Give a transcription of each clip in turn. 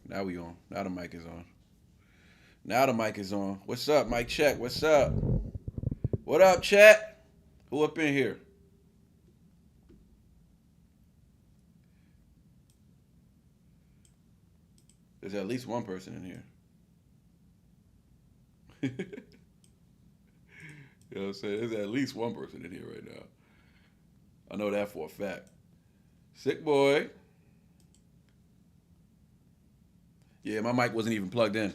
Now we on. Now the mic is on. Now the mic is on. What's up, mic check? What's up? What up, chat? Who up in here? There's at least one person in here. You know what I'm saying? There's at least one person in here right now. I know that for a fact. Sick boy. Yeah, my mic wasn't even plugged in.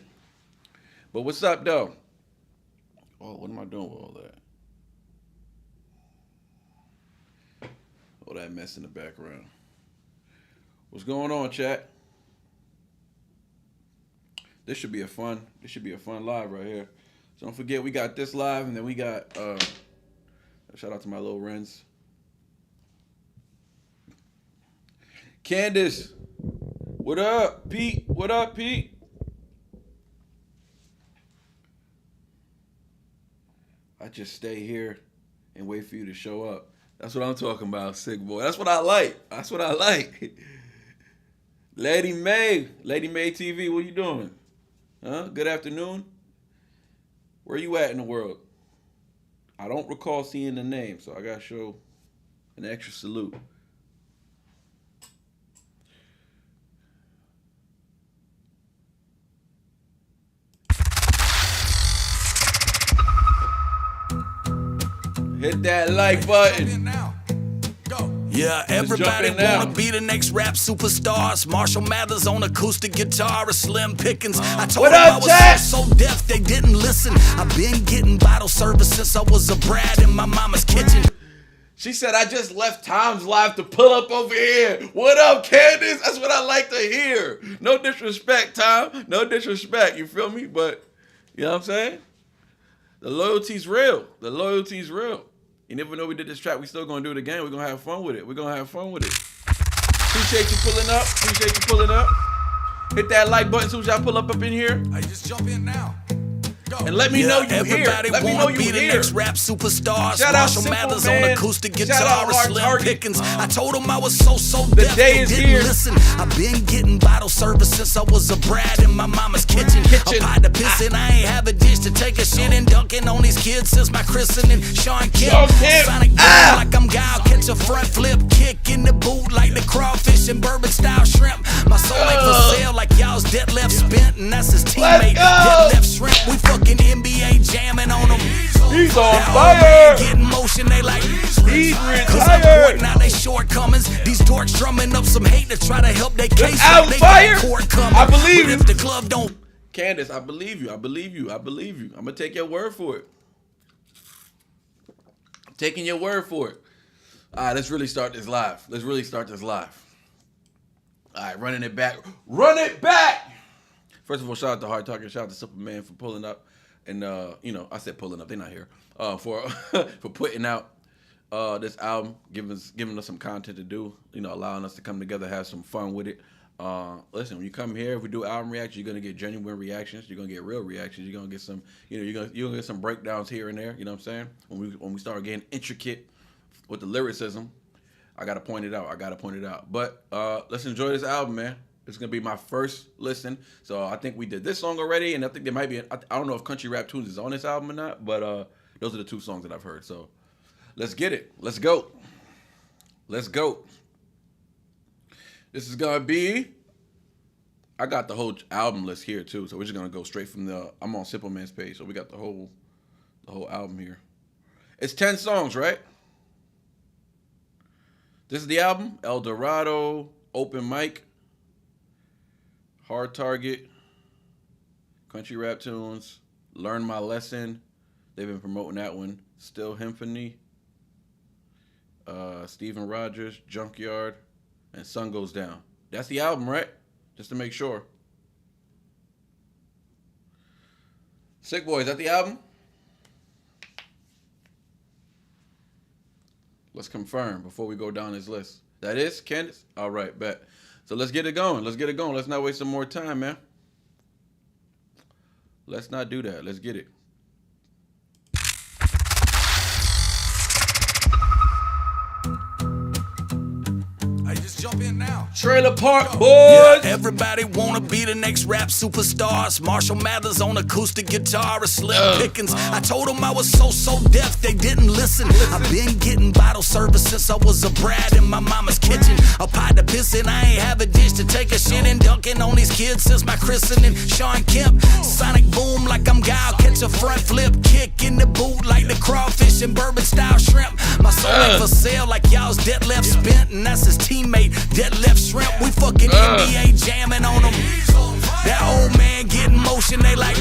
But what's up, though? Oh, what am I doing with all that? All that mess in the background. What's going on, chat? This should be a fun live right here. So don't forget, we got this live, and then we got shout out to my little Rens. Candace, what up, Pete? What up, Pete? I just stay here and wait for you to show up. That's what I'm talking about, sick boy. That's what I like. That's what I like. Lady May TV, what you doing? Huh? Good afternoon. Where you at in the world? I don't recall seeing the name, so I gotta show an extra salute. Hit that like button. Yeah, everybody wanna be the next rap superstars. Marshall Mathers on acoustic guitar, or Slim Pickens. I told What them up, I was Jack? so deaf they didn't listen. I've been getting bottle service since I was a brat in my mama's kitchen. She said, I just left Tom's live to pull up over here. What up, Candace? That's what I like to hear. No disrespect, Tom. No disrespect. You feel me? But, you know what I'm saying? The loyalty's real. The loyalty's real. You never know we did this track. We still gonna do it again. We're gonna have fun with it. We're gonna have fun with it. Appreciate you pulling up. Appreciate you pulling up. Hit that like button as soon as y'all pull up in here. I just jump in now. And let me know you here. Everybody Let me know wanna you be the here. next rap superstars. Shout out Marshall Simple Mathers Man. on acoustic Shout guitar, out or Hard Slim Target. Pickens. I told them I was so The deaf day they is didn't here. listen. I've been getting bottle service since I was a brat in my mama's kitchen. A pot to piss in, I ain't have a dish to take a shit in. Dunking on these kids since my christening. Sean Kemp, Sean Kemp. Sonic boom like I'm Guile. Catch a front flip, kick in the boot like the crawfish and bourbon style shrimp. My soulmate for sale like y'all's dead left spent, and that's his teammate. Dead left shrimp, we fucking NBA jamming on them. He's on That old fire. man getting motion, they like He's Cause I'm retired. pointing out they shortcomings. These dorks drumming up some hate to try to help they case. out They fire. got court coming. I believe But it. if the club don't Candace, I believe you. I believe you. I believe you. I'm gonna take your word for it. I'm taking your word for it. All right, let's really start this live. Let's really start this live. All right, running it back. Run it back. First of all, shout out to Hard Talking. Shout out to Superman for pulling up. And, you know, I said pulling up. They're not here. For for putting out this album, giving us some content to do, you know, allowing us to come together, have some fun with it. Listen, when you come here, if we do album reactions, you're gonna get genuine reactions. You're gonna get real reactions. You're gonna get some, you know, you're gonna get some breakdowns here and there. You know what I'm saying? When we start getting intricate with the lyricism, I gotta point it out. But let's enjoy this album, man. It's gonna be my first listen. So I think we did this song already, and I think there might be. I don't know if Country Rap Tunes is on this album or not, but those are the two songs that I've heard. So let's get it. Let's go. Let's go. This is gonna be. I got the whole album list here too, so we're just gonna go straight from the. I'm on Simple Man's page, so we got the whole album here. It's 10 songs, right? This is the album. El Dorado, Open Mic, Hard Target, Country Rap Tunes, Learn My Lesson. They've been promoting that one. Still Symphony, Steven Rogers, Junkyard, and Sun Goes Down. That's the album, right? Just to make sure. Sick Boy, is that the album? Let's confirm before we go down this list. That is, Candace? All right, bet. So let's get it going. Let's not waste some more time, man. Let's not do that. Let's get it. I just Just jump in now. Trailer Park Boys. Yeah, everybody wanna be the next rap superstars. Marshall Mathers on acoustic guitar, or Slim Pickens. I told them I was so deaf, they didn't listen. I've been getting bottle service since I was a brat in my mama's kitchen. A pot to piss in, I ain't have a dish to take a shit in. Dunking on these kids since my christening. Sean Kemp, sonic boom like I'm Guile. Catch a front flip, kick in the boot like the crawfish and bourbon style shrimp. My soul ain't for sale like y'all's dead left spent, and that's his teammate, dead left shrimp. We fucking NBA jamming on them. That old man getting motion, they like,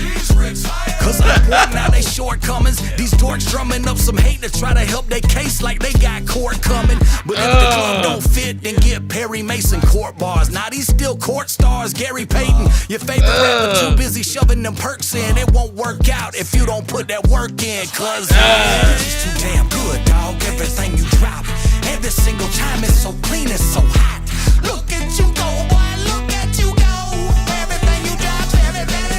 cause I'm pointing out they shortcomings. These dorks drumming up some hate to try to help their case like they got court coming. But if the club don't fit, then get Perry Mason court bars. Now these still court stars, Gary Payton. Your favorite rapper too busy shoving them perks in. It won't work out if you don't put that work in, cause it's too damn good, dog. Everything you drop, every single time it's so clean, it's so hot. Look at you go, boy, look at you go. Everything you drop, everybody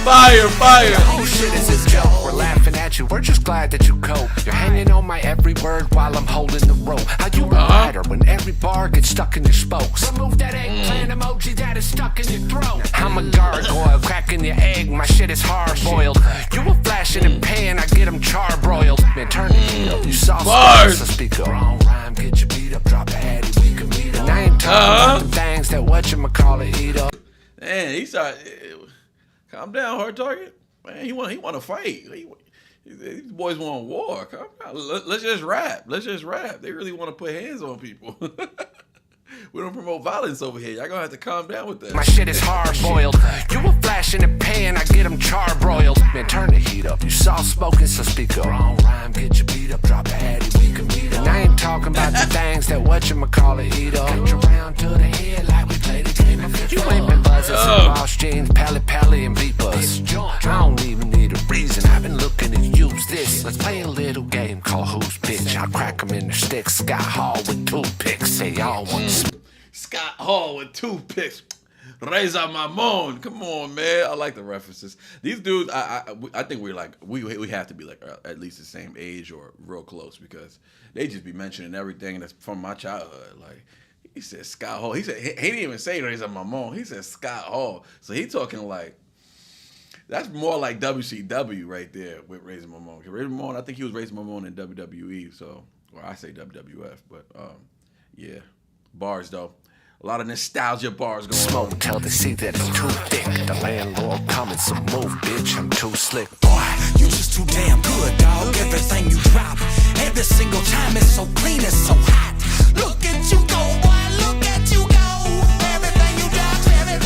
Fire, fire. Oh shit, is this joke? We're laughing at you, we're just glad that you cope. You're hanging on my every word while I'm holding the rope. How you a rider when every bar gets stuck in your spokes? Remove that eggplant emoji that is stuck in your throat. I'm a gargoyle, cracking your egg, my shit is hard boiled. You a flash in a pan, I get them charbroiled. Man, turn the heat up, you saw Bars. so speak up. Wrong rhyme, get your beat up, drop a hattie, we can meet up. And I ain't talking about the things that whatchamacallit eat up. Man, he started. Calm down, Hard Target. Man, he want to fight. These boys want war. Calm down. Let's just rap. Let's just rap. They really want to put hands on people. We don't promote violence over here. Y'all gonna have to calm down with that. My shit is hard boiled. You a flash in a pan, I get them charbroiled. Man, turn the heat up. You soft spoken, so speak up. Wrong rhyme, get your beat up, drop a hattie, we can meet up. And I ain't talking about the things that whatchamacallit eat up. Get you round to the head like we play the game of You ain't been buzzing some Ross jeans, Pally and Beepers. I don't even need a reason. I've been looking to use this. Let's play a little game called Who's Bitch. I'll crack them in their sticks. Scott Hall with toothpicks. Say y'all want to Scott Hall with toothpicks. Reza Mamon. Come on, man. I like the references. These dudes, I think we're like, we have to be like at least the same age or real close, because they just be mentioning everything that's from my childhood. Like, he said Scott Hall. He said, he didn't even say Reza Mamon. He said Scott Hall. So he talking like, that's more like WCW right there with Reza Mamon. Reza Mamon, I think he was Reza Mamon in WWE. So, or I say WWF, but yeah. Bars though. A lot of nostalgia bars going smoke on. till they see that it's too thick. The landlord coming, so move, bitch. I'm too slick, boy. You just too damn good, dog. Everything you drop, every single time it's so clean, it's so hot. Look at you go, boy, look at you go. Everything you drop, everything.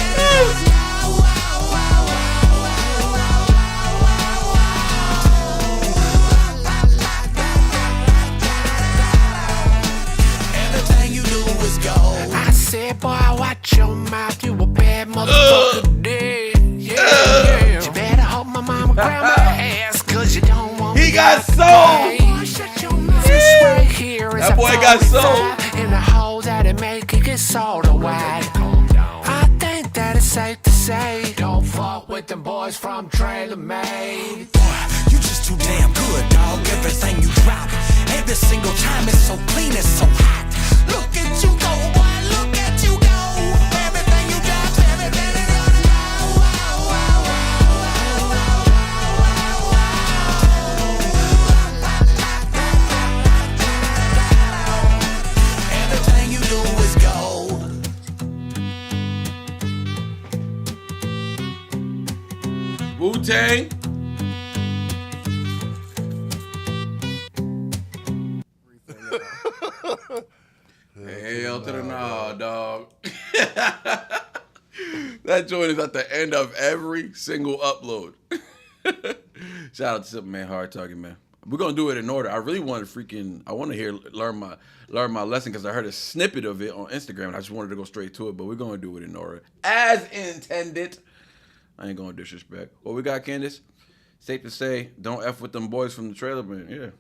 Everything you do is gold. I said, boy, watch your mouth. You a bad motherfucker, dude. Yeah. You better hope my mama grab my ass, cause you don't want He got sold. Boy, shut your mouth. This right here is That boy got sold. in the hole that it make it get soda wide. I think that it's safe to say, don't fuck with them boys from Trailer Made. You just too damn good, dog. Everything you drop, every single time it's so clean, it's so hot. Look at you go, boy, look at you go. Everything you drop, everybody everything you do is gold. Wu-Tang. Hell to the nah, dog. That joint is at the end of every single upload. Shout out to Superman Hard Target, man. We're gonna do it in order. I really want to learn my lesson, because I heard a snippet of it on Instagram and I just wanted to go straight to it, but we're gonna do it in order as intended. I ain't gonna disrespect. What we got, Candace? Safe to say, don't F with them boys from the trailer, man. Yeah.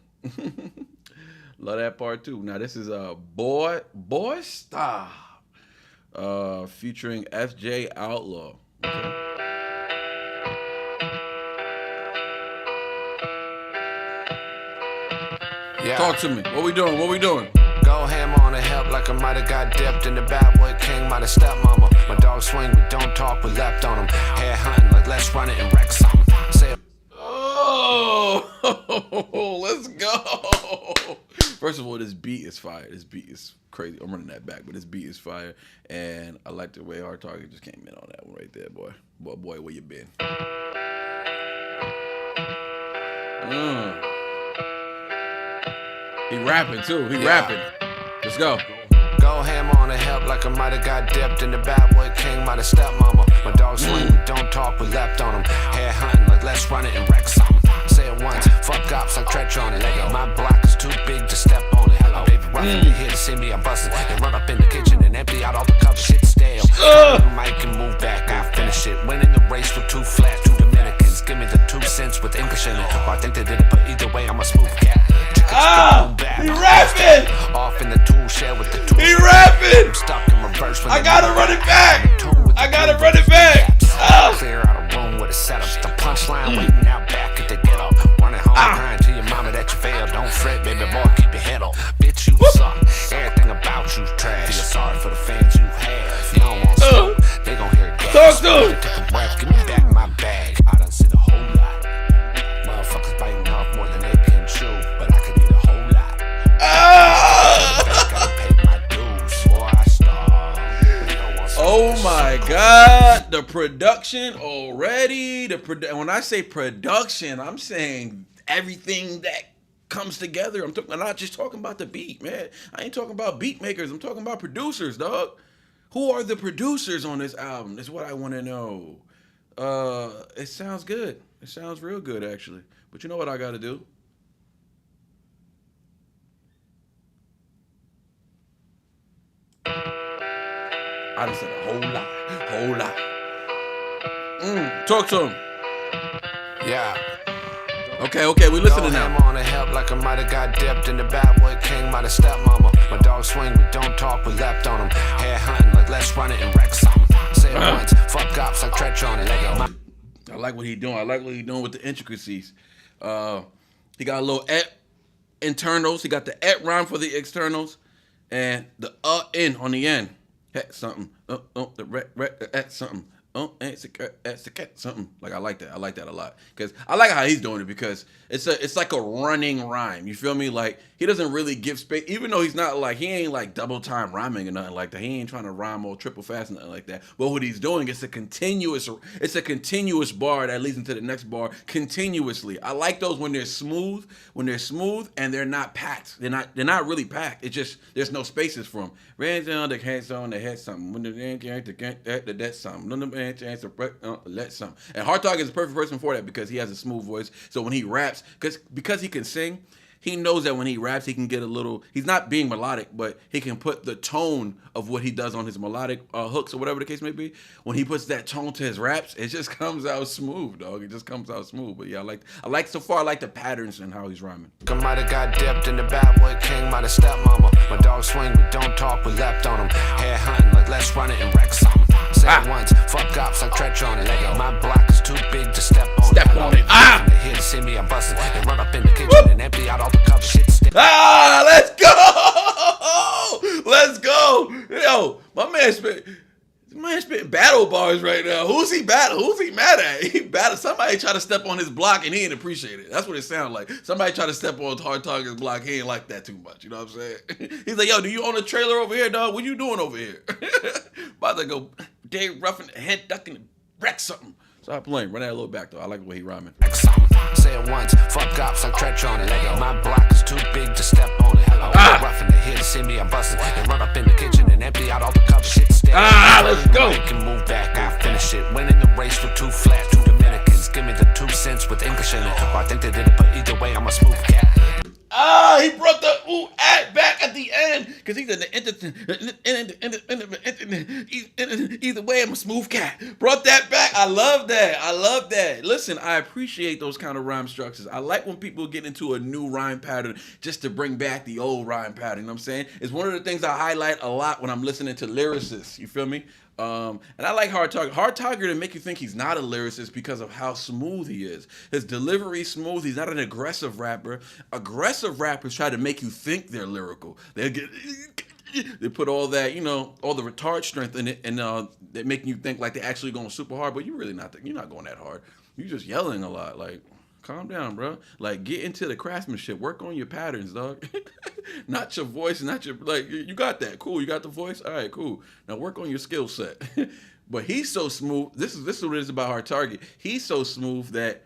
Love that part too. Now this is Boy Stop, featuring FJ Outlaw. Okay. Yeah. Talk to me. What we doing? What we doing? Go ham on the help like I might have got dipped in the bad boy king, might have stepmama. My dog swing, we don't talk, we left on him. Head hunting like let's run it and wreck something. Say it. Oh, let's go. First of all, this beat is fire. This beat is crazy. I'm running that back, but this beat is fire. And I like the way Hard Target just came in on that one right there, boy. Boy, where you been? He rapping too. He rapping. Let's go. Go ham on the help like I might have got dipped in the bad boy king, might have stepmama. My dog swing, we don't talk, we left on him. Head hunting like let's run it and wreck something. Say it once, fuck ops like Tretch on it. My block is too big to step on it. Hello, baby, roughin', you here to see me, I'm bustin'. And run up in the kitchen and empty out all the cups, shit stale. Mike can move back, I finish it. Winning the race with two flat, two Dominicans. Give me the 2 cents with English in it. Well, I think they did it, but either way, I'm a smooth cat. He rapping! Off in the tool shed with the tool. He rapping! I'm stuck in reverse. I gotta run it back! I gotta run it back! Clear out a room with a setup. The punchline waiting out back at the ghetto. Running home crying to your mama that you failed. Don't fret, baby boy, keep your head up. Bitch, you suck. Everything about you's trash. Feel sorry for the fans you have. You don't want smoke, they gon' hear gas. Talk to him. Take a breath, give me back my bag. I done seen a whole lot. Motherfuckers biting off more than they can chew, but I could eat a whole lot. Gotta pay my dues before I start. Oh my God, the production already. When I say production, I'm saying everything that comes together. I'm not just talking about the beat, man. I ain't talking about beat makers. I'm talking about producers, dog. Who are the producers on this album? That's what I want to know. It sounds good. It sounds real good, actually. But you know what I got to do? I done said a whole lot. Talk to him. Yeah. Okay, we listening now. On the help like I might have got dipped in the bad boy king, might have stepmama. My dog swing, we don't talk, we left on him. Head hunting like let's run it and wreck something. Say it once, fuck ops like Tretch on it. I like what he doing. I like what he doing with the intricacies. He got a little et internals. He got the et rhyme for the externals, and the in on the end. Het something. The et something. Something. Like I like that. I like that a lot because I like how he's doing it because it's like a running rhyme. You feel me? Like he doesn't really give space, even though he's not like he ain't like double time rhyming or nothing like that. He ain't trying to rhyme or triple fast or nothing like that. But what he's doing is a continuous bar that leads into the next bar continuously. I like those when they're smooth and they're not packed. They're not really packed. It's just there's no spaces for them. Ran down the hands on the head something. When the that's something. Let something. And Hard Target is the perfect person for that because he has a smooth voice. So when he raps, because he can sing, he knows that when he raps, he can get a little. He's not being melodic, but he can put the tone of what he does on his melodic hooks or whatever the case may be. When he puts that tone to his raps, it just comes out smooth, dog. It just comes out smooth. But yeah, I like so far. I like the patterns and how he's rhyming. I might have got dipped in the bad boy king, might have stepmama. My dog swing, we don't talk, we left on him. Head hunting like let's run it and wreck something. Say it once, fuck ops like Tretch on it. My block is too big to step on it. They here to see me, I'm bustin'. And run up in the kitchen and empty out all the cups, shit stick. Let's go! Let's go! Yo, my man spitting battle bars right now. Who's he mad at? He battled somebody tried to step on his block and he didn't appreciate it. That's what it sounded like. Somebody tried to step on Hard Target's block. He ain't like that too much. You know what I'm saying? He's like, yo, do you own a trailer over here, dog? What you doing over here? About to go Dave roughing the head ducking and wreck something. Stop playing. Run that a little back though. I like the way he rhyming. Say it once, fuck ops like Tretch on it. My block is too big to step on it. Roughing the here to see me, I'm bustin'. And run up in the kitchen and empty out all the cups, shit stick. Let's go. They can move back, I finish it. Winning the race with two flat, two Dominicans. Give me the 2 cents with English in it. Well, I think they did it, but either way, I'm a smooth cat. He brought the back at the end because he's either way, I'm a smooth cat. Brought that back. I love that. Listen, I appreciate those kind of rhyme structures. I like when people get into a new rhyme pattern just to bring back the old rhyme pattern. You know what I'm saying? It's one of the things I highlight a lot when I'm listening to lyricists. You feel me? And I like Hard Target. Hard Target to make you think he's not a lyricist because of how smooth he is. His delivery is smooth. He's not an aggressive rapper. Aggressive rappers try to make you think they're lyrical. They put all that, all the retard strength in it, and they're making you think like they're actually going super hard, but you're really not. You're not going that hard. You're just yelling a lot. Like, calm down, bro. Like, get into the craftsmanship. Work on your patterns, dog. Not your voice, not your, like, you got that. Cool, you got the voice? All right, cool. Now work on your skill set. But he's so smooth. This is what it is about Hard Target. He's so smooth that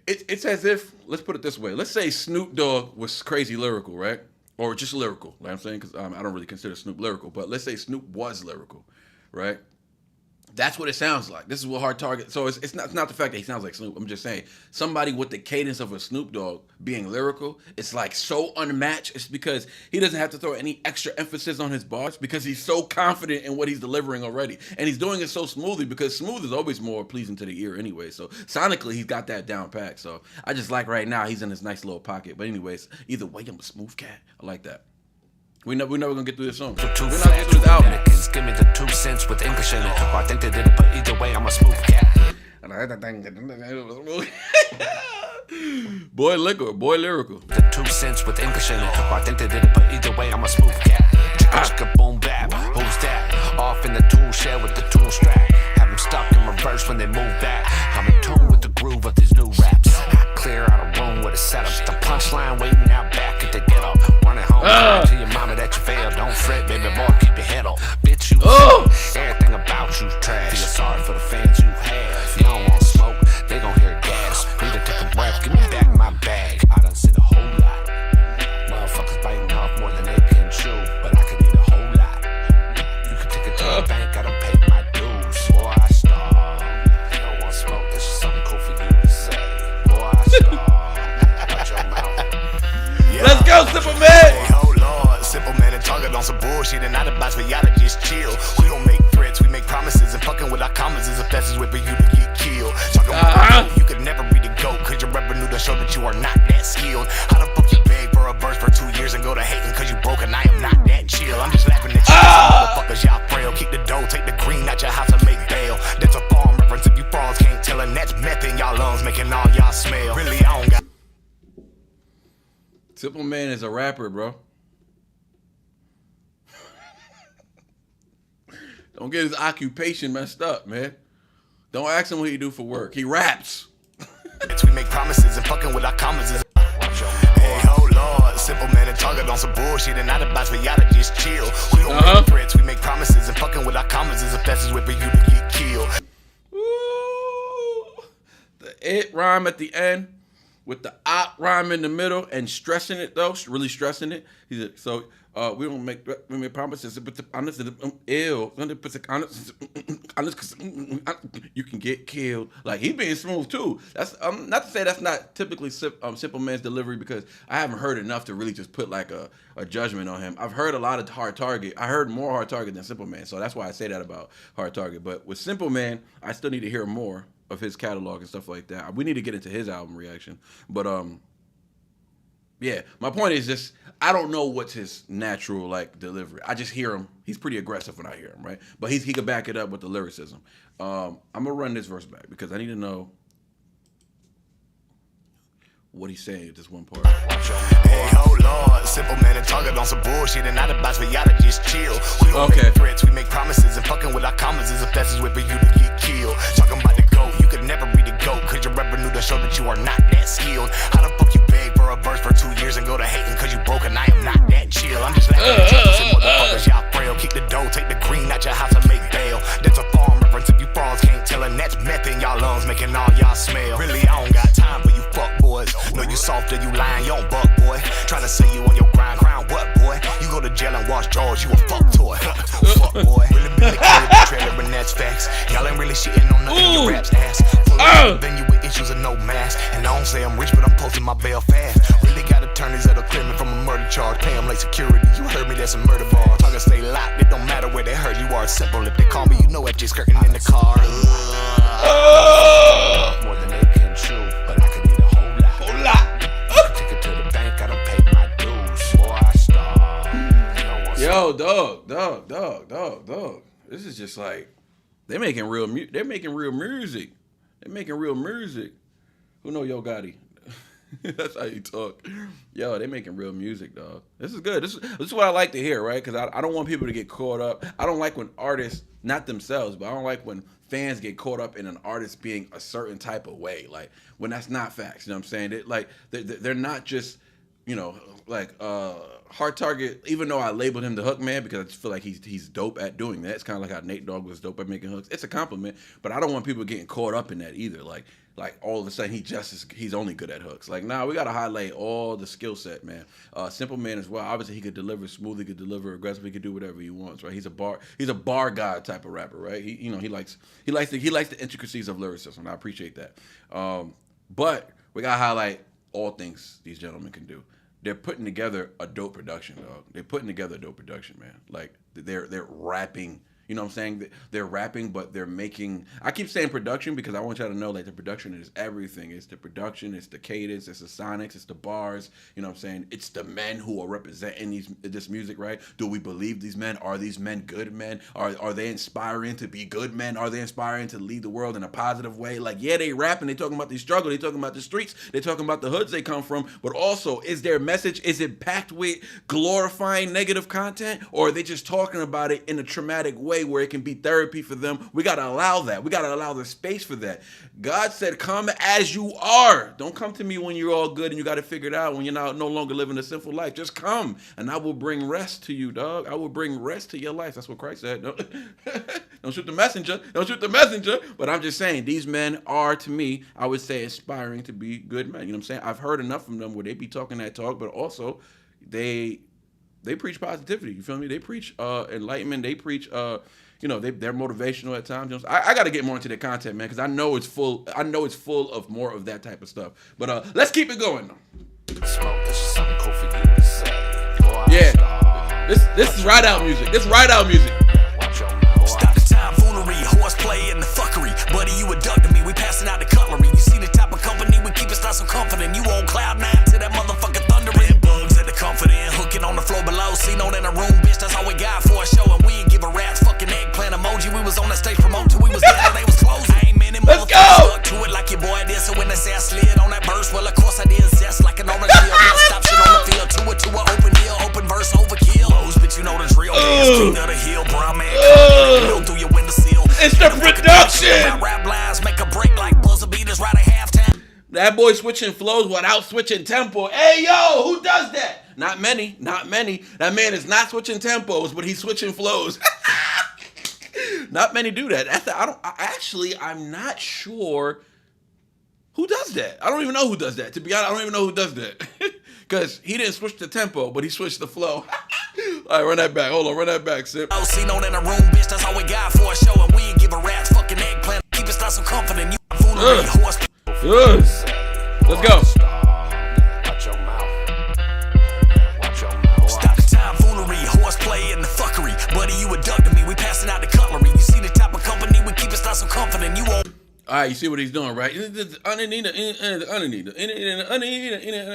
it's as if, let's put it this way. Let's say Snoop Dogg was crazy lyrical, right? Or just lyrical, like I'm saying, because I don't really consider Snoop lyrical. But let's say Snoop was lyrical, right? That's what it sounds like. This is what Hard Target. So it's not the fact that he sounds like Snoop. I'm just saying somebody with the cadence of a Snoop Dogg being lyrical, it's like so unmatched. It's because he doesn't have to throw any extra emphasis on his bars because he's so confident in what he's delivering already, and he's doing it so smoothly because smooth is always more pleasing to the ear anyway. So sonically, he's got that down pat. So I just like right now he's in this nice little pocket. But anyways, either way, I'm a smooth cat. I like that. We're never gonna get through this song. We're not gonna get through this album. Give me the 2 cents with English in it. Or I think they did it, but either way, I'm a smooth cat. Boy lyrical. The 2 cents with English in it. Or I think they did it, but either way, I'm a smooth cat. Chicka boom bap, who's that? Off in the tool shed with the tool strap. Have them stuck in reverse when they move back. I'm in tune with the groove of these new raps. Clear out a room with a setup. The punchline waiting out back at the ghetto. Running home to your mama that you failed. Don't fret, baby boy, keep your head up. Bitch, you everything about you's trash. Feel sorry for the fans you have. If you don't want smoke, they gon' hear gas. Need to take a breath, give me back my bag. I done seen a whole lot. Motherfuckers biting off more than they can chew, but I could eat a whole lot. You can take it to the bank, I done paid my dues. Boy, I starve. You don't want smoke, that's just something cool for you to say. Boy, I starve. Watch your mouth. Let's go, Simple Man. Hey, oh Lord, Simple Man and Target on some bullshit and not advice for y'all to just chill. We don't make threats, we make promises, and fucking with our commas is a passage way for you to get killed. Talking about you could never be the GOAT, cause your revenue to show that you are not that skilled. How the fuck you beg for a verse for 2 years and go to hating cause you broke and I am not that chill. I'm just laughing at you, motherfuckers, y'all frail. Keep the dough, take the green out your house and make bail. That's a farm reference if you frauds can't tell, and that's meth in y'all lungs making all y'all smell. Really, I don't got. Simple Man is a rapper, bro. Don't get his occupation messed up, man. Don't ask him what he do for work. He raps. We make promises and fucking with our commas is. Hey, oh Lord, Simple Man and Target on some bullshit and not advice for y'all to just chill. We don't make threats, we make promises and fucking with our commas is a fastest way for you to get killed. Ooh. The it rhyme at the end with the op rhyme in the middle and stressing it though, really stressing it. He said, so we make promises, but you can get killed. Like, he being smooth too. That's not to say that's not typically Simple Man's delivery, because I haven't heard enough to really just put like a judgment on him. I've heard a lot of Hard Target. I heard more Hard Target than Simple Man, so that's why I say that about Hard Target. But with Simple Man, I still need to hear more of his catalog and stuff like that. We need to get into his album reaction. But yeah, my point is just, I don't know what's his natural like delivery. I just hear him. He's pretty aggressive when I hear him, right? But he could back it up with the lyricism. I'm gonna run this verse back because I need to know what he's saying at this one part. Hey, oh Lord, Simple Man and Target on some bullshit and not advice for y'all to just chill. We don't make threats, we make promises, and fucking with our commas is the fastest way for you to get killed. Talking about the GOAT, you could never be the GOAT, cause your revenue to show that you are not that skilled. How the fuck you beg for a verse for 2 years and go to hating cause you broke and I am not that chill. I'm just laughing at you, motherfuckers, y'all frail. Keep the dough, take the green out your house and make bail. That's a farm reference if you frauds can't tell, and that's meth in y'all lungs making all y'all smell. Really, I don't got time for you fuck boys. Know you softer, you lying, you don't buck, boy. Tryna say you on your grind, what, boy? You go to jail and wash drawers, you a fuck toy. Fuck, boy. Really been the kid of the trailer, and that's facts. Y'all ain't really shitting on nothing in your raps ass. Full of venue with issues and no mask. And I don't say I'm rich, but I'm posting my bail fast. Really got attorneys that'll clear me from a murder charge. Pay them like security, you heard me, that's a murder bar. Talking stay locked, it don't matter where they hurt. You are simple, if they call me, you know FJ skirting in the car. More than they can chew, but I could eat a whole lot. Whole lot. Take it to the bank, I done paid my dues. Boy, I starve. You don't want Yo, dog. This is just like they're making real music. They're making real music. Who know Yo Gotti? That's how you talk. Yo, they making real music, dog. This is good. This is what I like to hear, right? Because I don't want people to get caught up. I don't like when artists, not themselves, but I don't like when fans get caught up in an artist being a certain type of way. Like when that's not facts. You know what I'm saying? They're not just, like Hard Target, even though I labeled him the hook man because I just feel like he's dope at doing that. It's kind of like how Nate Dogg was dope at making hooks. It's a compliment, but I don't want people getting caught up in that either. Like all of a sudden he's only good at hooks. Like, nah, we gotta highlight all the skill set, man. Simple Man as well. Obviously, he could deliver smooth, he could deliver aggressive, he could do whatever he wants, right? He's a bar god type of rapper, right? He likes the intricacies of lyricism. I appreciate that. But we gotta highlight all things these gentlemen can do. They're putting together a dope production, dog. They're putting together a dope production, man. Like they're rapping. You know what I'm saying? They're rapping, but they're making... I keep saying production because I want y'all to know, like, the production is everything. It's the production, it's the cadence, it's the sonics, it's the bars. You know what I'm saying? It's the men who are representing this music, right? Do we believe these men? Are these men good men? Are they inspiring to be good men? Are they inspiring to lead the world in a positive way? Like, yeah, they rapping. They talking about the struggle. They talking about the streets. They talking about the hoods they come from. But also, is their message, is it packed with glorifying negative content? Or are they just talking about it in a traumatic way where it can be therapy for them? We got to allow that. We got to allow the space for that. God said, come as you are. Don't come to me when you're all good and you got to figure it out, when you're no longer living a sinful life. Just come and I will bring rest to you, dog. I will bring rest to your life. That's what Christ said. Don't shoot the messenger. Don't shoot the messenger. But I'm just saying, these men are, to me, I would say, aspiring to be good men. You know what I'm saying? I've heard enough from them where they be talking that talk, but also they preach positivity. You feel me? They preach enlightenment. They preach they're motivational at times. You know, I got to get more into their content, man, because I know it's full of more of that type of stuff. But let's keep it going, though. Yeah, this is ride out music. This ride out music. Stop the time foolery, horseplay and the fuckery. Buddy, you abducted me. We passing out the cutlery. You see the type of company we keep us not so confident. You on cloud nine to that motherfucking thundering. Bugs at the comfort in, hooking on the floor below. Seen on in a room, bitch. That's all we got for a show, and we ain't give a rat's fucking eggplant emoji. We was on that stage promoting till we was there and they was closed. I ain't many motherfuckers stuck to it like your boy did. So when they say I slid on that verse, well of course I did. Zest like an orange peel. Stop shit on the field. To a open hill, open verse overkill. Lows, bitch, you know the drill. Dance king of the hill, brown man. Through your window sill. It's the production. Rap lines make a break like buzzer beaters right at halftime. That boy switching flows without switching tempo. Hey, yo, who does that? Not many. That man is not switching tempos, but he's switching flows. Not many do that. I'm not sure who does that. I don't even know who does that. To be honest, I don't even know who does that. Because he didn't switch the tempo, but he switched the flow. All right, run that back. Hold on, run that back, Sip. Oh, seen on in a room, bitch, that's all we got for a show, and we ain't give a rat's fucking eggplant. Keep us not so confident. You foolery, horse. Yes. Let's go. Stop the time foolery, horseplay and the fuckery. Buddy, you abducted me. We passing out the cutlery. You see the type of company we keep us not so confident. You won't. All right, you see what he's doing, right? Underneath.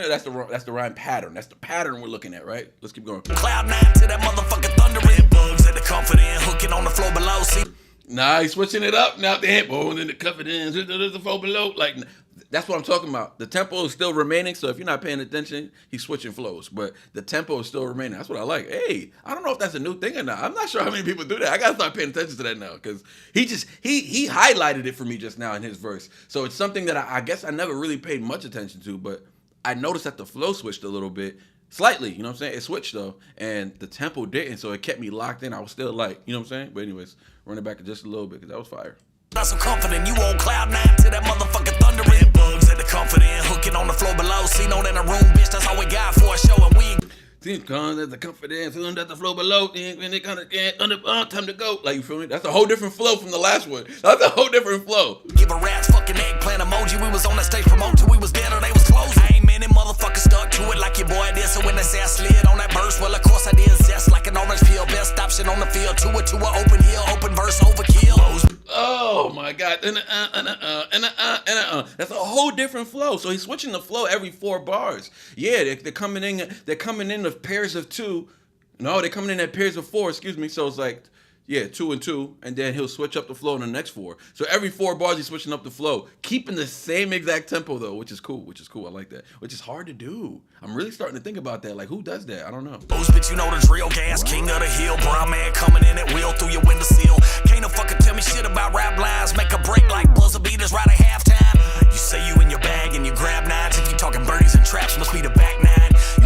That's the rhyme pattern. That's the pattern we're looking at, right? Let's keep going. Cloud nine to that motherfucking thundering. Bugs at the comfort in, hooking on the floor below. See. Nah, he's switching it up now. The hip, and then the comfort in, the floor below. Like, that's what I'm talking about. The tempo is still remaining, so if you're not paying attention, he's switching flows. But the tempo is still remaining. That's what I like. Hey, I don't know if that's a new thing or not. I'm not sure how many people do that. I gotta start paying attention to that now, because he highlighted it for me just now in his verse. So it's something that I guess I never really paid much attention to, but I noticed that the flow switched a little bit. Slightly, you know what I'm saying? It switched though, and the tempo didn't, so it kept me locked in. I was still like, you know what I'm saying? But anyways, run it back just a little bit, because that was fire. Not so confident, you on cloud nine to that motherfucking thundering. Bugs at the comfort in, hooking on the floor below. Seen on in a room, bitch, that's all we got for a show, and we ain't. See, comes at the confidence, feeling at the flow below, then they kind of get time to go. Like, you feel me? That's a whole different flow from the last one. That's a whole different flow. Give a rat's fucking eggplant emoji. We was on that stage promoting till we was dead or they was closed. I ain't many motherfuckers stuck to it like your boy did. So when they say I slid on that verse, well of course I did. Zest like an orange peel. Best stop shit on the field. To a open hill, open verse overkill. Oh my God. That's a whole different flow. So he's switching the flow every 4 bars. Yeah, they're coming in of pairs of 2. No, they coming in at pairs of 4. Excuse me. So it's like, yeah, 2 and 2, and then he'll switch up the flow in the next 4. So every 4 bars he's switching up the flow, keeping the same exact tempo though, which is cool. I like that. Which is hard to do. I'm really starting to think about that. Like, who does that? I don't know. BOYZ, bitch, you know the drill. Gas, king of the hill. Brown man coming in at wheel through your windowsill. Can't no fucking tell me shit about rap lines. Make a break like buzzer beaters right at halftime. You say you in your bag and you grab 9s. If you talking birdies and traps, must be the back 9.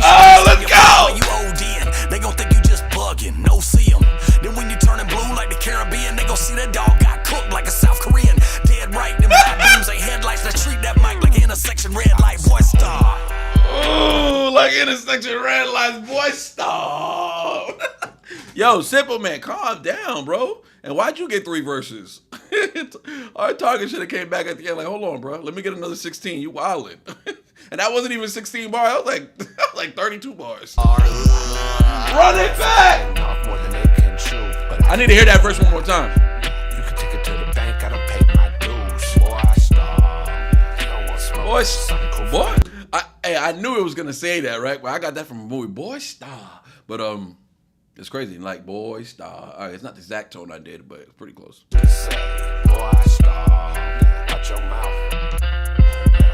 Oh, let's go! You OD'ing. They gon' think you just bugging. No see 'em. Then when you turning blue like the Caribbean, they gon' see that dog got cooked like a South Korean. Dead right, them high beams ain't headlights. Let's treat that mic like intersection red light. Boy, stop. Ooh, like intersection red lights, boy, stop. Yo, Simple Man, calm down, bro. And why'd you get 3 verses? Our target should have came back at the end like, hold on, bro. Let me get another 16. You wildin'. And that wasn't even 16 bars. I was like 32 bars. Run it back! I need to hear that verse one more time. You can take it to the bank, I done paid my dues. Boy, I starve. You don't want smoke. Boy, I knew it was gonna say that, right? But I got that from a movie, Boy Star. But it's crazy, like Boy Star. All right, it's not the exact tone I did, but it's pretty close. Boy, I starve. Watch your mouth.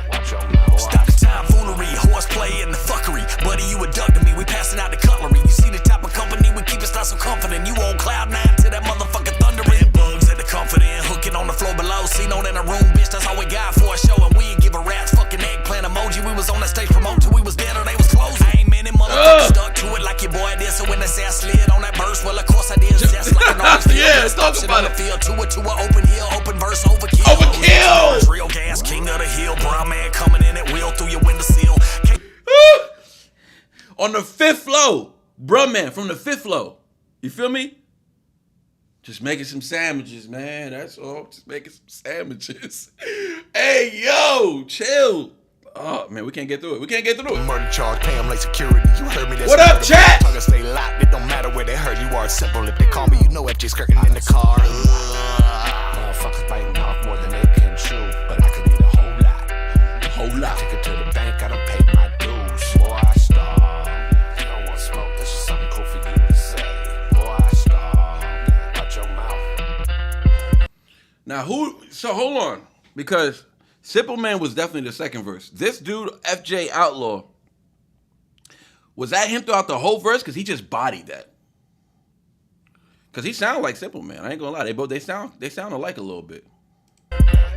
Watch your mouth. Stop the time foolery, horseplay and the fuckery. Buddy, you a duck to me, we passing out the cutlery. You see the type of company we keep, it's not so confident. You on cloud 9 to that motherfucking thundering. Bugs at the confident, hooking on the floor below. See no in a room, bitch, that's all we got for a show. And we ain't give a rat's fucking eggplant emoji. We was on that stage promoting till we was dead or they was closing. I ain't many motherfuckers stuck to it like your boy did. So when they say I slid on that verse, well of course I did. Just like an orange field. Yeah, talk about it. Field to an open hill, open verse, overkill. Overkill! Real gas, king of the hill. Brown man coming in at wheel through your windowsill. On the 5th flow, bruh man, from the 5th flow. You feel me? Just making some sandwiches, man. That's all. Just making some sandwiches. Hey, yo, chill. Oh, man, we can't get through it. Murder charge, pay him like security. You heard me. That's What up, chat? Tongue stay locked. It don't matter where they heard you are. Simple if they call me. You know FJ skirting in the car. Motherfuckers biting off more than they can chew, but I could eat a whole lot. Take it to the bank, I done paid my dues. Boy, I starve. You don't want smoke, that's just something cool for you to say. Boy, I starve. Watch your mouth. Now, so hold on, because Simple Man was definitely the second verse. This dude, FJ Outlaw, was that him throughout the whole verse? Because he just bodied that. Because he sounded like Simple Man. I ain't gonna lie. They sound alike a little bit.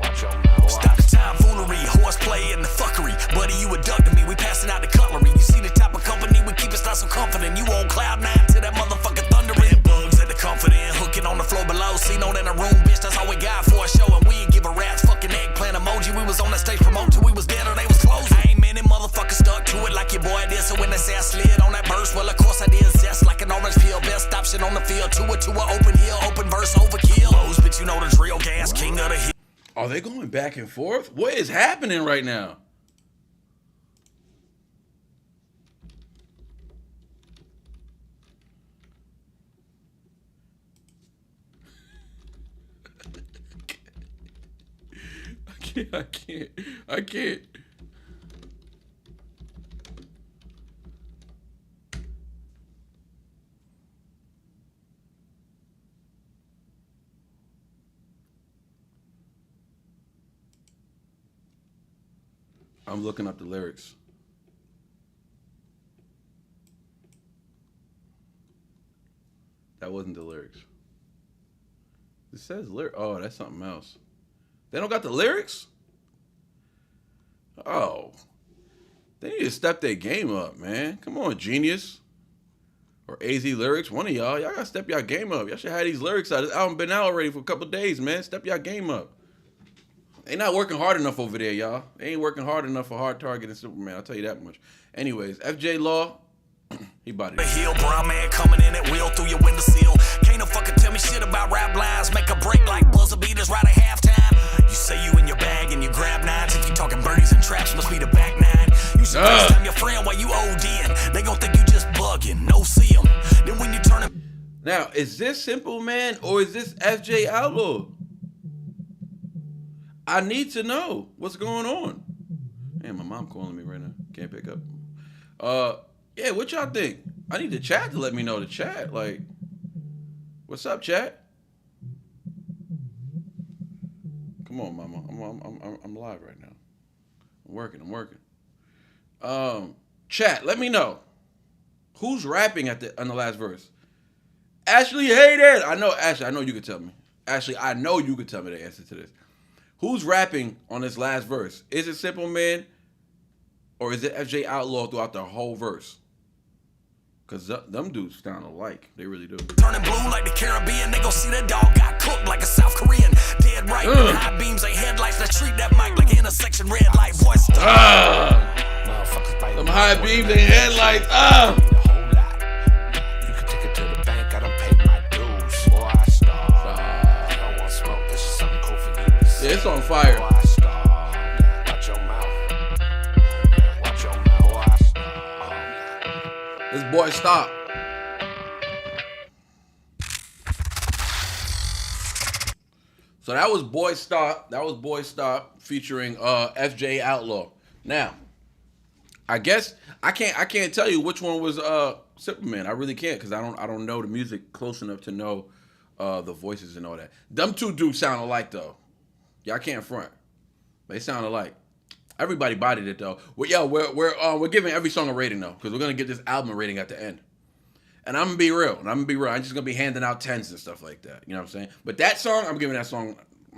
Watch your mouth. Stop the time foolery, horseplay and the fuckery. Buddy, you a duck to me, we passing out the cutlery. You see the type of company we keep, it's not so confident. You on cloud 9 to that motherfucking thundering. Bugs at the confident, hooking on the floor below. See no in a room, bitch, that's all we got for a show. And we ain't give a rat's fucking eggplant emoji. We was on that stage promoting till we was dead or they was closing. I ain't many motherfuckers stuck to it like your boy did. So when they say I slid on that verse, well of course I did. Zest like an orange peel, best stop shit on the field. To an open hill, open verse, overkill. BOYZ, bitch, you know the drill. Gas, king of the hill. Are they going back and forth? What is happening right now? I can't. I'm looking up the lyrics. That wasn't the lyrics. It says lyrics. Oh, that's something else. They don't got the lyrics? Oh. They need to step their game up, man. Come on, Genius. Or AZ Lyrics. One of y'all. Y'all gotta step y'all game up. Y'all should have these lyrics out. This album been out already for a couple days, man. Step y'all game up. They not working hard enough over there, y'all. They ain't working hard enough for Hard Target and Superman. I'll tell you that much. Anyways, FJ Law, he bodied The hill, brown man coming in at wheel through your windowsill. Can't no fucking tell me shit about rap lines. Make a break like buzzer beaters right at halftime. You say you in your bag and you grab 9s. If you talking birdies and traps, must be the back 9. You should FaceTime your friend while you OD'ing. They gon' think you just bugging. No see 'em. Then when you turn it. Now, is this Simple Man or is this FJ Outlaw? I need to know what's going on. Man, my mom calling me right now. Can't pick up. Yeah, what y'all think? I need the chat to let me know the chat. Like, what's up, chat? Come on, mama. I'm live right now. I'm working. Chat, let me know. Who's rapping on the last verse? Ashley Hayden. I know, Ashley, I know you could tell me. Ashley, I know you could tell me the answer to this. Who's rapping on this last verse? Is it Simple Man or is it FJ Outlaw throughout the whole verse? Because them dudes sound alike. They really do. Turning blue like the Caribbean. They gon' see that dog got cooked like a South Korean. Dead right. High beams ain't headlights. That treat that mic like intersection red light. Voice. Them high beams ain't headlights. You can take it to the bank. I done paid my dues. Boy, I starve. I don't want smoke. This is something cool for you to see. Yeah, it's on fire. Boy, I starve. Watch your mouth. Watch your mouth. Boy, I starve. This boy stop. So that was Boy Stop. That was Boy Stop featuring FJ Outlaw. Now, I guess I can't tell you which one was Superman. I really can't because I don't know the music close enough to know the voices and all that. Them two dudes sound alike though. Y'all can't front. They sound alike. Everybody bodied it though. Well, we're giving every song a rating though because we're gonna get this album a rating at the end. And I'm gonna be real. I'm just gonna be handing out 10s and stuff like that. You know what I'm saying? But that song, I'm giving that song like a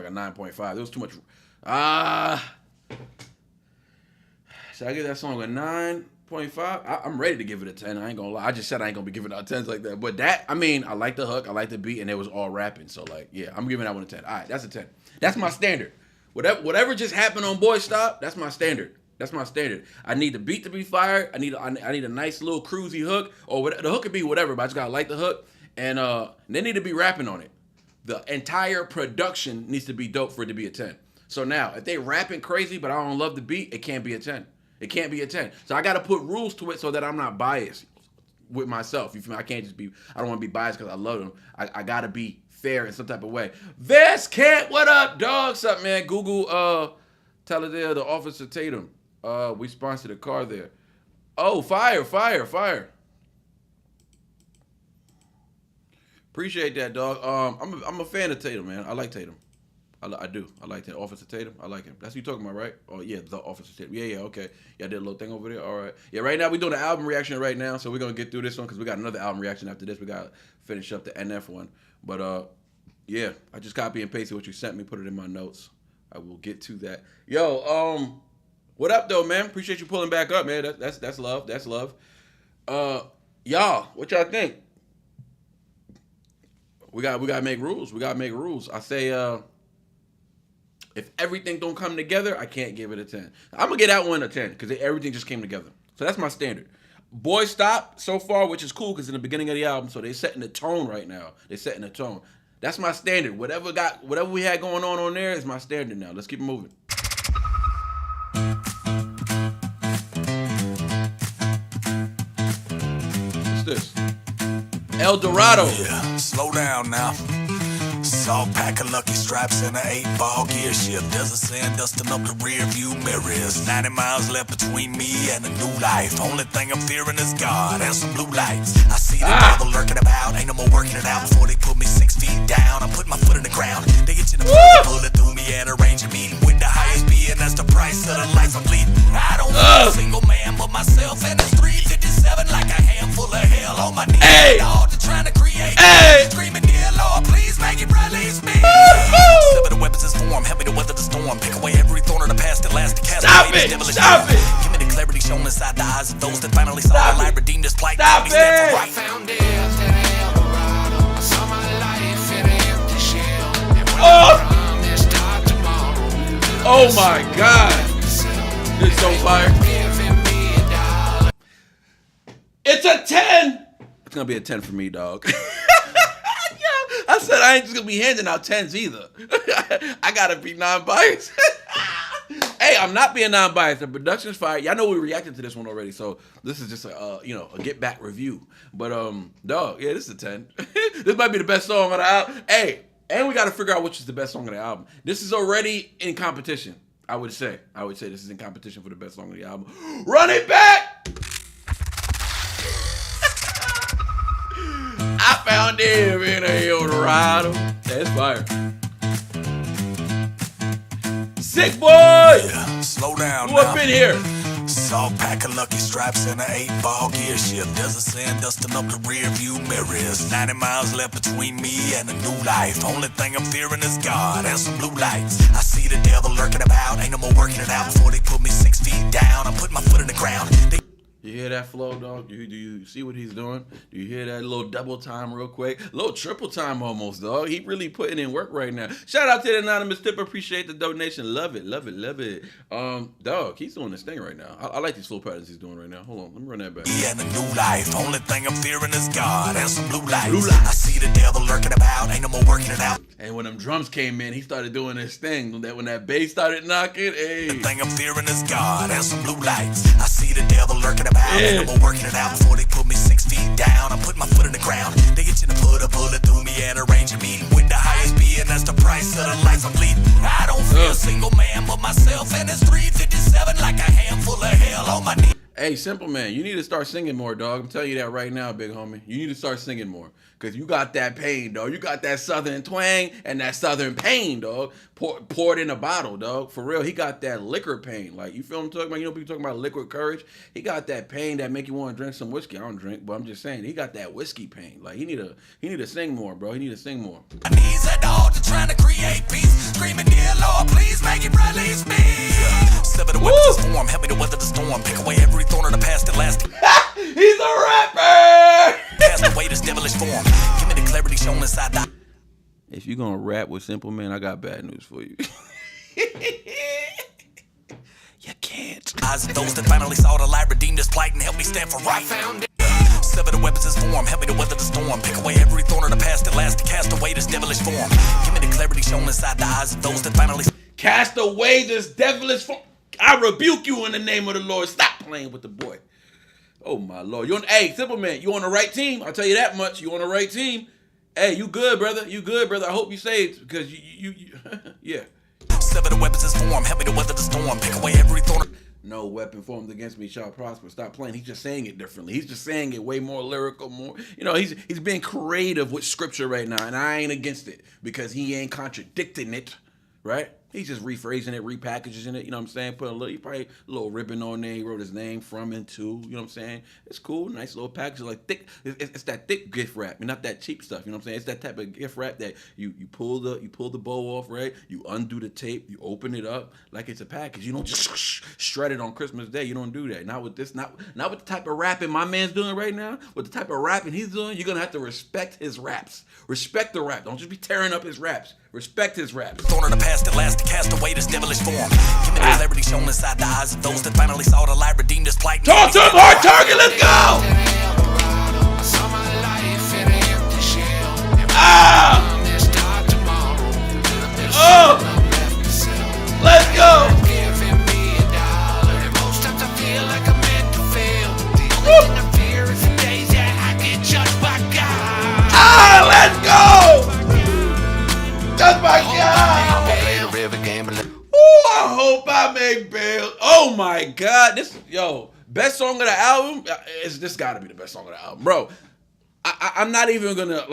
9.5. There was too much. Should I give that song a 9.5? I'm ready to give it a 10. I ain't gonna lie. I just said I ain't gonna be giving out 10s like that. But that, I like the hook, I like the beat, and it was all rapping. So like, yeah, I'm giving that one a 10. All right, that's a 10. That's my standard. Whatever just happened on Boy Stop, that's my standard. That's my standard. I need the beat to be fired. I need a nice little cruisy hook, or the hook could be whatever, but I just gotta like the hook, and they need to be rapping on it. The entire production needs to be dope for it to be a 10. So now, if they rapping crazy, but I don't love the beat, it can't be a 10. It can't be a 10. So I gotta put rules to it so that I'm not biased with myself. You feel me? I can't just be. I don't want to be biased because I love them. I gotta be fair in some type of way. Vest Kent, what up, dog? What's up, man? Google Talladega, the Officer Tatum. We sponsored a car there. Oh, fire. Appreciate that, dog. I'm a fan of Tatum, man. I like Tatum. I do. I like that. Officer Tatum. I like him. That's what you're talking about, right? Oh, yeah, the Officer Tatum. Yeah, okay. Yeah, I did a little thing over there. All right. Yeah, right now we're doing an album reaction right now, so we're going to get through this one because we got another album reaction after this. We got to finish up the NF one. But, yeah, I just copy and pasted what you sent me, put it in my notes. I will get to that. Yo, what up, though, man? Appreciate you pulling back up, man. That's love. That's love. Y'all, what y'all think? We got to make rules. We got to make rules. I say, if everything don't come together, I can't give it a 10. I'm going to get that one a 10 because everything just came together. So that's my standard. Boy Stop so far, which is cool because in the beginning of the album, so they're setting the tone right now. They're setting the tone. That's my standard. Whatever we had going on there is my standard now. Let's keep it moving. What's this? El Dorado. Yeah, slow down now. Salt pack of Lucky Stripes and an 8-ball gear shift. There's a sand dusting up the rear view mirrors. 90 miles left between me and a new life. Only thing I'm fearing is God and some blue lights. I see the devil lurking about. Ain't no more working it out before they put me 6 feet down. I'm putting my foot in the ground. They get you the bullet through me and arrange a meeting with the highest being. That's the price of the life I'm leading. I don't want a single man but myself and it's 357 like a handful of hell on my knees. Hey! All to trying to create. Hey! Screaming, dear Lord, please make it release me. Sever the weapons in form, help me to weather the storm. Pick away every thorn of the past that lasts to cast away. Stop it! Give me the clarity shown inside the eyes of those that finally saw the light, redeemed this plight. Stop it! I found death in El Dorado. I saw my life in an empty shell. And when I promised God tomorrow. Oh my God. This is so fire. It's a 10. It's going to be a 10 for me, dog. I said I ain't just going to be handing out 10s either. I got to be non-biased. Hey, I'm not being non-biased. The production's fire. Y'all know we reacted to this one already, so this is just a get back review. But dog, yeah, this is a 10. This might be the best song on the album. Hey, and we got to figure out which is the best song on the album. This is already in competition. I would say this is in competition for the best song of the album. Run it back. down there in a Eldorado. That's fire. Sick boy! Yeah, slow down Who now. up in here? Saw pack of Lucky Stripes and an 8-ball gear shift. Desert sand dusting up the rear view mirrors. 90 miles left between me and a new life. Only thing I'm fearing is God and some blue lights. I see the devil lurking about. Ain't no more working it out before they put me 6 feet down. I'm putting my foot in the ground. You hear that flow, dog? Do you see what he's doing? Do you hear that little double time real quick? A little triple time almost, dog. He really putting in work right now. Shout out to the anonymous tip. Appreciate the donation. Love it, love it, love it. Dog, he's doing this thing right now. I like these flow patterns he's doing right now. Hold on, let me run that back. Yeah, and a new life. Only thing I'm fearing is God and some blue lights. I see the devil lurking about. Ain't no more working it out. And when them drums came in, he started doing this thing. When that bass started knocking, hey. The thing I'm fearing is God and some blue lights. I see the devil lurking about. Ain't no more working it out before they put me 6 feet down. I'm putting my foot in the ground. They get you to put a bullet through me and arrange a meeting with the highest being. That's the price of the life I'm bleeding. I don't feel a single man but myself, and it's 3:57 like a handful of hell on my knees. Hey, Simple Man, you need to start singing more, dog. I'm telling you that right now, big homie. You need to start singing more. Because you got that pain, dog. You got that southern twang and that southern pain, dog. Poured in a bottle, dog. For real, he got that liquor pain. Like, you feel what I'm talking about? You know people talking about liquid courage? He got that pain that make you want to drink some whiskey. I don't drink, but I'm just saying, he got that whiskey pain. Like, he need to sing more, bro. He need to sing more. My knees at the altar trying to create peace. Screaming, dear Lord, please make it release me. Sever the weapons of form, help me to weather the storm. Pick away every thorn of the past that lasted. He's a rapper! Cast away this devilish form. Give me the clarity shown inside the. If you're gonna rap with Simple Man, I got bad news for you. You can't. Eyes of those that finally saw the light, redeem this plight and help me stand for right. Sever the weapons of form, help me to weather the storm. Pick away every thorn of the past that lasted. Cast away this devilish form. Give me the clarity shown inside the eyes of those that finally. Cast away this devilish form. I rebuke you in the name of the Lord. Stop playing with the boy. Oh my Lord. Hey, Simple Man, you on the right team. I'll tell you that much. You on the right team. Hey, you good, brother. You good, brother. I hope you saved because you yeah. Sever the weapons of form, help me to weather the storm. Pick away every thorn. No weapon formed against me shall prosper. Stop playing. He's just saying it differently. He's just saying it way more lyrical, more. You know, he's being creative with scripture right now, and I ain't against it because he ain't contradicting it, right? He's just rephrasing it, repackaging it, you know what I'm saying? Put he probably a little ribbon on there. He wrote his name from and to, you know what I'm saying? It's cool, nice little package, like thick. It's that thick gift wrap, not that cheap stuff, you know what I'm saying? It's that type of gift wrap that you pull the bow off, right? You undo the tape, you open it up like it's a package. You don't just shred it on Christmas Day. You don't do that. Not with this, not with the type of rapping my man's doing right now. With the type of rapping he's doing, you're gonna have to respect his raps. Respect the rap. Don't just be tearing up his raps. Respect his raps. Thorn of the past that last to cast away this devilish form. Give me the clarity shown inside the eyes of those that finally saw the light, redeem this plight. Talk to him, hard target. Let's go. Oh, let's go. Let's go. That's my guy. Ooh, I hope I make bail. Oh my God, best song of the album. This got to be the best song of the album, bro. I'm not even gonna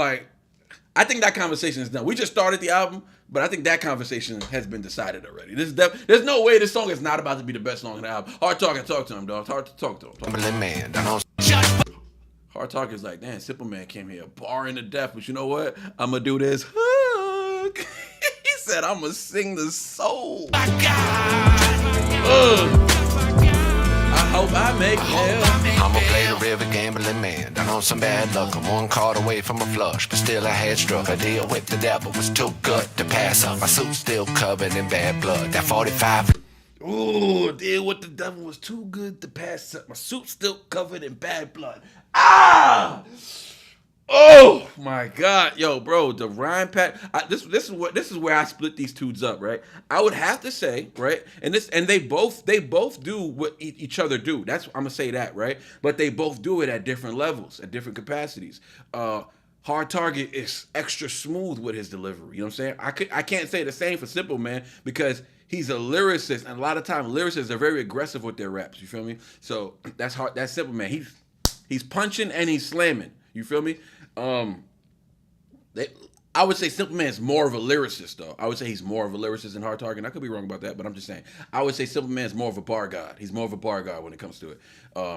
I think that conversation is done. We just started the album, but I think that conversation has been decided already. There's no way this song is not about to be the best song of the album. Hard Talk and talk to him, dog. Hard to talk to him. Hard Talk is like, damn, Simple Man came here barring to death, but you know what? I'm gonna do this hook. He said, I'm gonna sing the soul. I hope I make it. I'ma play the river gambling man. Down on some bad luck. I'm 1 card away from a flush, but still I had struck. A deal with the devil was too good to pass up. My suit's still covered in bad blood. That 45. Ooh, deal with the devil was too good to pass up. My suit's still covered in bad blood. Ah! Oh my God, yo, bro, the rhyme pattern. This is where I split these dudes up, right? I would have to say, right, and they both do what each other do. I'm gonna say that, right? But they both do it at different levels, at different capacities. Hard Target is extra smooth with his delivery. You know what I'm saying? I can't say the same for Simple Man because he's a lyricist, and a lot of times lyricists are very aggressive with their raps. You feel me? So that's hard. That's Simple Man. He's punching and he's slamming. You feel me? I would say Simple Man is more of a lyricist, though. I would say he's more of a lyricist than Hard Target. I could be wrong about that, but I'm just saying. I would say Simple Man is more of a bar god. He's more of a bar god when it comes to it.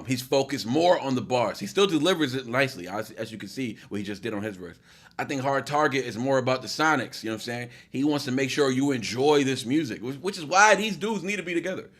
He's focused more on the bars. He still delivers it nicely, as you can see what he just did on his verse. I think Hard Target is more about the sonics. You know what I'm saying? He wants to make sure you enjoy this music, which is why these dudes need to be together.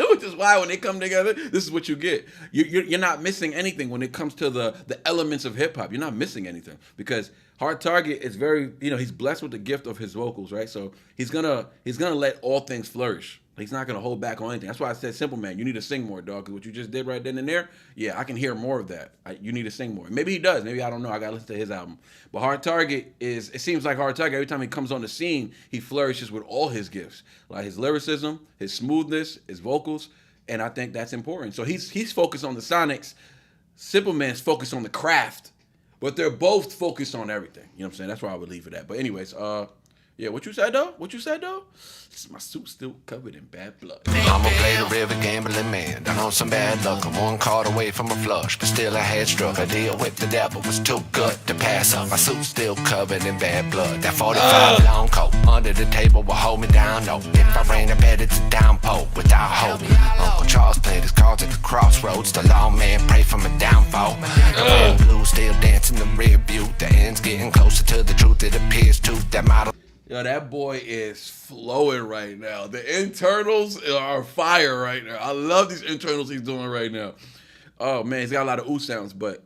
Which is why when they come together, this is what you get. You're not missing anything when it comes to the elements of hip hop. You're not missing anything because Hard Target is very, he's blessed with the gift of his vocals, right? So he's gonna let all things flourish. He's not gonna hold back on anything. That's why I said, Simple Man, you need to sing more, dog. Because what you just did right then and there, yeah, I can hear more of that. You need to sing more. Maybe he does. Maybe I don't know. I gotta listen to his album. But Hard Target it seems like Hard Target, every time he comes on the scene, he flourishes with all his gifts, like his lyricism, his smoothness, his vocals, and I think that's important. So he's focused on the sonics. Simple Man's focused on the craft. But they're both focused on everything. You know what I'm saying? That's why I would leave it at. But anyways, yeah, what you said though? My suit's still covered in bad blood. I'ma play the river gambling man. Down on some bad luck. I'm 1 card away from a flush, but still I had struck. A deal with the devil was too good to pass up. My suit's still covered in bad blood. That 45 long coat under the table will hold me down. No, if I rain, I bet it's a downpour without hope. Uncle Charles played his cards at the crossroads. The lawman prayed for my downfall. The red and blue still dancing the rear view. The end's getting closer to the truth. It appears to that model. Yo, that boy is flowing right now. The internals are fire right now. I love these internals he's doing right now. Oh, man, he's got a lot of ooh sounds, but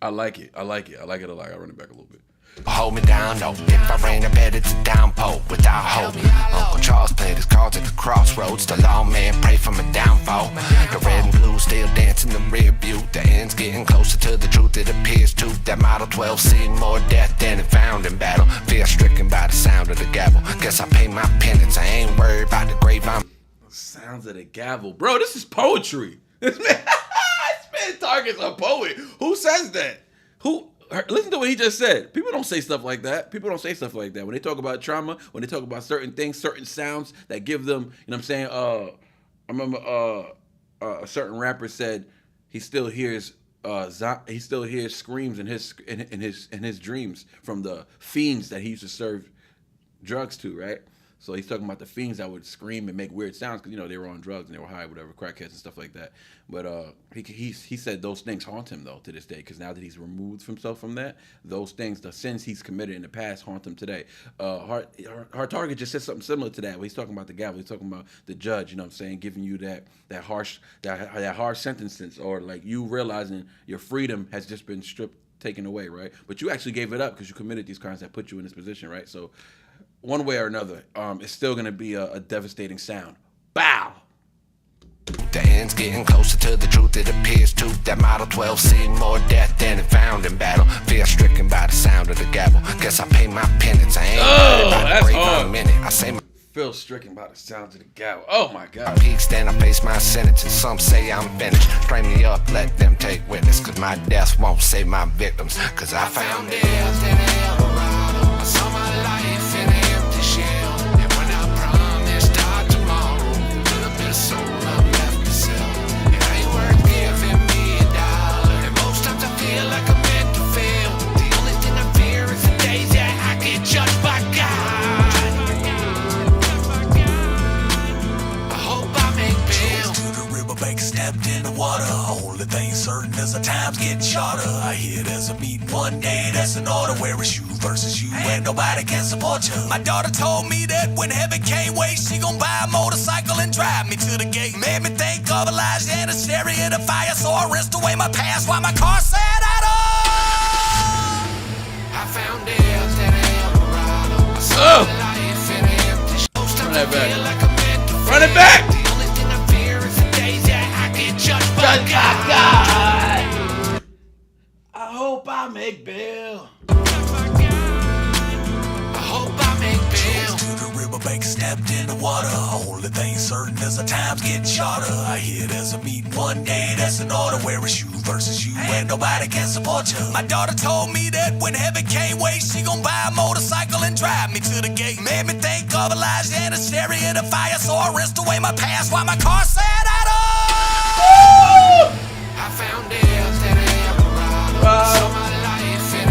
I like it. I like it a lot. I run it back a little bit. Hold me down, no. If I rain, I bet it's a downpour without hope. Uncle Charles played his cards at the crossroads. The lawman prayed for my downfall. The red and blue still dancing the rear view. The end's getting closer to the truth. It appears to that Model 12 seen more death than it found in battle. Fear stricken by the sound of the gavel. Guess I pay my penance. I ain't worried about the grave. Sounds of the gavel, bro. This is poetry. This man Target's a poet. Who says that? Listen to what he just said. People don't say stuff like that. When they talk about trauma, when they talk about certain things, certain sounds that give them, you know what I'm saying? I remember a certain rapper said he still hears screams in his dreams from the fiends that he used to serve drugs to, right? So he's talking about the fiends that would scream and make weird sounds because, they were on drugs and they were high, whatever, crackheads and stuff like that. But he said those things haunt him, though, to this day, because now that he's removed himself from that, those things, the sins he's committed in the past haunt him today. Hard Target just said something similar to that. When he's talking about the gavel, he's talking about the judge, you know what I'm saying, giving you that harsh sentence, or like you realizing your freedom has just been taken away, right? But you actually gave it up because you committed these crimes that put you in this position, right? So one way or another, it's still going to be a devastating sound. Bow! The end's getting closer to the truth. It appears to that Model 12 seen more death than it found in battle. Fear stricken by the sound of the gavel. Guess I pay my penance. I ain't worried about the grave by a minute. I say feel stricken by the sound of the gavel. Oh my God. Peaks, then I face my sentence, and some say I'm finished. Strain me up, let them take witness, cause my death won't save my victims. Cause I found death in Eldorado. I saw my life in an empty shell. And when I promised start tomorrow, with a bit of soul I'm left to sell. It ain't worth giving me $1. And most times I feel like I'm meant to fail. The only thing I fear is the days that I get judged by God. Stepped in the water, only thing certain is the time's getting shorter. I hear there's a meeting one day, that's an order where it's you versus you, and nobody can support you. My daughter told me that when heaven can't wait, she gon' buy a motorcycle and drive me to the gate. Made me think of Elijah and a chariot of fire, so I rinsed away my past while my car sat idle. I found death in Eldorado. I saw life in an empty show. Run that back. Run it back! Judge God. I hope I make bail. I hope I make bail. To the riverbank, stepped in the water. Only thing certain is the time's getting shorter. I hear there's a meeting one day, that's an order where it's you versus you, and nobody can support you. My daughter told me that when heaven can't wait, she gon' buy a motorcycle and drive me to the gate. Made me think of Elijah and a chariot of fire, so I rinsed away my past while my car sat idle. I found death in Eldorado. Saw my life in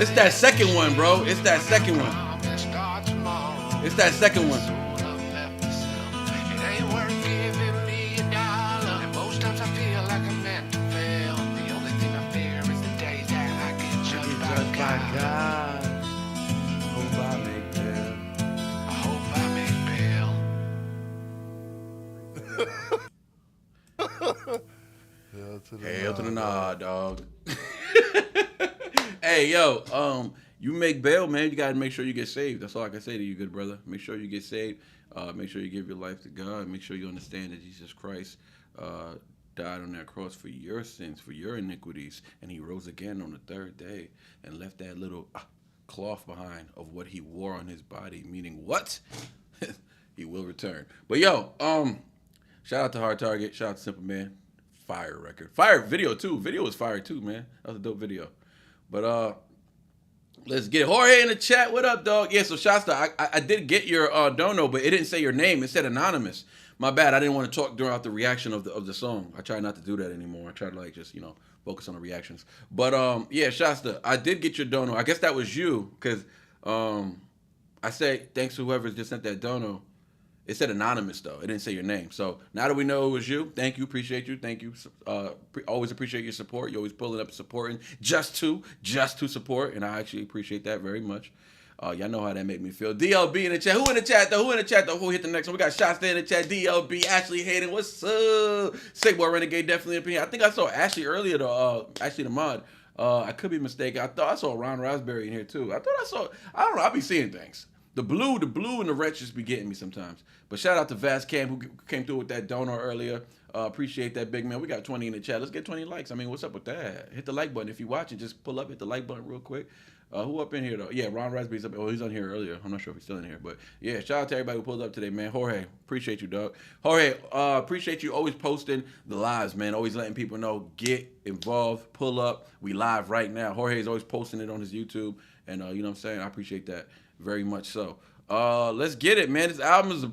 It's that second one, bro. It's that second one. It's that second one. God. Hope I make bail. I hope I make bail. Hell to the nah, dog. Hey, yo, you make bail, man. You gotta make sure you get saved. That's all I can say to you, good brother. Make sure you get saved. Make sure you give your life to God. Make sure you understand that Jesus Christ died on that cross for your sins, for your iniquities, and he rose again on the third day and left that little cloth behind of what he wore on his body, meaning what? He will return. But yo, shout out to Hard Target, shout out to Simple Man. Fire record. Fire video too. Video was fire too, man. That was a dope video. But let's get it. Jorge in the chat. What up, dog? Yeah, so Shasta, I did get your dono, but it didn't say your name. It said anonymous. My bad. I didn't want to talk throughout the reaction of the song. I try not to do that anymore. I try to like just, focus on the reactions. But yeah, Shasta, I did get your dono. I guess that was you, because I say thanks to whoever just sent that dono. It said anonymous though. It didn't say your name. So now that we know it was you, thank you, appreciate you, thank you. Always appreciate your support. You're always pulling up, supporting just to support, and I actually appreciate that very much. Y'all know how that make me feel. DLB in the chat. Who in the chat though? Who hit the next one? We got Shasta in the chat. DLB, Ashley Hayden. What's up? Sick Boy Renegade definitely in opinion. I think I saw Ashley earlier though. Ashley the mod. I could be mistaken. I thought I saw Ron Raspberry in here too. I don't know. I be seeing things. The blue and the red just be getting me sometimes. But shout out to Vaz Cam who came through with that donor earlier. Appreciate that, big man. We got 20 in the chat. Let's get 20 likes. I mean, what's up with that? Hit the like button. If you're watching, just pull up, hit the like button real quick. Who up in here, though? Yeah, Ron Raspberry's up. Oh, he's on here earlier. I'm not sure if he's still in here. But, yeah, shout out to everybody who pulled up today, man. Jorge, appreciate you, dog. Jorge, appreciate you always posting the lives, man. Always letting people know, get involved, pull up. We live right now. Jorge is always posting it on his YouTube. And, you know what I'm saying? I appreciate that very much so. Let's get it, man. This album's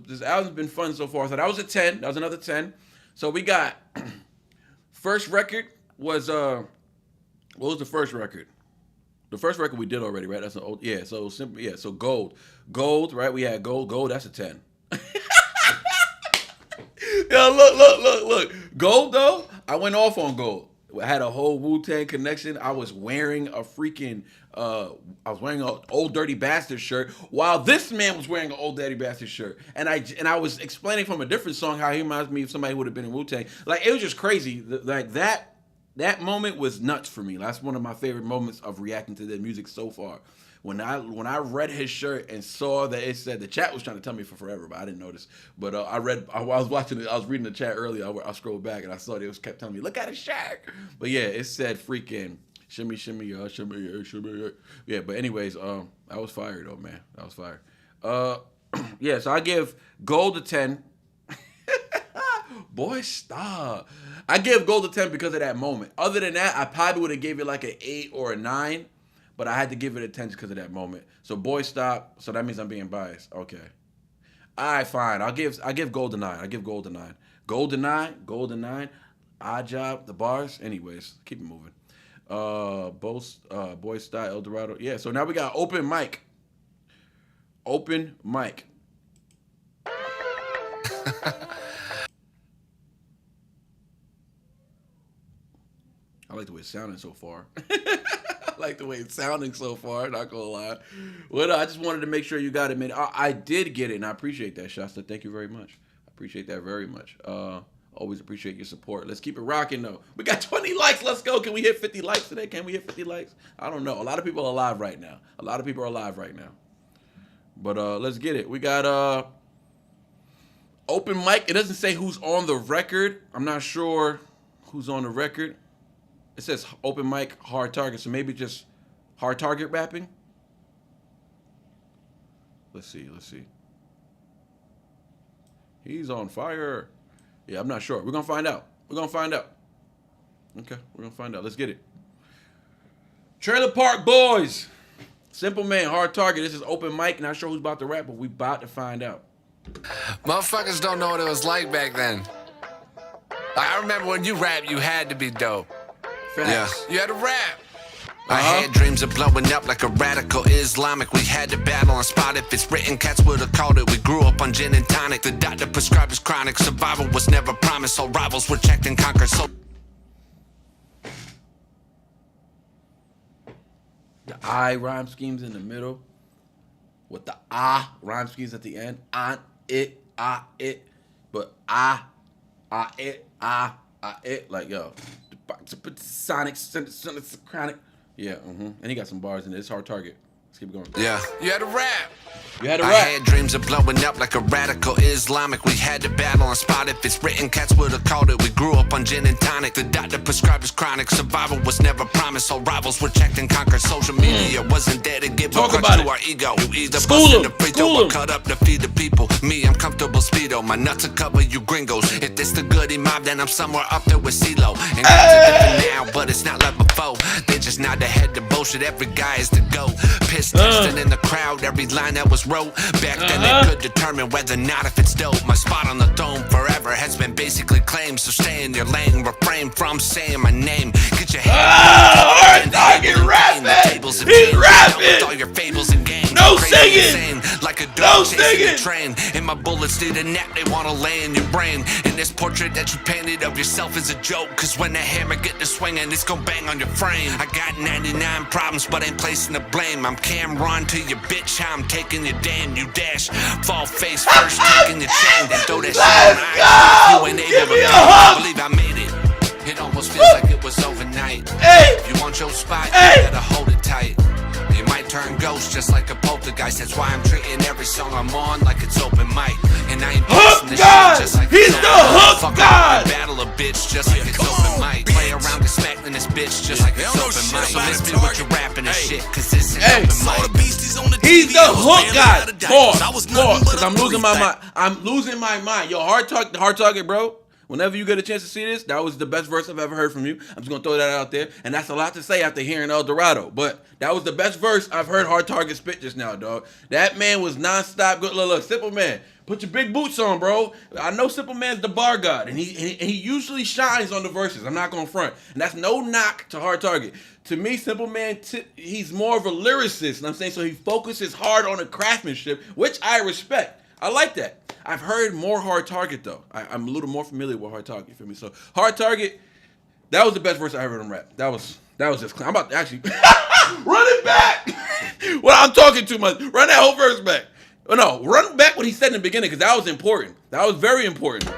been fun so far. So that was a 10. That was another 10. So we got first record was what was the first record? The first record we did already, right? That's an old, yeah. So simple, yeah. So gold, right? We had gold. That's a 10. Yo, look. Gold though, I went off on gold. I had a whole Wu-Tang connection. I was wearing a freaking, an Old Dirty Bastard shirt, while this man was wearing an Old Dirty Bastard shirt. And I was explaining from a different song how he reminds me of somebody who would have been in Wu-Tang. Like, it was just crazy. Like, that moment was nuts for me. That's one of my favorite moments of reacting to the music so far. When I read his shirt and saw that it said, the chat was trying to tell me for forever, but I didn't notice. But I was watching it, I was reading the chat earlier. I scrolled back and I saw it kept telling me, look at his shirt. But yeah, it said freaking shimmy, shimmy, shimmy, shimmy. Yeah, but anyways, that was fire though, man. That was fire. Yeah, so I give gold a 10. Boy, stop. I give gold a 10 because of that moment. Other than that, I probably would have gave it like an 8 or a 9. But I had to give it a 10 because of that moment. So boy, stop. So that means I'm being biased. Okay. All right, fine. I give gold a 9. I give gold a 9. Gold a 9. Odd Job, the bars. Anyways, keep it moving. Boy Style, El Dorado. Yeah. So now we got open mic. Open mic. I like the way it's sounding so far. Like the way it's sounding so far, not gonna lie. Well, I just wanted to make sure you got it, man. I did get it, and I appreciate that, Shasta. Thank you very much. I appreciate that very much. Always appreciate your support. Let's keep it rocking, though. We got 20 likes. Let's go. Can we hit 50 likes today? Can we hit 50 likes? I don't know. A lot of people are live right now. But let's get it. We got open mic. It doesn't say who's on the record. I'm not sure who's on the record. It says open mic, Hard Target, so maybe just Hard Target rapping. Let's see. He's on fire. Yeah, I'm not sure. We're gonna find out. Okay, we're gonna find out. Let's get it. Trailer Park Boys. Simple Man, Hard Target. This is open mic. Not sure who's about to rap, but we about to find out. Motherfuckers don't know what it was like back then. I remember when you rapped, you had to be dope. Facts. Yeah. You had to rap. I had dreams of blowing up like a radical Islamic. We had to battle on spot. If it's written, cats would have called it. We grew up on gin and tonic. The doctor prescribed us chronic. Survival was never promised, so rivals were checked and conquered. So the I rhyme schemes in the middle, with the ah rhyme schemes at the end. On it, it, but it, like yo, sonic, chronic. Yeah, and he got some bars in it. It's hard target. Let's keep going. yeah, you had to rap. You had to I rap. had dreams of blowing up like a radical Islamic. We had to battle on spot. If it's written, cats would have called it. We grew up on gin and tonic. The doctor prescribed us chronic. Survival was never promised, so rivals were checked and conquered. Social media wasn't there to give Talk a about crutch it. to our ego. You either School bust in him. the free School throw or him. cut up to feed the people. Me, I'm comfortable speedo. My nuts will cover you gringos. If this the goody mob, then I'm somewhere up there with CeeLo. And guys are different now, but it's not like before. They just nod their head to bullshit. Every guy is the go. Piss testing in the crowd. Every line that was wrote. Back then they could determine whether or not if it's dope. My spot on the throne forever has been basically claimed. So stay in your lane. Refrain from saying my name. Get your head. Target rapping. He's He's rapping. with all your fables and games. No Crazy singing. insane, like a No dog chasing singing. a train. And my bullets need a nap, they wanna lay in your brain. And this portrait that you painted of yourself is a joke. Cause when the hammer get to swinging, it's gon' bang on your frame. I got 99 problems, but ain't placing the blame. I'm Cameron to your bitch, how I'm taking your dame. You dash, fall face first, taking your chain. Then throw that shit on Let's ice. go. You ain't Give able me to a pay. hug. I believe I made it. It almost feels like it was overnight. Hey. You want your spot, Hey. you gotta hold it tight. You might turn ghost just like a poltergeist. That's why I'm treating every song I'm on like it's open mic. And I ain't Hook posting this God! shit just like He's it's the open mic. hook Fuck God! around and battle a bitch just like it's open mic. Play around and smack in this bitch just like They it's don't know open shit mic. So about miss a me with target. your rapping and Hey. shit, cause this is Hey. open Saw the mic. beasties on the He's TV, the I was hook barely guy. out of diapers. Pause. I was nothing but Because a I'm losing my three-back. mind. I'm losing my mind. Yo, hard target, bro. Whenever you get a chance to see this, that was the best verse I've ever heard from you. I'm just gonna throw that out there, and that's a lot to say after hearing El Dorado. But that was the best verse I've heard Hard Target spit just now, dog. That man was nonstop good. Look, Simple Man, put your big boots on, bro. I know Simple Man's the bar god, and he usually shines on the verses. I'm not gonna front, and that's no knock to Hard Target. To me, Simple Man, he's more of a lyricist. And I'm saying so he focuses hard on the craftsmanship, which I respect. I like that. I've heard more Hard Target though. I'm a little more familiar with Hard Target. You feel me? So Hard Target, that was the best verse I ever heard him rap. That was just clean. I'm about to actually run it back. Well, I'm talking too much. Run that whole verse back. Oh, no, run back what he said in the beginning because that was important. That was very important.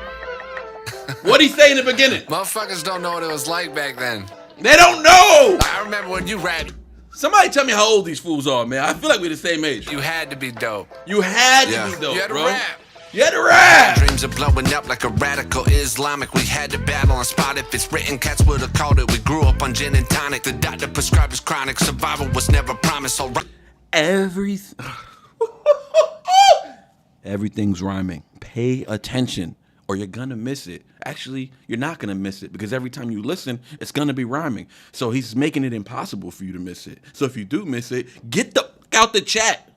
What he say in the beginning? Motherfuckers don't know what it was like back then. They don't know. I remember when you rapped, Somebody tell me how old these fools are, man. I feel like we're the same age. you had to be dope. You had to Yeah. be dope, You had to bro. rap. You had to rap. Dreams of blowing up like a radical Islamic. We had to battle on spot. If it's written, cats would have called it. We grew up on gin and tonic. The doctor prescribed us chronic. Survival was never promised, so Everything's rhyming. Pay attention or you're gonna miss it. Actually, you're not gonna miss it because every time you listen, it's gonna be rhyming. So he's making it impossible for you to miss it. So if you do miss it, get the out the chat.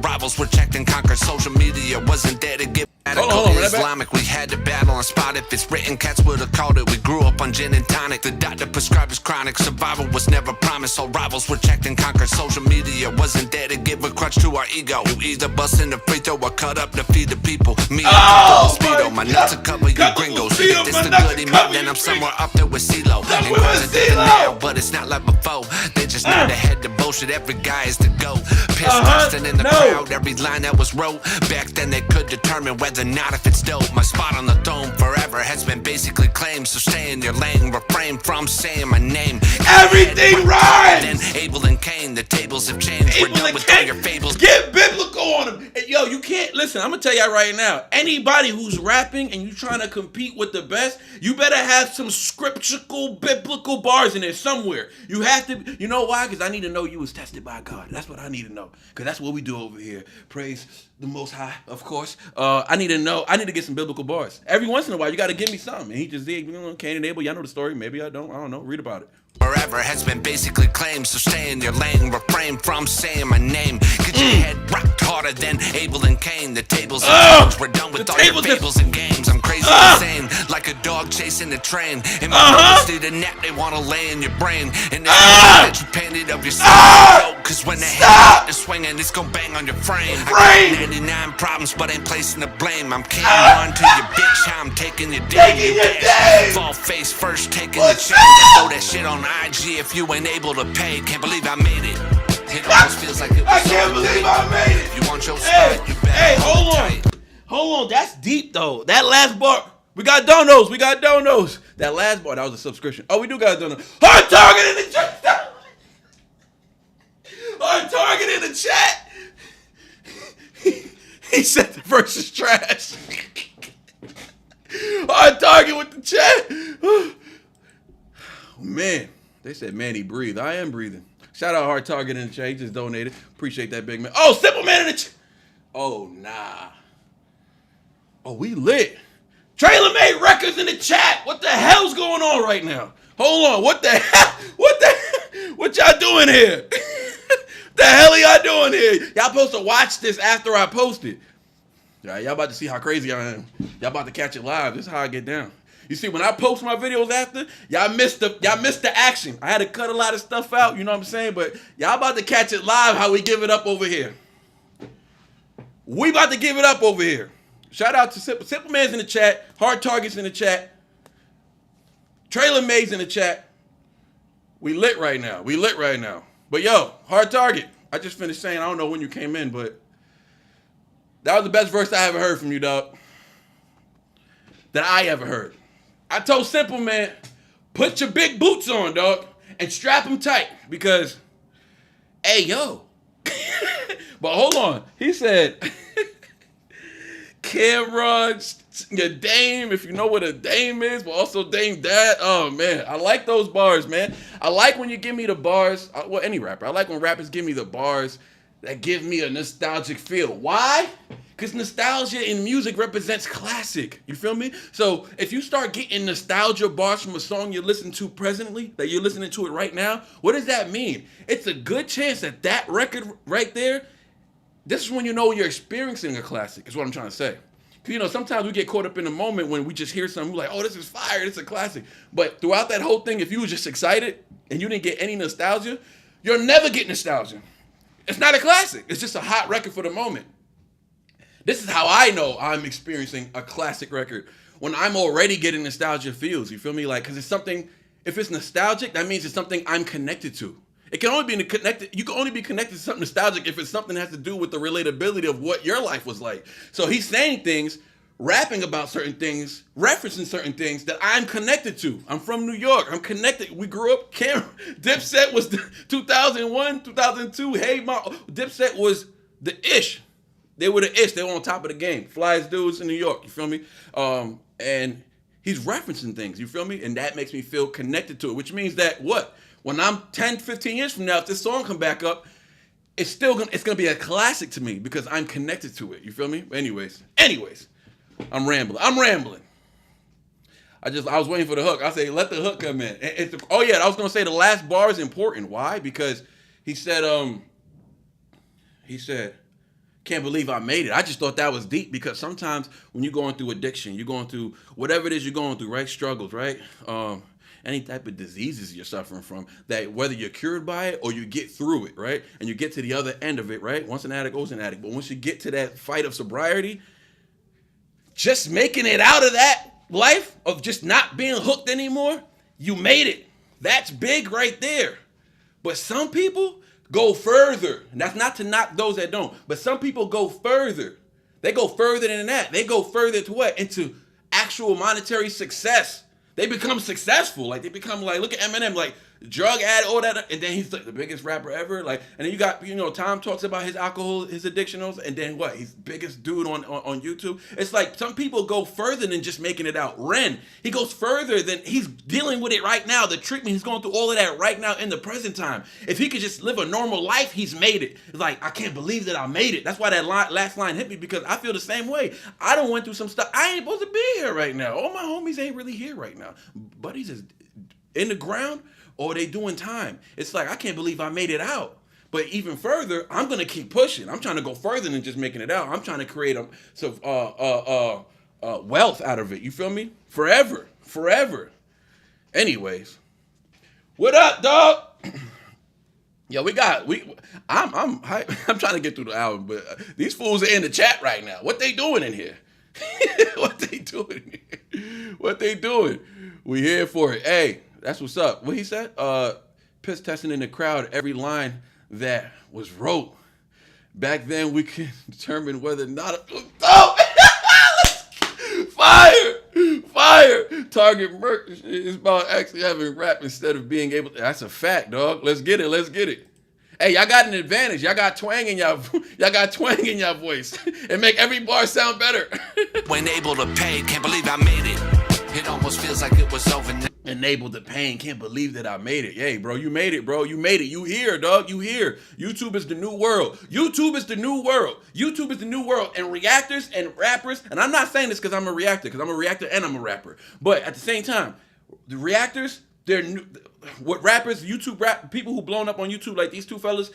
rivals were checked and conquered. Social media wasn't there to give Hold on, run that back. Islamic. We had to battle on spot. If it's written, cats would have called it. We grew up on gin and tonic. The doctor prescribed us chronic. Survival was never promised, so rivals were checked and conquered. Social media wasn't there to give a crutch to our ego. You either bust in the free throw or cut up to feed the people. Me, I'm speedo. My nuts will cover you Cut the gringos. speedo, If this my the nuts goody will mob, cover then you I'm somewhere up there with CeeLo. And with guys are different CeeLo. now, but it's not like before. They just nod their head to bullshit. Every guy is the go. Piss testing in the No. crowd. Every line that was wrote. Back then they could determine whether or not if it's dope. My spot on the throne forever has been basically claimed. So stay in your lane. Refrain from saying my name. Everything rhymes. Then Abel and Cain. The tables have changed. We're done with all your fables. Get biblical on him. And yo, you can't listen. I'm gonna tell y'all right now. Anybody who's rapping and you trying to compete with the best, you better have some scriptural, biblical bars in there somewhere. You have to. You know why? Because I need to know you was tested by God. That's what I need to know. Because that's what we do over here. Praise the Most High, of course. I need to know. I need to get some biblical bars. Every once in a while, you got to give me something. And he just did. Cain and Abel. Y'all know the story. Maybe I don't. I don't know. Read about it. Forever has been basically claimed, so stay in your lane. Refrain from saying my name. Get your head rocked harder than Abel and Cain. The tables have changed. We're done with The all your tables have- fables and games. I'm crazy insane, like like a dog chasing a train. And my brothers need a nap, they wanna lay in your brain. And that you painted up yourself. Cause when the head is swinging, it's gon' bang on your frame. I got 99 problems, but ain't placing the blame. I'm king one to your bitch, how I'm taking your day. Fall face first, taking the chain. Throw that shit on IG if you ain't able to pay. Can't believe I made it. It almost feels like it was I can't believe I made it. If you want your spot, you better hold tight. Hold on, that's deep though. That last bar, we got donos. That last bar, that was a subscription. Oh, we do got donos. Hard target in the chat. Hard target in the chat. He said the verse is trash. Hard target with the chat. Man, they said Manny breathe. I am breathing. Shout out Hard Target in the chat. He just donated. Appreciate that, big man. Oh, Simple Man in the chat. Oh, nah. Oh, we lit. Trailer Made Records in the chat. What the hell's going on right now? Hold on. What the hell? What y'all doing here? The hell are y'all doing here? Y'all supposed to watch this after I post it. Y'all about to see how crazy I am. Y'all about to catch it live. This is how I get down. You see, when I post my videos after, y'all missed the action. I had to cut a lot of stuff out, you know what I'm saying? But y'all about to catch it live how we give it up over here. We about to give it up over here. Shout out to Simple Man's in the chat, Hard Target's in the chat, Trailer Made's in the chat. We lit right now. But yo, Hard Target, I just finished saying, I don't know when you came in, but that was the best verse I ever heard from you, dog. That I ever heard. I told Simple Man, put your big boots on, dog, and strap them tight because, hey, yo. But hold on. He said, Cameron, your dame, if you know what a dame is, but also Dame Dad. Oh, man. I like those bars, man. I like when you give me the bars. Well, any rapper. I like when rappers give me the bars that give me a nostalgic feel. Why? Because nostalgia in music represents classic. You feel me? So if you start getting nostalgia bars from a song you listen to presently, that you're listening to it right now, what does that mean? It's a good chance that that record right there, this is when you know you're experiencing a classic, is what I'm trying to say. Because, you know, sometimes we get caught up in the moment when we just hear something, we're like, oh, this is fire, this is a classic. But throughout that whole thing, if you were just excited and you didn't get any nostalgia, you'll never get nostalgia. It's not a classic. It's just a hot record for the moment. This is how I know I'm experiencing a classic record. When I'm already getting nostalgia feels, you feel me? Like, because it's something, if it's nostalgic, that means it's something I'm connected to. It can only be connected, you can only be connected to something nostalgic if it's something that has to do with the relatability of what your life was like. So he's saying things, rapping about certain things, referencing certain things that I'm connected to. I'm from New York. I'm connected. We grew up. Dipset was 2001, 2002. Hey, Dipset was the ish. They were the ish. They were on top of the game. Flyest dudes in New York. You feel me? And he's referencing things. You feel me? And that makes me feel connected to it, which means that what? When I'm 10, 15 years from now, if this song come back up, it's gonna be a classic to me because I'm connected to it. You feel me? Anyways, I'm rambling. I was waiting for the hook. I say, let the hook come in. Oh yeah, I was gonna say the last bar is important. Why? Because he said, can't believe I made it. I just thought that was deep because sometimes when you're going through addiction, you're going through whatever it is you're going through, right? Struggles, right? Any type of diseases you're suffering from, that whether you're cured by it or you get through it, right? And you get to the other end of it, right? Once an addict, always an addict. But once you get to that fight of sobriety, just making it out of that life of just not being hooked anymore, you made it. That's big right there. But some people go further. And that's not to knock those that don't. But some people go further. They go further than that. They go further to what? Into actual monetary success. They become successful. Like, they become like, look at Eminem, like, drug addict, all that. And then he's like the biggest rapper ever. Like, and then you got, you know, Tom talks about his alcohol, his addictionals. And then what? He's biggest dude on YouTube. It's like some people go further than just making it out. Ren, he goes further than, he's dealing with it right now. The treatment, he's going through all of that right now in the present time. If he could just live a normal life, he's made it. It's like, I can't believe that I made it. That's why that last line hit me, because I feel the same way. I done went through some stuff. I ain't supposed to be here right now. All my homies ain't really here right now. Buddies is in the ground or they doing time. It's like, I can't believe I made it out. But even further, I'm gonna keep pushing. I'm trying to go further than just making it out. I'm trying to create wealth out of it. You feel me? Forever. Anyways, what up, dog? Yo, I'm hype. I'm trying to get through the album, but these fools are in the chat right now. What they doing in here? What they doing? We here for it. Hey, that's what's up. What he said? Piss testing in the crowd every line that was wrote. Back then, we could determine whether or not Fire! Target Merc is about actually having rap instead of being able to. That's a fact, dog. Let's get it. Hey, y'all got an advantage. Y'all got twang in y'all voice. And make every bar sound better. When able to pay, can't believe I made it. It almost feels like it was overnight. Enabled the pain. Can't believe that I made it. Yay, bro. You made it, bro. You made it. You here, dog. You here. YouTube is the new world. YouTube is the new world. And reactors and rappers, and I'm not saying this because I'm a reactor and I'm a rapper. But at the same time, the reactors, they're new. What rappers, YouTube rap, people who blown up on YouTube like these two fellas,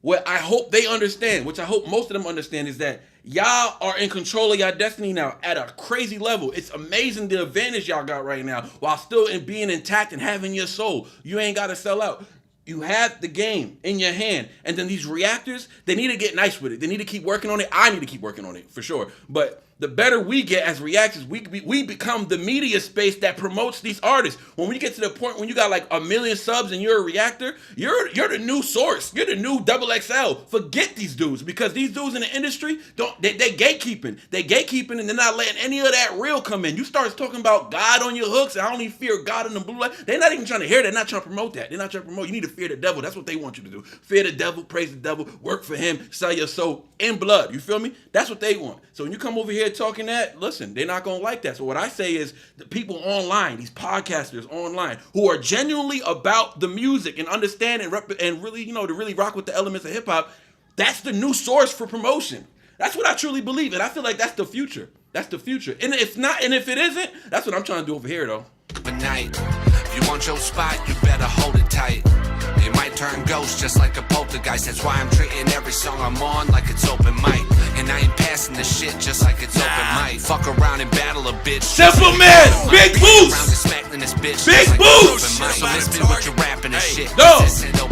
what I hope they understand, which I hope most of them understand, is that y'all are in control of y'all destiny now at a crazy level. It's amazing the advantage y'all got right now while still being intact and having your soul. You ain't got to sell out. You have the game in your hand. And then these reactors, they need to get nice with it. They need to keep working on it. I need to keep working on it for sure. But the better we get as reactors, we become the media space that promotes these artists. When we get to the point when you got like 1 million subs and you're a reactor, you're the new source. You're the new XXL. Forget these dudes, because these dudes in the industry, they gatekeeping. They gatekeeping and they're not letting any of that real come in. You start talking about God on your hooks, and I only fear God in the blue light. They're not even trying to hear that. They're not trying to promote that. They're not trying to promote. You need to fear the devil. That's what they want you to do. Fear the devil, praise the devil, work for him, sell your soul in blood. You feel me? That's what they want. So when you come over here talking that, listen, they're not going to like that. So what I say is the people online, these podcasters online who are genuinely about the music and understand and really, to really rock with the elements of hip hop, that's the new source for promotion. That's what I truly believe. And I feel like that's the future. That's the future. And if not, and if it isn't, that's what I'm trying to do over here though. Night. If you want your spot, you better hold it tight. You might turn ghost just like a poltergeist. That's why I'm treating every song I'm on like it's open mic. And I ain't passing the shit just like it's open mic. Fuck around and battle a bitch. Simple man, big boost. Big boost. So miss me with your rapping and shit. No.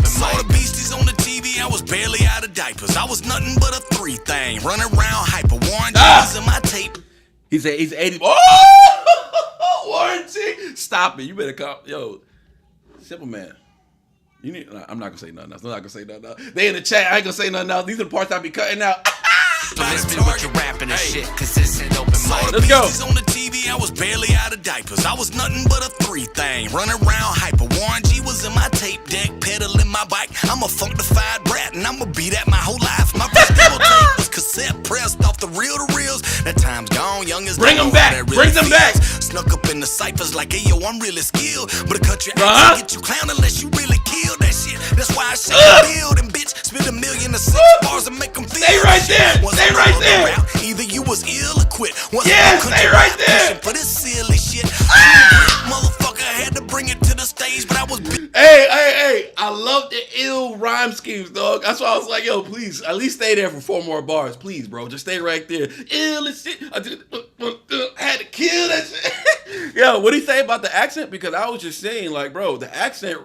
Saw the beasties on the TV, I was barely out of diapers. I was nothing but a 3 thing, running around hyper. Warren G's in my tape. He's 80. Oh, warranty. Stop it. You better come. Yo, Simple man. You need. I'm not gonna say nothing else. They in the chat. I ain't gonna say nothing else. These are the parts I be cutting out. So miss me with your rapping and shit, cause this ain't open mic. Let's go. On the TV, I was barely out of diapers. I was nothing but a 3 thing, running around hyper. Warren G was in my tape deck, pedaling my bike. I'm a funkified brat, and I'ma be that my whole life. My first demo tape was cassette pressed off the reel to reels. That time's gone, young as bring them back. Really bring them back. Snuck up in the ciphers like, hey yo, I'm really skilled. But a country accent get you clown unless you really kill that shit. That's why I shake the building, bitch. Spit 1 million to 6 bars and make them feel. Stay right there. Stay right there. Either you was ill or quit. Yeah, stay right there. For this silly shit. Motherfucker had to bring it to the stage, but I was. Hey. I love the ill rhyme schemes, dog. That's why I was like, yo, please, at least stay there for 4 more bars. Please, bro. Just stay right there. Ill and shit. I had to kill that shit. Yo, what'd he say about the accent? Because I was just saying, like, bro, the accent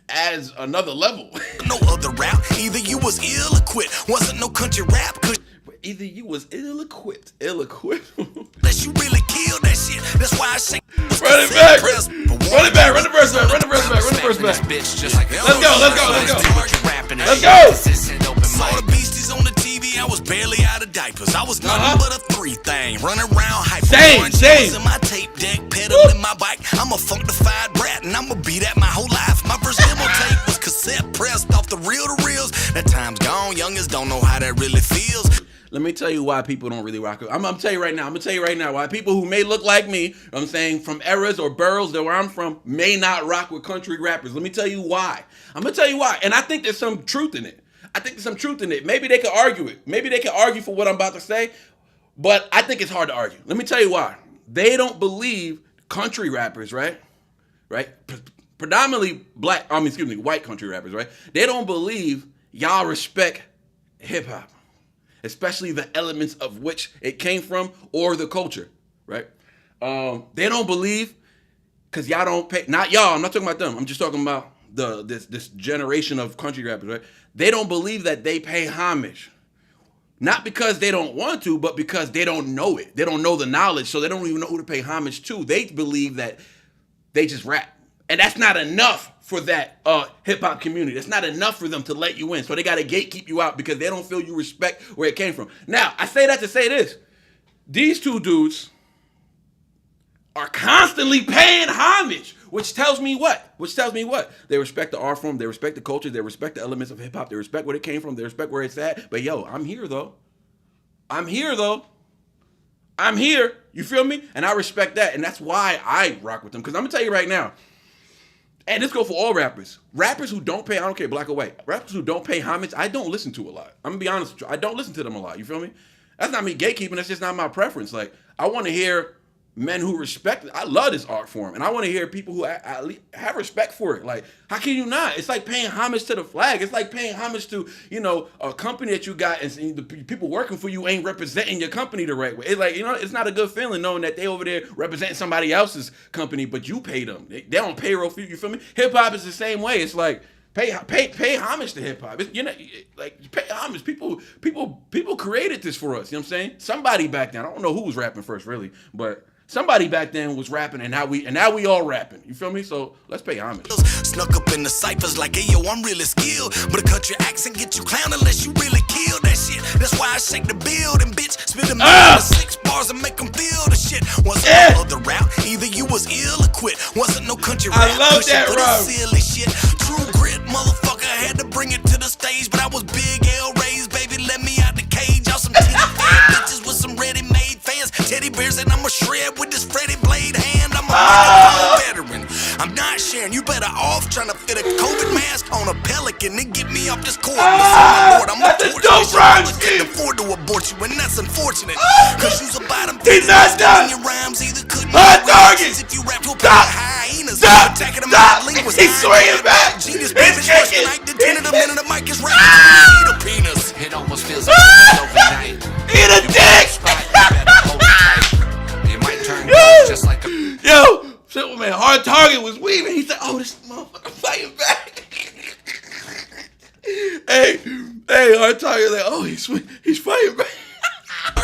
adds another level. No other route. Either you was ill or quit. Wasn't no country rap. Either you was ill-equipped. Unless you really killed that shit. That's why I say. Run it back. Run the verse back. Let's go. Saw the beasties on the TV, I was barely out of diapers. I was nothing but a 3 thing, running around hyper. Same. Was in my tape deck, pedaling my bike. I'm a funkified brat, and I'ma be that my whole life. My first demo tape was cassette pressed off the reel to reels. That time's gone, youngers don't know how that really feels. Let me tell you why people don't really rock it. I'm gonna tell you right now why people who may look like me, I'm saying from eras or boroughs that where I'm from, may not rock with country rappers. Let me tell you why. I'm gonna tell you why. And I think there's some truth in it. Maybe they could argue it. Maybe they could argue for what I'm about to say, but I think it's hard to argue. Let me tell you why. They don't believe country rappers, right? Predominantly white country rappers, right? They don't believe y'all respect hip hop, especially the elements of which it came from or the culture. right? They don't believe because y'all don't pay. Not y'all. I'm not talking about them. I'm just talking about this generation of country rappers, right? They don't believe that they pay homage. Not because they don't want to, but because they don't know it. They don't know the knowledge, so they don't even know who to pay homage to. They believe that they just rap. And that's not enough for that hip-hop community. That's not enough for them to let you in. So they got to gatekeep you out because they don't feel you respect where it came from. Now, I say that to say this. These two dudes are constantly paying homage, which tells me what? They respect the art form, they respect the culture, they respect the elements of hip-hop, they respect where it came from, they respect where it's at. But yo, I'm here though. I'm here. You feel me? And I respect that. And that's why I rock with them. Because I'm going to tell you right now, and this goes for all rappers. Rappers who don't pay, I don't care, black or white. Rappers who don't pay homage, I don't listen to a lot. I'm going to be honest with you. I don't listen to them a lot. You feel me? That's not me gatekeeping. That's just not my preference. Like, I want to hear men who respect it. I love this art form, and I want to hear people who have respect for it. Like, how can you not? It's like paying homage to the flag. It's like paying homage to, a company that you got, and the people working for you ain't representing your company the right way. It's like, it's not a good feeling knowing that they over there representing somebody else's company, but you pay them. They don't payroll for you. You feel me? Hip hop is the same way. It's like pay homage to hip hop. Like pay homage. People created this for us. You know what I'm saying? Somebody back then. I don't know who was rapping first, really, but somebody back then was rapping, and now we all rapping. You feel me? So let's pay homage. Snuck up in the ciphers like, hey, yo, I'm really skilled. But a country accent get you clown unless you really kill that shit. That's why I shake the building, bitch. Spit them out 6 bars and make them feel the shit. Wasn't no other route. Either you was ill or quit. Wasn't no country rap. I love that route. Silly shit. True grit, motherfucker. I had to bring it to the stage, but I was big L raised, baby. Let me out the cage. Y'all some titty fan bitches with some ready-made fans. Teddy bears and I'ma shred with this Freddy Blade hand. I'm a veteran. I'm not sharing. You better off trying to fit a COVID mask on a pelican and get me off this court. Lord, I'm a torch. I couldn't afford to abort you, and that's unfortunate. Cause you's about them things in your rhymes either couldn't if you rap to a pack of hyenas. Attacking them out linguists. He's swinging back. Genius, baby, first night, the 10 of the minute the mic is right. Eat a penis. It almost feels like it's overnight. Eat a dick. You might turn cold just like a Yo, Simple Man, Hard Target was weaving. He said, "Oh, this motherfucker fighting back." hey, Hard Target, like, "Oh, he's fighting back."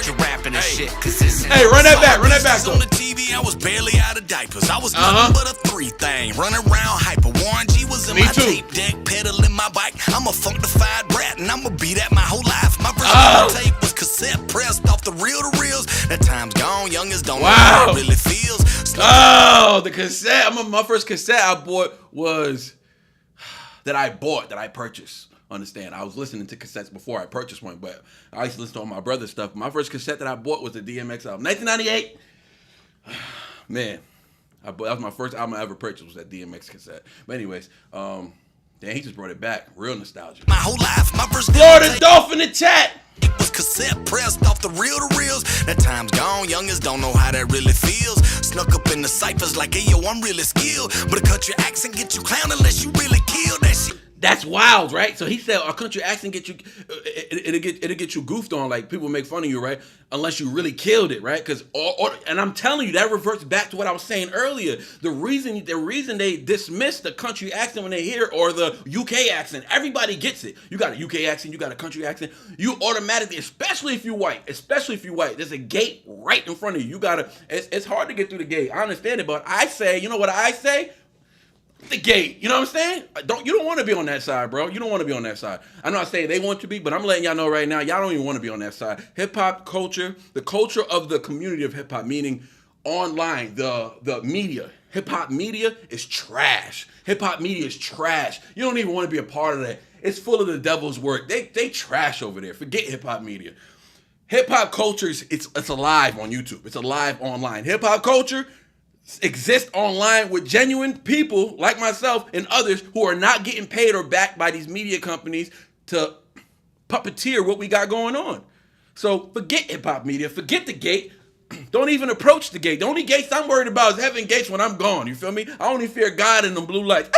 You're rapping and shit, cause it's Hey, run that back though. On the TV, I was barely out of diapers. I was nothing but a 3 thing, running around hyper. Warren G was in Me my too. tape deck, pedaling my bike. I'm a funkified brat, and I'ma be that my whole life. My first tape was cassette pressed off the reel to reels. That time's gone, youngest don't know how it really feels. Oh, the cassette. My first cassette I bought was that I purchased. Understand, I was listening to cassettes before I purchased one, but I used to listen to all my brother's stuff. My first cassette that I bought was the DMX album, 1998. Man, that was my first album I ever purchased, was that DMX cassette. But anyways, damn, he just brought it back. Real nostalgia. My whole life, my first Florida Dolphin in the chat. It was cassette pressed off the reel to reels. That time's gone, youngest don't know how that really feels. Snuck up in the ciphers like, hey, yo, I'm really skilled. But a country accent get you clown unless you really kill that shit. That's wild, right? So he said a country accent get you, it'll get you goofed on, like people make fun of you, right? Unless you really killed it, right? Because and I'm telling you, that reverts back to what I was saying earlier. The reason they dismiss the country accent when they hear or the UK accent, everybody gets it. You got a UK accent, you got a country accent, you automatically, especially if you're white, there's a gate right in front of you. It's hard to get through the gate. I understand it, but I say, you know what I say? The gate, you know what I'm saying? You don't want to be on that side, bro. You don't want to be on that side. I'm not saying they want to be, but I'm letting y'all know right now, y'all don't even want to be on that side. Hip hop culture, the culture of the community of hip hop, meaning online, the media. Hip hop media is trash. Hip hop media is trash. You don't even want to be a part of that. It's full of the devil's work. They trash over there. Forget hip hop media. Hip hop culture it's alive on YouTube. It's alive online. Hip hop culture exist online with genuine people like myself and others who are not getting paid or backed by these media companies to puppeteer what we got going on. So forget hip-hop media, forget the gate. Don't even approach the gate. The only gates I'm worried about is heaven gates when I'm gone. You feel me? I only fear God and them blue lights.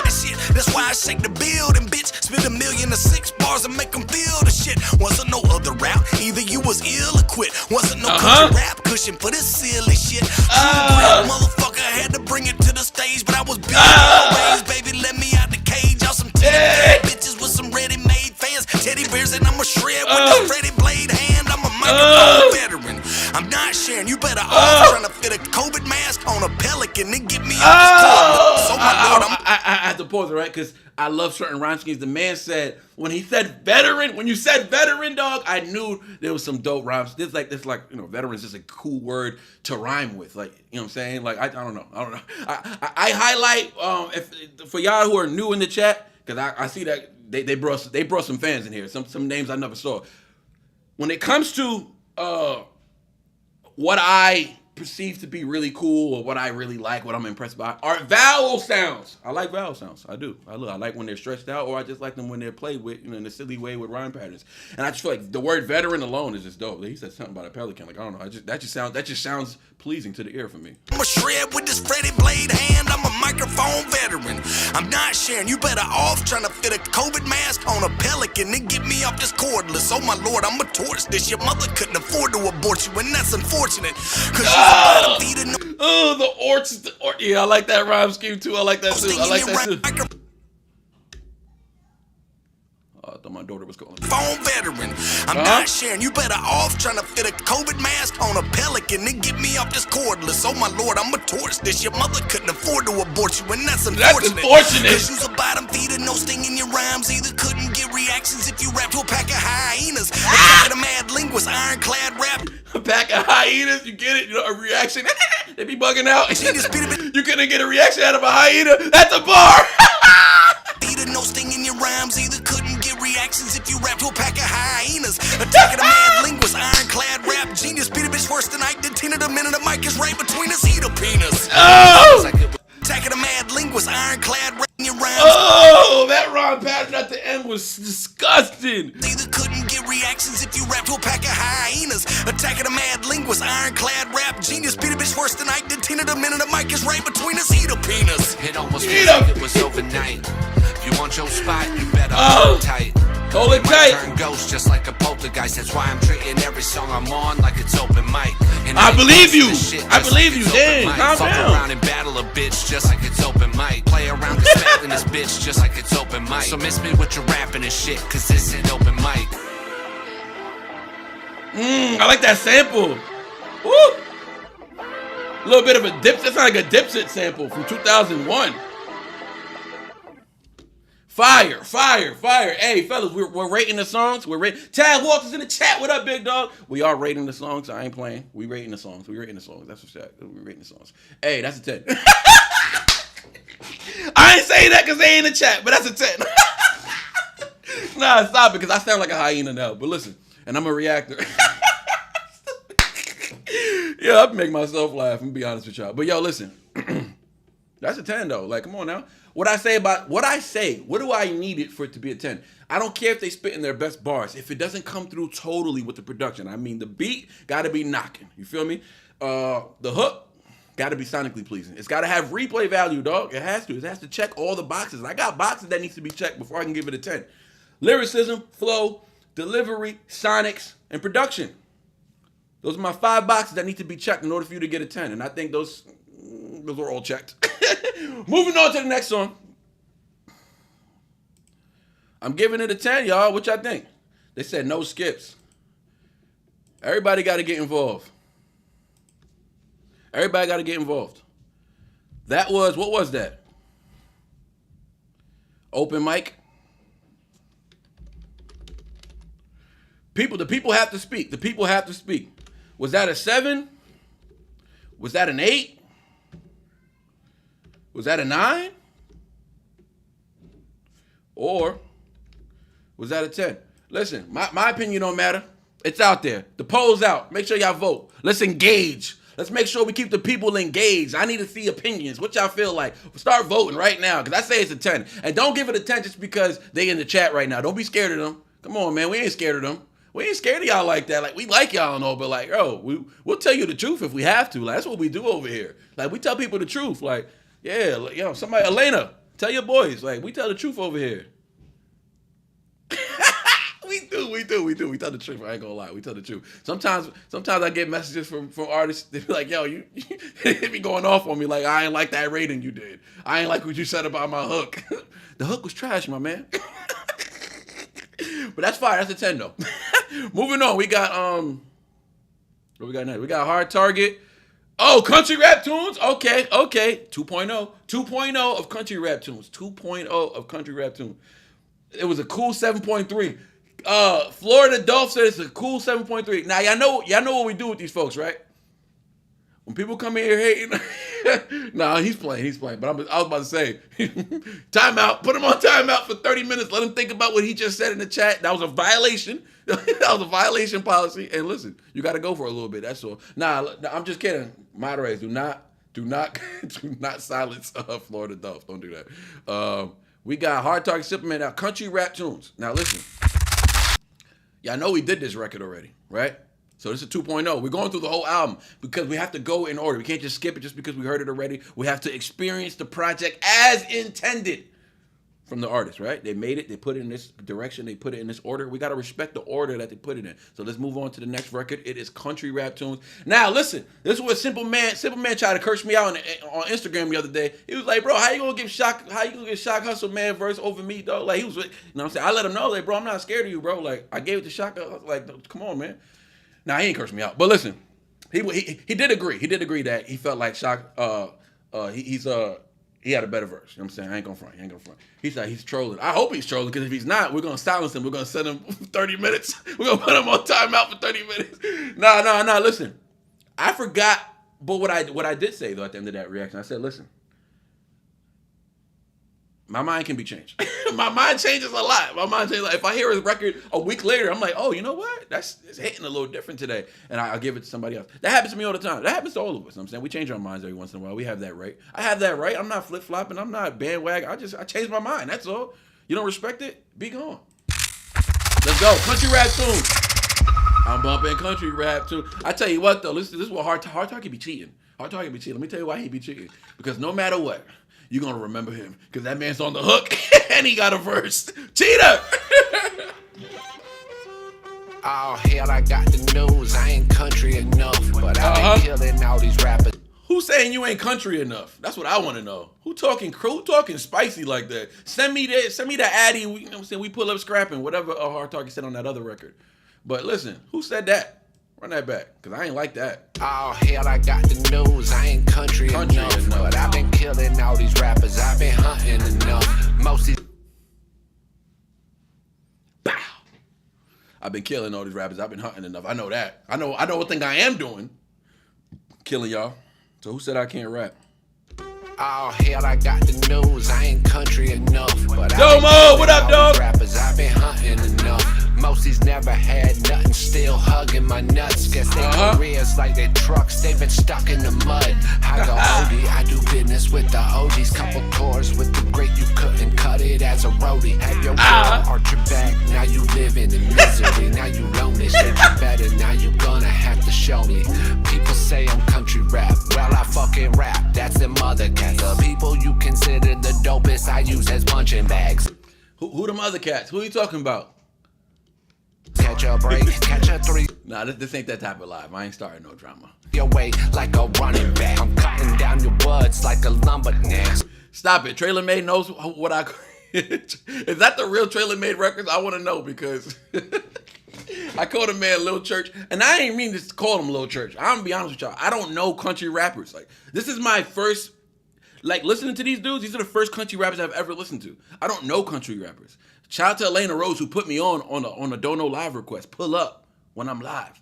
shit. That's why I shake the building, bitch. Spit 1,000,006 bars and make them feel the shit. Wasn't no other route. Either you was ill or quit. Wasn't no country rap cushion for this silly shit. Motherfucker had to bring it to the stage, but I was built always, baby. Let me out the cage. Y'all some titty bitches with some ready-made fans. Teddy bears and I'ma shred with the Freddy Blade hand. I'm a microphone veteran. I'm not sharing. You better off trying to fit a COVID mask on a pelican and get me out this court. So my lord, I had to pause it, right? Because I love certain rhyme schemes. The man said, when he said veteran, when you said veteran, dog, I knew there was some dope rhymes. This like, you know, veteran is just a cool word to rhyme with. Like, you know what I'm saying? Like, I don't know. I highlight, if for y'all who are new in the chat, because I see that they brought some fans in here. Some names I never saw. When it comes to what I perceive to be really cool or what I really like, what I'm impressed by, are vowel sounds. I like vowel sounds. I do. I like when they're stretched out, or I just like them when they're played with, you know, in a silly way with rhyme patterns. And I just feel like the word veteran alone is just dope. He said something about a pelican. Like, I don't know. That just sounds pleasing to the ear for me. I'm a shred with this Freddy Blade hand. I'm a microphone veteran. I'm not sharing. You better off trying to fit a COVID mask on a pelican and get me off this cordless. Oh my lord, I'm a torch this. Your mother couldn't afford to abort you, and that's unfortunate. Cause the orts. Yeah, I like that rhyme scheme too. I like that too. I like that too. I thought my daughter was calling. Phone veteran. I'm not sharing. You better off trying to fit a COVID mask on a pelican and get me off this cordless. Oh my lord, I'm a torch this. Your mother couldn't afford to abort you, and that's unfortunate. Cause you's a bottom feeder, no sting in your rhymes. Either couldn't get reactions if you rap to a pack of hyenas. A mad linguist, ironclad rap. A pack of hyenas, you get it? You know, a reaction. They be bugging out. You couldn't get a reaction out of a hyena. That's a bar. No sting in your rhymes, either couldn't get reactions if you rap to a pack of hyenas. Attacking a mad linguist, ironclad rap genius. Beat a bitch worse than Ike did Tina. The minute the mic is right between us, eat a penis. Attacking a mad linguist, ironclad rap in your rhymes. Oh, that rhyme pattern at the end was disgusting. Either couldn't get reactions if you rap to a pack of hyenas. Attacking a mad linguist, ironclad rap genius. Beat a bitch worse than Ike did Tina. The minute the mic is right between us, eat a penis. It almost feels like it was overnight. You want your spot, you better hold it tight. Hold it tight. Turn ghost just like a poltergeist. That's why I'm treating every song I'm on like it's open mic. And I believe you. I believe you. Damn, calm fuck down. around and battle a bitch just like it's open mic. Play around and smackling this bitch just like it's open mic. So miss me with your rapping and shit, cause this ain't open mic. I like that sample. Woo. A little bit of a dip. That's like a Dipset sample from 2001. Fire. Hey, fellas, we're rating the songs. Tad Walters in the chat. What up, big dog? We are rating the songs. I ain't playing. We rating the songs. That's what's that. We rating the songs. Hey, that's a 10. I ain't saying that because they ain't in the chat, but that's a 10. Nah, stop it, because I sound like a hyena now. But listen, and I'm a reactor. Yeah, I make myself laugh. I'm gonna be honest with y'all. But yo, listen. That's a 10 though. Like, come on now. What do I need it for it to be a 10? I don't care if they spit in their best bars. If it doesn't come through totally with the production. I mean, the beat gotta be knocking. You feel me? The hook gotta be sonically pleasing. It's gotta have replay value, dog. It has to. It has to check all the boxes. I got boxes that needs to be checked before I can give it a 10. Lyricism, flow, delivery, sonics, and production. Those are my 5 boxes that need to be checked in order for you to get a 10. And I think those are all checked. Moving on to the next song. I'm giving it a 10, y'all. What y'all think? They said no skips. Everybody got to get involved. Everybody got to get involved. That was, what was that? Open mic. The people have to speak. The people have to speak. Was that a 7? Was that an 8? Was that a 9? Or was that a 10? Listen, my opinion don't matter. It's out there. The poll's out. Make sure y'all vote. Let's engage. Let's make sure we keep the people engaged. I need to see opinions. What y'all feel like? Start voting right now, because I say it's a 10. And don't give it a 10 just because they in the chat right now. Don't be scared of them. Come on, man. We ain't scared of them. We ain't scared of y'all like that. Like, we like y'all and all, but like, we'll tell you the truth if we have to. Like, that's what we do over here. Like, we tell people the truth. Like, yeah, somebody, Elena, Tell your boys, like, we tell the truth over here. We do. We tell the truth. I ain't gonna lie. We tell the truth. Sometimes I get messages from artists. They be like, yo, you be going off on me. Like, I ain't like that rating you did. I ain't like what you said about my hook. The hook was trash, my man. But that's fine. That's a 10 though. Moving on. We got what we got next? We got Hard Target. Oh, country rap tunes? Okay. 2.0. 2.0 of country rap tunes. 2.0 of country rap tunes. It was a cool 7.3. Florida Dolph said it's a cool 7.3. Now y'all know what we do with these folks, right? When people come in here hating, nah, he's playing. But I was about to say, timeout. Put him on timeout for 30 minutes. Let him think about what he just said in the chat. That was a violation. That was a violation policy. And listen, you got to go for a little bit. That's all. Nah, I'm just kidding. Moderators, do not silence Florida Dolph. Don't do that. We got Hard Target Superman now. Country rap tunes. Now listen. Y'all know we did this record already, right? So this is 2.0. We're going through the whole album because we have to go in order. We can't just skip it just because we heard it already. We have to experience the project as intended from the artist, right? They made it. They put it in this direction. They put it in this order. We got to respect the order that they put it in. So let's move on to the next record. It is country rap tunes. Now, listen. This is what Simple Man tried to curse me out on Instagram the other day. He was like, bro, how you gonna give Shock Hustle Man verse over me, dog? Like, he was, you know what I'm saying? I let him know, like, bro, I'm not scared of you, bro. Like, I gave it to Shock. Like, come on, man. Nah, he ain't cursed me out. But listen, he did agree. He did agree that he felt like Shock, he had a better verse. You know what I'm saying? I ain't gonna front. He said he's trolling. I hope he's trolling, because if he's not, we're gonna silence him. We're gonna send him 30 minutes. We're gonna put him on timeout for 30 minutes. Nah, listen. I forgot, but what I did say though at the end of that reaction, I said, listen, my mind can be changed. My mind changes a lot. If I hear his record a week later, I'm like, oh, you know what? It's hitting a little different today. And I'll give it to somebody else. That happens to me all the time. That happens to all of us. You know what I'm saying? We change our minds every once in a while. We have that right. I have that right. I'm not flip-flopping. I'm not bandwagon. I changed my mind. That's all. You don't respect it? Be gone. Let's go. Country rap tunes. I'm bumping country rap tunes. I tell you what, though. This is what Hard Target be cheating. Hard Target be cheating. Let me tell you why he be cheating. Because no matter what, you're going to remember him. Because that man's on the hook and he got a verse. Cheater! Oh, hell, I got the news. I ain't country enough, but I've been killing all these rappers. Who's saying you ain't country enough? That's what I want to know. Who talking spicy like that? Send me the Addy. You know what I'm saying? We pull up scrapping, whatever Hard Target said on that other record. But listen, who said that? Run that back, because I ain't like that. Oh, hell, I got the news. I ain't country enough, but I've been killing all these rappers. I've been hunting enough. Most these... Bow. I've been killing all these rappers. I've been hunting enough. I know that. I know what thing I am doing. Killing y'all. So who said I can't rap? Oh, hell, I got the news. I ain't country enough, but Domo, what up, dog? Rappers, I've been hunting enough. Mostly's never had nothing, still hugging my nuts. Guess their careers like their trucks, they've been stuck in the mud. I go OD, I do business with the OGs. Couple chords with the great, you couldn't cut it as a roadie. Have your girl arch your back, now you living in misery. Now you lonely, shit you better, now you gonna have to show me. People say I'm country rap, well I fucking rap, that's the mother cats. The people you consider the dopest I use as punching bags. Who them other cats? Who are you talking about? Catch a break, catch a three. Nah, this ain't that type of live. I ain't starting no drama. Your way like a running back. I'm cutting down your woods like a lumber. Stop it. Trailer Made knows what I... Is that the real Trailer Made records? I want to know, because I called a man Lil Church, and I ain't mean to call him Lil Church. I'm gonna be honest with y'all. I don't know country rappers. Like, this is my first... Like, listening to these dudes, these are the first country rappers I've ever listened to. I don't know country rappers. Shout out to Elena Rose, who put me on a Don't Know Live request. Pull up when I'm live.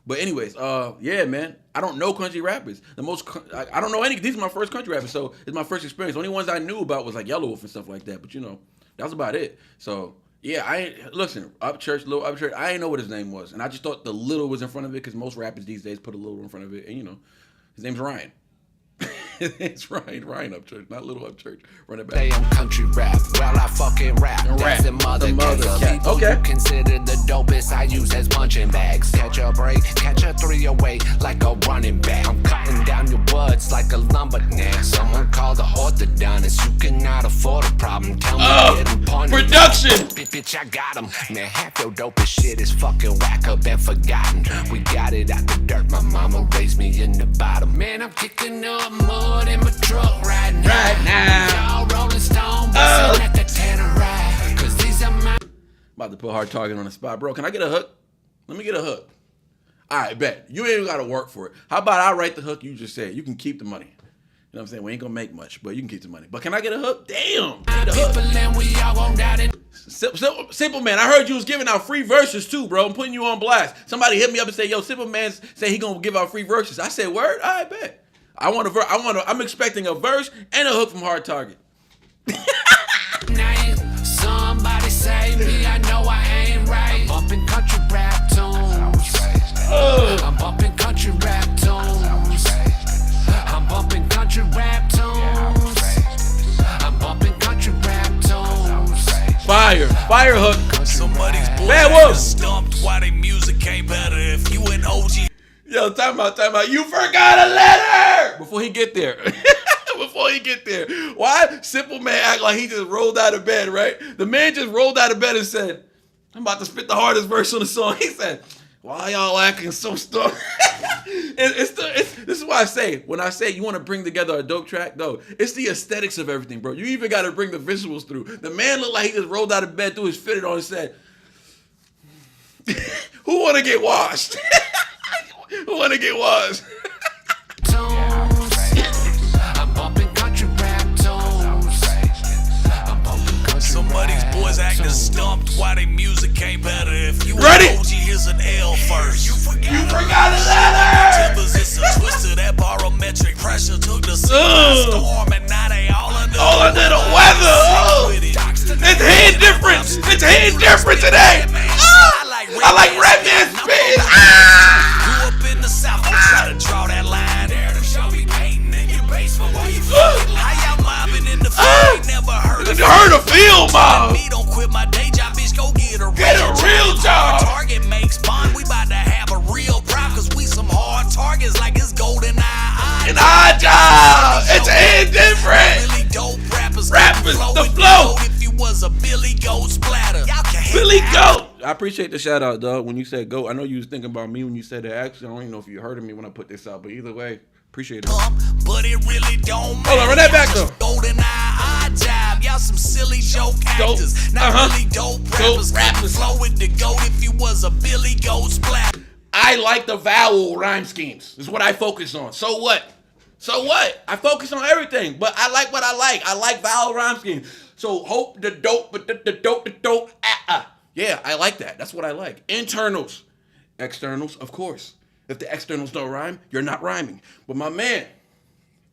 But anyways, yeah, man. I don't know country rappers. I don't know any. These are my first country rappers, so it's my first experience. The only ones I knew about was like Yellow Wolf and stuff like that. But you know, that was about it. So yeah, listen, Lil Upchurch. I ain't know what his name was, and I just thought the little was in front of it, because most rappers these days put a little in front of it, and you know, his name's Ryan. It's Ryan Upchurch, not Little Upchurch. Run it back. They am country rap, well I fucking rap. That's the mother cat. Okay. You consider the dopest I use as punching bags. Catch a break, catch a three away like a running back. I'm cutting down your woods like a lumber. Someone call the orthodontist. You cannot afford a problem. Tell me get him production. Bitch, I got him. Man, half your dopest shit is fucking whack up and forgotten. We got it out the dirt. My mama raised me in the bottom. Man, I'm kicking up mud in my truck right now. Y'all Rolling Stone, bustin' at the Tanner ride. Cause these are my. About to put Hard Target on the spot, bro. Can I get a hook? Let me get a hook. All right, bet. You ain't got to work for it. How about I write the hook you just said? You can keep the money. You know what I'm saying? We ain't going to make much, but you can keep the money. But can I get a hook? Damn. Simple Man, I heard you was giving out free verses too, bro. I'm putting you on blast. Somebody hit me up and say, yo, Simple Man say he going to give out free verses. I said, word? All right, bet. I'm expecting a verse and a hook from Hard Target. Somebody save me, I know I ain't right. I'm bumping country rap tunes. I'm bumping country rap tunes. I'm bumping country rap tunes. I'm bumping country rap tunes. Fire hook. Somebody's boy Bad got wolf. stumped. Why they music ain't better if you an OG? Yo, time out. You forgot a letter! Before he get there. Why Simple Man act like he just rolled out of bed, right? The man just rolled out of bed and said, I'm about to spit the hardest verse on the song. He said, why y'all acting so stuck? This is why I say, when I say you want to bring together a dope track, though, it's the aesthetics of everything, bro. You even got to bring the visuals through. The man looked like he just rolled out of bed, threw his fitted on and said, who want to get washed? Who want to get washed? I'm bumping country rap tunes. I'm bumping country Somebody's rap boys acting tunes. stumped. Why they music ain't better if you Ready? an OG? Here's an L first. You forgot a letter! Timbers, it's a twister. That barometric pressure took the sea by storm, and now they all under the weather. Oh. It's hitting different. It's hitting different today. I like Redman speed. Grew up in the South, don't try to draw that line there. The show be painting in your basement while you how y'all mobbing in the field? Never heard of You heard a field mob. me. Don't quit my day job, bitch. Go get a real job. Target makes bond. We about to have a real prop, cause we some hard targets like it's golden eye. An odd job. It's hitting different. Really dope rappers. The flow. If you was a Billy Goat splatter, y'all can hate Billy that. Goat. I appreciate the shout out, dog. When you said goat, I know you was thinking about me when you said that. Actually, I don't even know if you heard of me when I put this out, but either way, appreciate it. But it really don't matter. Hold on, run that back though. Golden eye job. Y'all some silly joke actors. Not really dope rappers. rappers. Flow with the goat if you was a Billy Goat splatter. I like the vowel rhyme schemes. This is what I focus on. So what? I focus on everything, but I like what I like. I like vowel rhyme schemes. So hope the dope, but the dope, Yeah, I like that. That's what I like. Internals. Externals, of course. If the externals don't rhyme, you're not rhyming. But my man,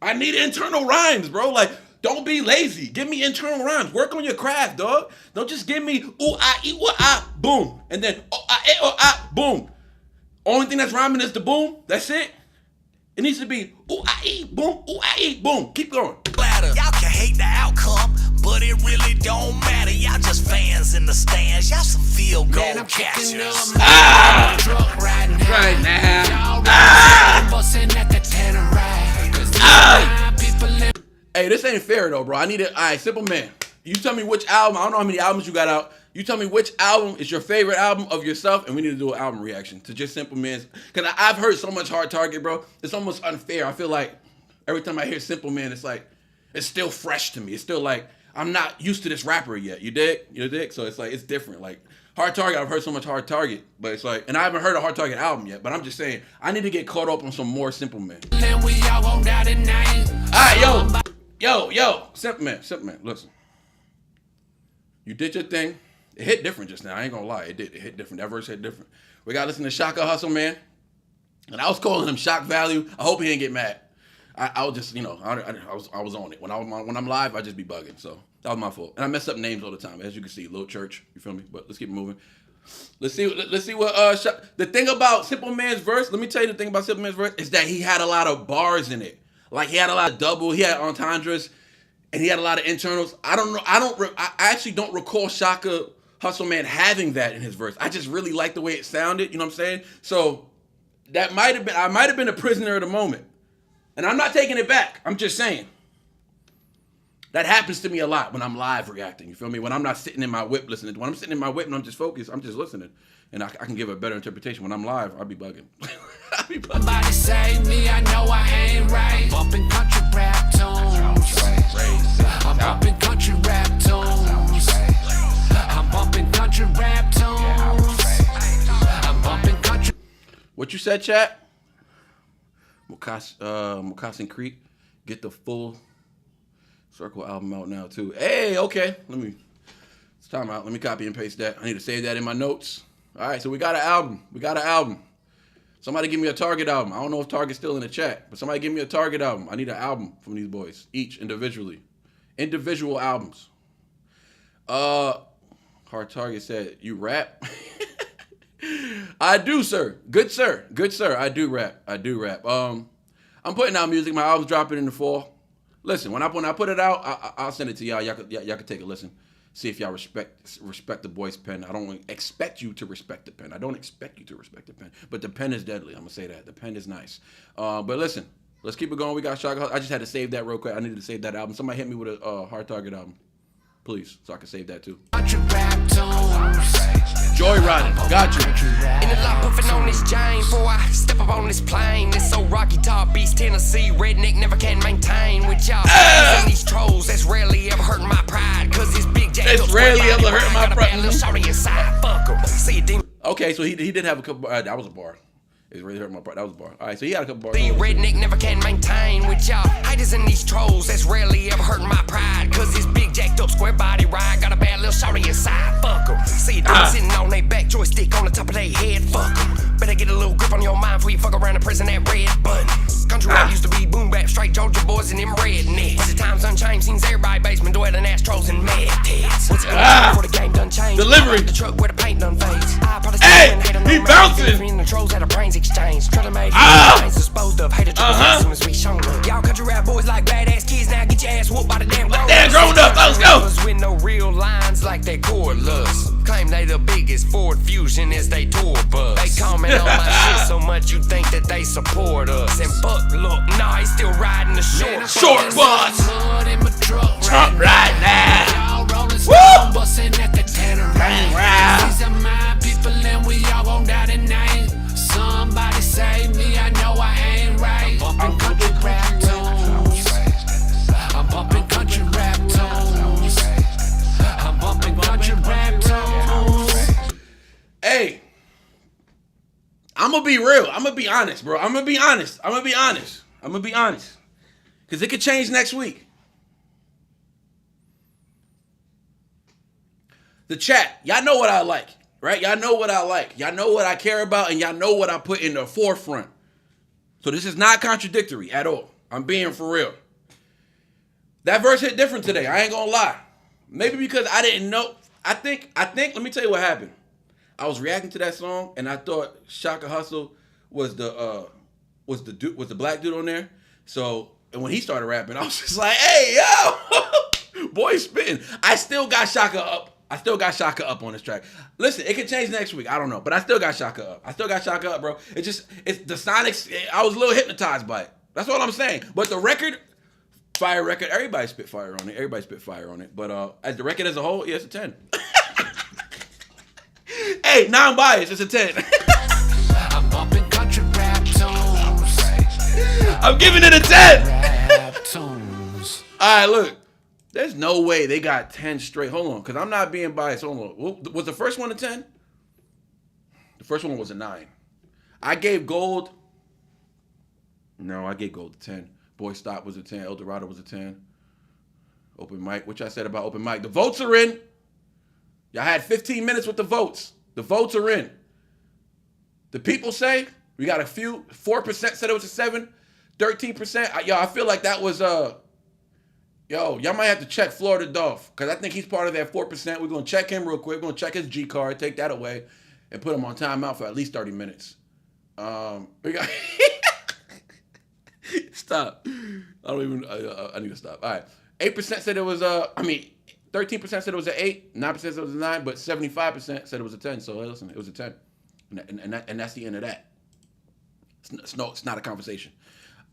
I need internal rhymes, bro. Like, don't be lazy. Give me internal rhymes. Work on your craft, dog. Don't just give me ooh, ah, ee, wah, ah, boom. And then oh, ah, eh, oh, ah, boom. Only thing that's rhyming is the boom. That's it. It needs to be ooh, ah, ee, boom, ooh, ah, ee, boom. Keep going. Y'all can hate the outcome, but it really don't matter. Y'all just fans in the stands. Y'all some field goal Man, I'm kicking catchers. up truck right now. Right now. Y'all bustin' at the Tanner ride. Cause people in Hey, this ain't fair though, bro. I need it. All right, Simple Man. You tell me which album. I don't know how many albums you got out. You tell me which album is your favorite album of yourself, and we need to do an album reaction to just Simple Man's. Because I've heard so much Hard Target, bro. It's almost unfair. I feel like every time I hear Simple Man, it's like, it's still fresh to me. It's still like, I'm not used to this rapper yet. You dig? You dig? So it's like, it's different. Like, Hard Target, I've heard so much Hard Target, but it's like, and I haven't heard a Hard Target album yet, but I'm just saying, I need to get caught up on some more Simple Man. we all gon' die tonight. All right, yo, Simple Man, listen. You did your thing. It hit different just now. I ain't gonna lie. It did. It hit different. That verse hit different. We gotta listen to Shaka Hustle, man. And I was calling him Shock Value. I hope he didn't get mad. I was just, I was on it. When I'm live, I just be bugging. So that was my fault. And I mess up names all the time. As you can see, Lil Church. You feel me? But let's keep it moving. Let's see what the thing about Simple Man's verse. Let me tell you the thing about Simple Man's verse is that he had a lot of bars in it. Like he had a lot of double. He had entendres, and he had a lot of internals. I actually don't recall Shaka Hustle Man having that in his verse. I just really like the way it sounded. You know what I'm saying? So that I might have been a prisoner of the moment, and I'm not taking it back. I'm just saying. That happens to me a lot when I'm live reacting. You feel me? When I'm not sitting in my whip listening. When I'm sitting in my whip and I'm just focused, I'm just listening. And I can give a better interpretation. When I'm live, I'll be bugging. I'll be bugging. Somebody save me, I know I ain't right. Bumping country rap tunes. I'm bumping country rap tunes. I'm bumping country rap tunes. I'm bumping country. What you said, chat? Moccasin Creek, get the full Circle album out now too. Hey, okay. It's time out. Let me copy and paste that. I need to save that in my notes. All right, so we got an album. Somebody give me a Target album. I don't know if Target's still in the chat, but somebody give me a Target album. I need an album from these boys, each individually. Individual albums. Hard Target said, you rap? I do, sir. Good sir. I do rap. I'm putting out music. My album's dropping in the fall. Listen, when I put it out, I'll send it to y'all. Y'all can take a listen. See if y'all respect the BOYZ pen. I don't expect you to respect the pen. I don't expect you to respect the pen. But the pen is deadly. I'm gonna say that. The pen is nice. But listen, let's keep it going. We got Shaka. I just had to save that real quick. I needed to save that album. Somebody hit me with a Hard Target album, please, so I can save that too. Joyriding, got you. In the lot puffin' on this chain before I step up on this plane. It's so Rocky Top, East Tennessee, redneck never can maintain with y'all. And these trolls that's rarely ever hurting my pride. Cause this big jack It's rarely ever hurting my pride. Shorty inside, fuck 'em. See a demon. Okay, so he did have a couple. That was a bar. It's really hurt my part. That was a bar. All right, so he had a couple bars. The redneck never can maintain with y'all. Haters and these trolls that's rarely ever hurting my pride. Cause this big jacked up square body ride got a bad little shorty inside. Fuck 'em. See a demon sitting on their back, joystick on the top of their head. Fuck 'em. Better get a little grip on your mind before you fuck around and pressing that red button. Country rap used to be boom bap, straight Georgia boys and them rednecks. But the times unchanged, seems everybody basement dwelling ass trolls and mad tits. What's going on before the game done changed? Delivery. The truck where the paint done fades. Hey, he bouncing. The trolls had a brains exchange. Try to make minds disposed of. Hated to as soon as we shown them. Y'all country rap boys like badass kids now. Get your ass whooped by the damn grown Damn grown up. Let's go. With no real lines like that cordless. Claim they the biggest Ford Fusion as they tour bus. They comment on my shit so much you think that they support us. And fuck, look, nah, he still riding the short bus. Truck right now. Y'all rolling Woo! stone, bustin' at the Tannerine. These are my people and we all gon' die tonight. Somebody save me, I know I ain't right. I'm bumping country rap tunes. I'm bumping country rap tunes. I'm bumping country rap tunes. Hey, I'm gonna be real. I'm gonna be honest, bro. I'm gonna be honest. Because it could change next week. The chat, y'all know what I like, right? Y'all know what I like. Y'all know what I care about, and y'all know what I put in the forefront. So this is not contradictory at all. I'm being for real. That verse hit different today. I ain't gonna lie. Maybe because I didn't know. I think. Let me tell you what happened. I was reacting to that song, and I thought Shaka Hustle was the black dude on there. So, and when he started rapping, I was just like, "Hey, yo, boy, spitting." I still got Shaka up. On this track. Listen, it could change next week. I don't know, but I still got Shaka up. Bro. It's the Sonics. I was a little hypnotized by it. That's all I'm saying. But the record, fire record. Everybody spit fire on it. But as the record as a whole, yeah, it's a 10. Hey, non-biased, it's a 10. I'm bumping country rap tunes. I'm giving it a 10. Rap tunes. All right, look. There's no way they got 10 straight. Hold on, because I'm not being biased. Hold on. Was the first one a 10? The first one was a 9. I gave Gold a 10. Boy Stop was a 10. El Dorado was a 10. Open mic, which I said about open mic. The votes are in. Y'all had 15 minutes with the votes. The votes are in. The people say, we got a few. 4% said it was a 7. 13%. I feel like that was y'all might have to check Florida Dolph, because I think he's part of that 4%. We're going to check him real quick. We're going to check his G card, take that away, and put him on timeout for at least 30 minutes. We got Stop. I need to stop. All right. 8% said it was 13% said it was an 8, 9% said it was a 9, but 75% said it was a 10. So listen, it was a 10. And that's the end of that. It's not a conversation.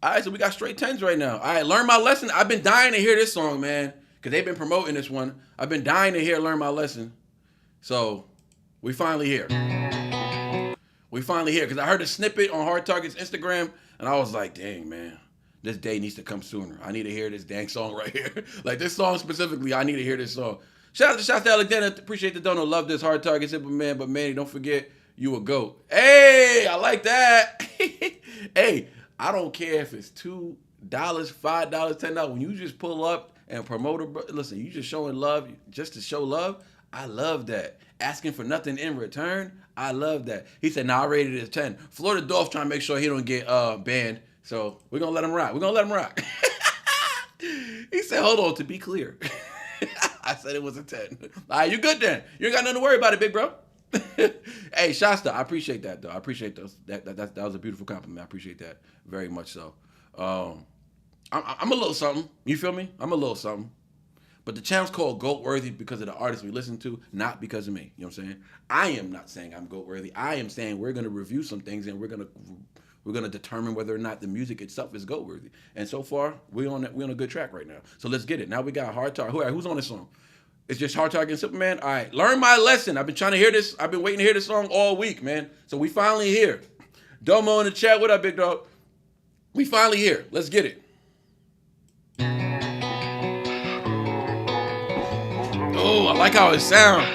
All right, so we got straight 10s right now. All right, learn my lesson. I've been dying to hear this song, man. because they've been promoting this one. I've been dying to hear Learn My Lesson. So we finally here. We finally here. Because I heard a snippet on Hard Target's Instagram, and I was like, dang, man. This day needs to come sooner. I need to hear this dang song right here. Like this song specifically, I need to hear this song. Shout out to Alexander. Appreciate the dono. Love this Hard Target, Simple Man. But Manny, don't forget, you a GOAT. Hey, I like that. Hey, I don't care if it's $2, $5, $10. When you just pull up and promote it, listen, you just showing love just to show love. I love that. Asking for nothing in return. I love that. He said, nah, I rated it as 10. Florida Dolph trying to make sure he don't get banned. So we're going to let him rock. We're going to let him rock. He said, hold on, to be clear. I said it was a 10. All right, you good then. You ain't got nothing to worry about it, big bro. Hey, Shasta, I appreciate that, though. I appreciate those. That was a beautiful compliment. I appreciate that very much so. I'm a little something. You feel me? I'm a little something. But the channel's called GOAT Worthy because of the artists we listen to, not because of me. You know what I'm saying? I am not saying I'm GOAT Worthy. I am saying we're going to review some things and we're going to determine whether or not the music itself is GOAT worthy. And so far, we're on a good track right now. So let's get it. Now we got Hard Target. Who's on this song? It's just Hard Target and Superman. All right, Learn My Lesson. I've been trying to hear this. I've been waiting to hear this song all week, man. So we finally here. Domo in the chat. What up, big dog? We finally here. Let's get it. Oh, I like how it sounds.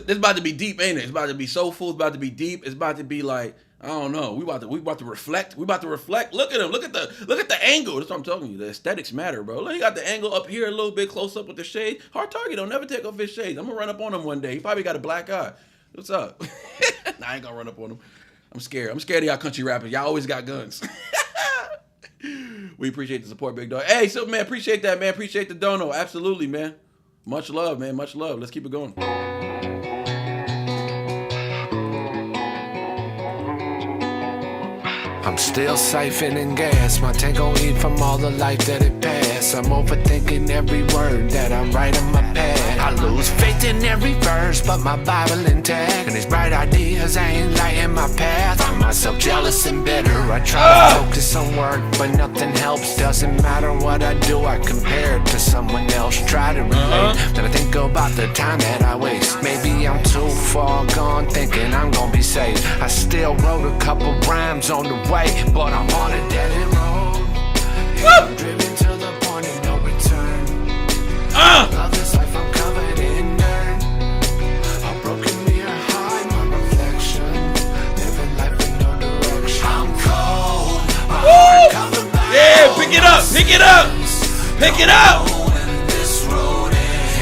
This about to be deep, ain't it? It's about to be soulful. It's about to be deep. It's about to be like, I don't know. We about to reflect. We about to reflect. Look at him. Look at the angle. That's what I'm talking to you. The aesthetics matter, bro. Look, he got the angle up here a little bit close up with the shade. Hard Target don't never take off his shades. I'm gonna run up on him one day. He probably got a black eye. What's up? Nah, I ain't gonna run up on him. I'm scared. I'm scared of y'all country rappers. Y'all always got guns. We appreciate the support, big dog. Hey, so man, appreciate that, man. Appreciate the dono. Absolutely, man. Much love, man. Much love. Let's keep it going. I'm still siphoning gas, my tank gon' eat from all the life that it passed. I'm overthinking every word that I write on my pad. I lose faith in every verse, but my Bible intact. And these bright ideas ain't lighting my path. Find myself jealous and bitter. I try to focus on work, but nothing helps. Doesn't matter what I do, I compare it to someone else. Try to relate, then I think about the time that I waste. Maybe I'm too far gone, thinking I'm gonna be safe. I still wrote a couple rhymes on the way, but I'm on a dead end road. Yeah, I'm driven to the point of no return. Love this life, I'm covered in dirt. A broken mirror, hide my reflection. Living life with no direction. I'm cold, my heart covered by pick it up, pick it up, pick it up. this road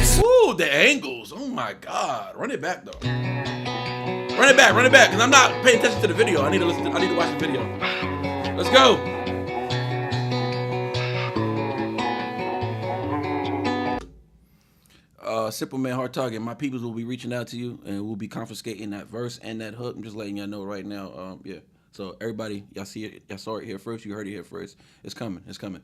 is. Ooh, the angles. Oh my God. Run it back though. Run it back, because I'm not paying attention to the video. I need to watch the video. Let's go. Simple Man, Hard Target. My peoples will be reaching out to you, and we'll be confiscating that verse and that hook. I'm just letting y'all know right now. Yeah. So everybody, y'all see it, y'all saw it here first. You heard it here first. It's coming. It's coming.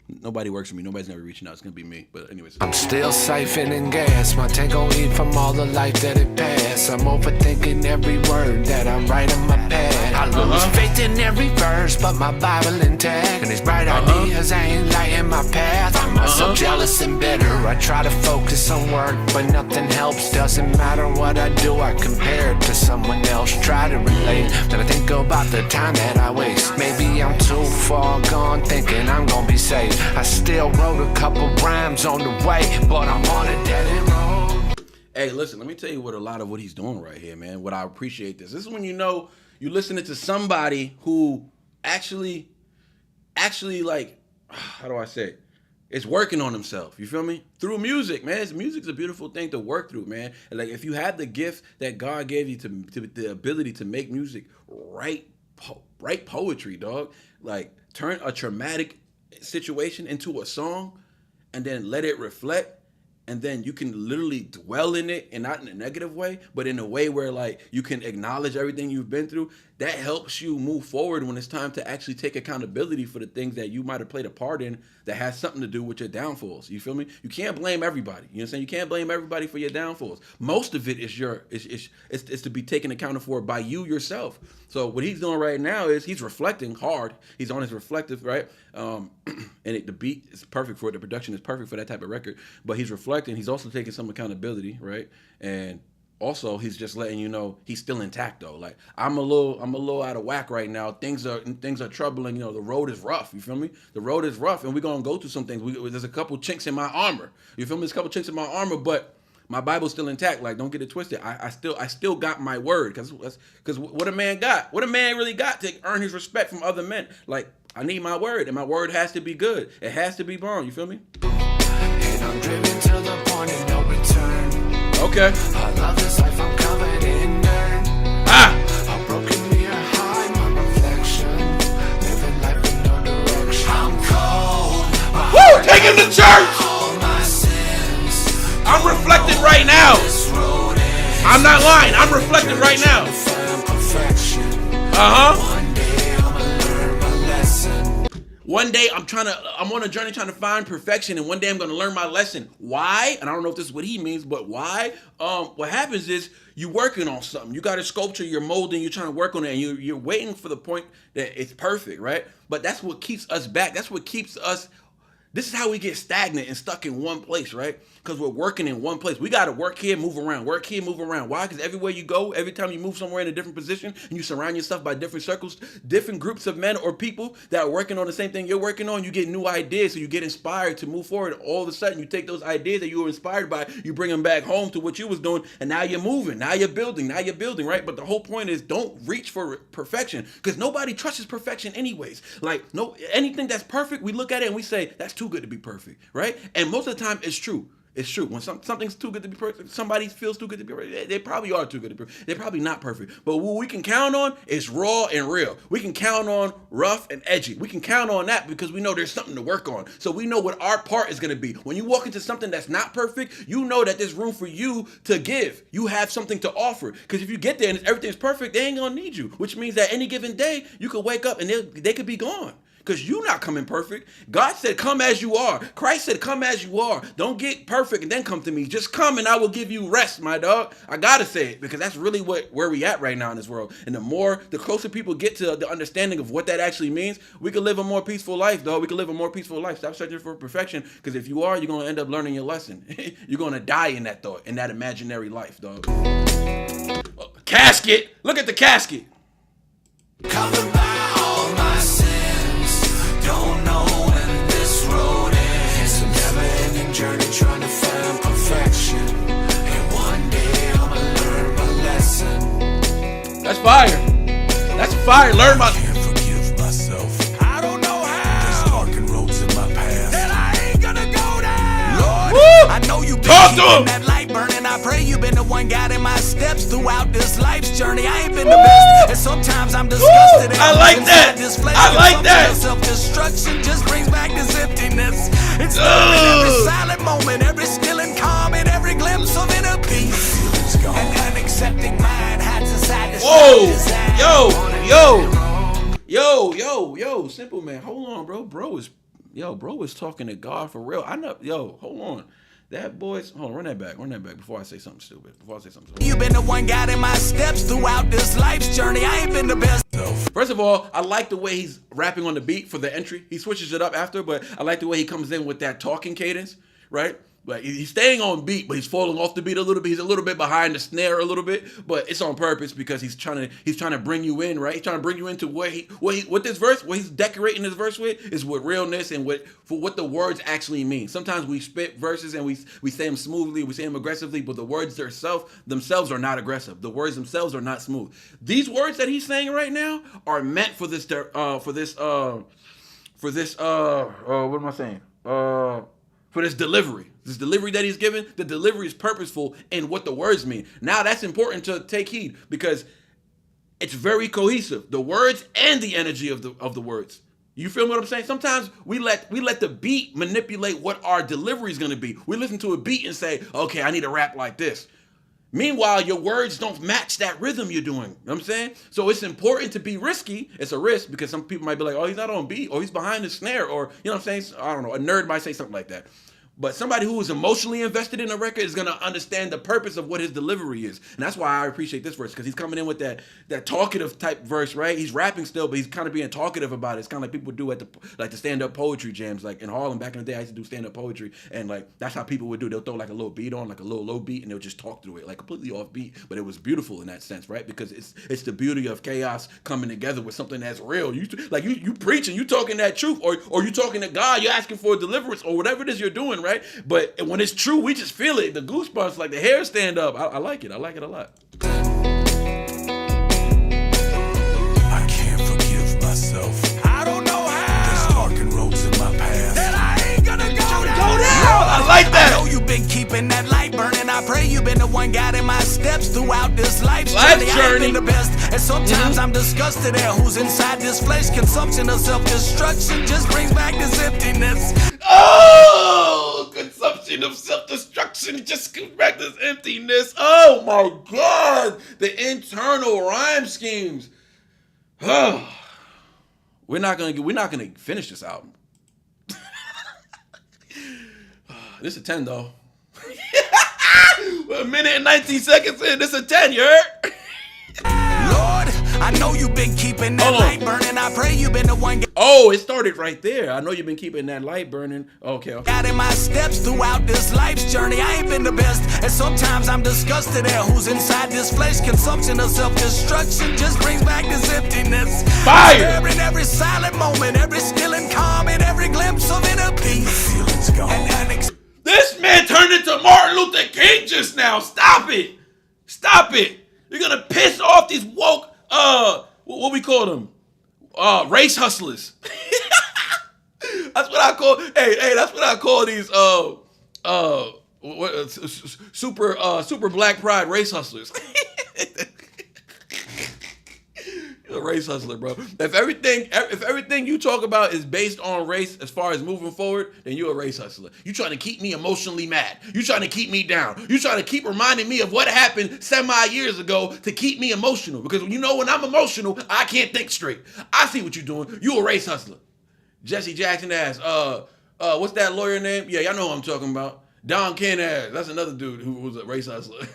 Nobody works for me. Nobody's never reaching out. It's gonna be me. But anyways, I'm still siphoning gas. My tank gon' eat from all the life that it passed. I'm overthinking every word that I write on my pad. I lose faith in every verse, but my Bible intact. And these bright ideas ain't lighting my path. Find myself jealous and bitter. I try to focus on work, but nothing helps. Doesn't matter what I do, I compare it to someone else. Try to relate, then I think about the time that I waste. Maybe I'm too far gone, thinking I'm gonna be safe. I still wrote a couple rhymes on the way, but I'm on a dead end road. hey, listen, let me tell you what a lot of what he's doing right here, man. What I appreciate this. This is when you know you're listening to somebody who actually like, how do I say it? It's working on himself. You feel me? Through music, man. Music's a beautiful thing to work through, man. And like, if you have the gift that God gave you to the ability to make music, write poetry, dog. Like, turn a traumatic situation into a song and then let it reflect. And then you can literally dwell in it, and not in a negative way, but in a way where like you can acknowledge everything you've been through. that helps you move forward when it's time to actually take accountability for the things that you might have played a part in that has something to do with your downfalls. You feel me? You can't blame everybody. You know what I'm saying? You can't blame everybody for your downfalls. Most of it is to be taken account for by you yourself. So what he's doing right now is he's reflecting hard. He's on his reflective, right? And the beat is perfect for it. The production is perfect for that type of record. But he's reflecting. He's also taking some accountability, right? And also, he's just letting you know he's still intact though. Like I'm a little out of whack right now. Things are troubling. You know, the road is rough. You feel me? The road is rough, and we're gonna go through some things. There's a couple chinks in my armor. You feel me? There's a couple chinks in my armor, but my Bible's still intact. Like, don't get it twisted. I still got my word, because what a man got, what a man really got to earn his respect from other men. Like, I need my word, and my word has to be good. It has to be born. You feel me? And I'm driven to the point of no return. Okay. I love this life, I'm covered in dirt. A broken mirror, hide my reflection. Living life with no direction. I'm cold. Woo! Take him to church! All my sins. I'm reflecting right now. I'm not lying. I'm reflecting right now. One day I'ma learn my lesson. One day I'm on a journey trying to find perfection, and one day I'm gonna learn my lesson. Why? And I don't know if this is what he means, but why? What happens is you working on something. You got a sculpture, you're molding, you're trying to work on it, and you're waiting for the point that it's perfect, right? But that's what keeps us back. That's what keeps us. This is how we get stagnant and stuck in one place, right? Because we're working in one place. We got to work here, move around. Work here, move around. Why? Because everywhere you go, every time you move somewhere in a different position and you surround yourself by different circles, different groups of men or people that are working on the same thing you're working on, you get new ideas. So you get inspired to move forward. All of a sudden, you take those ideas that you were inspired by, you bring them back home to what you was doing, and now you're moving. Now you're building, right? But the whole point is don't reach for perfection, because nobody trusts perfection anyways. Like, anything that's perfect, we look at it and we say, that's too good to be perfect, right? And most of the time, it's true. It's true. When something's too good to be perfect, somebody feels too good to be perfect, they probably are too good to be perfect. They're probably not perfect. But what we can count on is raw and real. We can count on rough and edgy. We can count on that because we know there's something to work on. So we know what our part is going to be. When you walk into something that's not perfect, you know that there's room for you to give. You have something to offer. Because if you get there and everything's perfect, they ain't going to need you. Which means that any given day, you could wake up and they could be gone. Because you're not coming perfect. God said, come as you are. Christ said, come as you are. Don't get perfect and then come to me. Just come and I will give you rest, my dog. I got to say it, because that's really where we at right now in this world. And the closer people get to the understanding of what that actually means, we can live a more peaceful life, dog. We can live a more peaceful life. Stop searching for perfection, because if you are, you're going to end up learning your lesson. You're going to die in that thought, in that imaginary life, dog. Casket. Look at the casket. Covered by all my sins. Don't know when this road ends. It's a never-ending journey trying to find perfection. And one day I'ma learn my lesson. That's fire. That's fire. Learn my. I can't forgive myself. I don't know how. There's darkened roads in my past. That I ain't gonna go down. Lord, Woo! I know you've been Talk to keeping him. that light burning. I pray you've been the one guiding my steps throughout this life's journey. I ain't been the best, and sometimes I'm disgusted. I like that. I like that. Self-destruction just brings back this emptiness. It's every silent moment, every still and calm, and every glimpse of inner peace. An unaccepting mind hides inside this. Yo, simple man. Hold on, bro. Bro is talking to God for real. I know. Yo, hold on. That boy's. Hold on, run that back before I say something stupid. You've been the one guiding my steps throughout this life's journey. I ain't been the best. First of all, I like the way he's rapping on the beat for the entry. He switches it up after, but I like the way he comes in with that talking cadence, right? Like, he's staying on beat, but he's falling off the beat a little bit. He's a little bit behind the snare a little bit, but it's on purpose because he's trying to bring you in, right? He's trying to bring you into what he's decorating this verse with is with realness and what the words actually mean. Sometimes we spit verses and we say them smoothly, we say them aggressively, but the words themselves are not aggressive. The words themselves are not smooth. These words that he's saying right now are meant for this delivery. This delivery that he's given, the delivery is purposeful in what the words mean. Now that's important to take heed because it's very cohesive. The words and the energy of the words. You feel what I'm saying? Sometimes we let the beat manipulate what our delivery is going to be. We listen to a beat and say, okay, I need to rap like this. Meanwhile, your words don't match that rhythm you're doing. You know what I'm saying? So it's important to be risky. It's a risk because some people might be like, oh, he's not on beat, or he's behind the snare, or, you know what I'm saying? I don't know. A nerd might say something like that. But somebody who is emotionally invested in a record is going to understand the purpose of what his delivery is. And that's why I appreciate this verse, because he's coming in with that talkative type verse, right? He's rapping still, but he's kind of being talkative about it. It's kind of like people do at the stand-up poetry jams. Like in Harlem back in the day, I used to do stand-up poetry, and like that's how people would do. They'll throw like a little beat on, like a little low beat, and they'll just talk through it, like completely off beat. But it was beautiful in that sense, right? Because it's the beauty of chaos coming together with something that's real. You preaching, you talking that truth, or you talking to God, you're asking for deliverance, or whatever it is you're doing, right? But when it's true, we just feel it. The goosebumps, like the hair stand up. I like it. I like it a lot. I can't forgive myself. I don't know how. There's darkened roads in my past that I ain't gonna go down. I like that. I know you've been keeping that light burning. I pray you've been the one guiding my steps throughout this life journey. I ain't been the best, and sometimes I'm disgusted at who's inside this flesh. Consumption of self-destruction just brings back this emptiness. Oh, consumption of self-destruction just brings back this emptiness. Oh my God, the internal rhyme schemes. Oh, we're not gonna finish this album. This is a 10 though. We're a minute and 19 seconds in. This is a 10, you heard? Lord, I know you've been keeping that light burning. I pray you've been the one Oh, it started right there. I know you've been keeping that light burning. Okay. guiding my steps throughout this life's journey. I ain't been the best, and sometimes I'm disgusted at who's inside this flesh. Consumption of self-destruction just brings back this emptiness. Fire! In every silent moment, every still and calm, and every glimpse of inner peace. Feelings gone. This man turned into Martin Luther King just now. Stop it. Stop it. You're going to piss off these woke, what we call them? Race hustlers. That's what I call, hey, that's what I call these, super black pride race hustlers. You're a race hustler, bro. If everything you talk about is based on race as far as moving forward, then you're a race hustler. You trying to keep me emotionally mad. You trying to keep me down. You trying to keep reminding me of what happened semi-years ago to keep me emotional. Because when I'm emotional, I can't think straight. I see what you're doing. You a race hustler. Jesse Jackson ass. What's that lawyer name? Yeah, y'all know who I'm talking about. Don Ken ass. That's another dude who was a race hustler.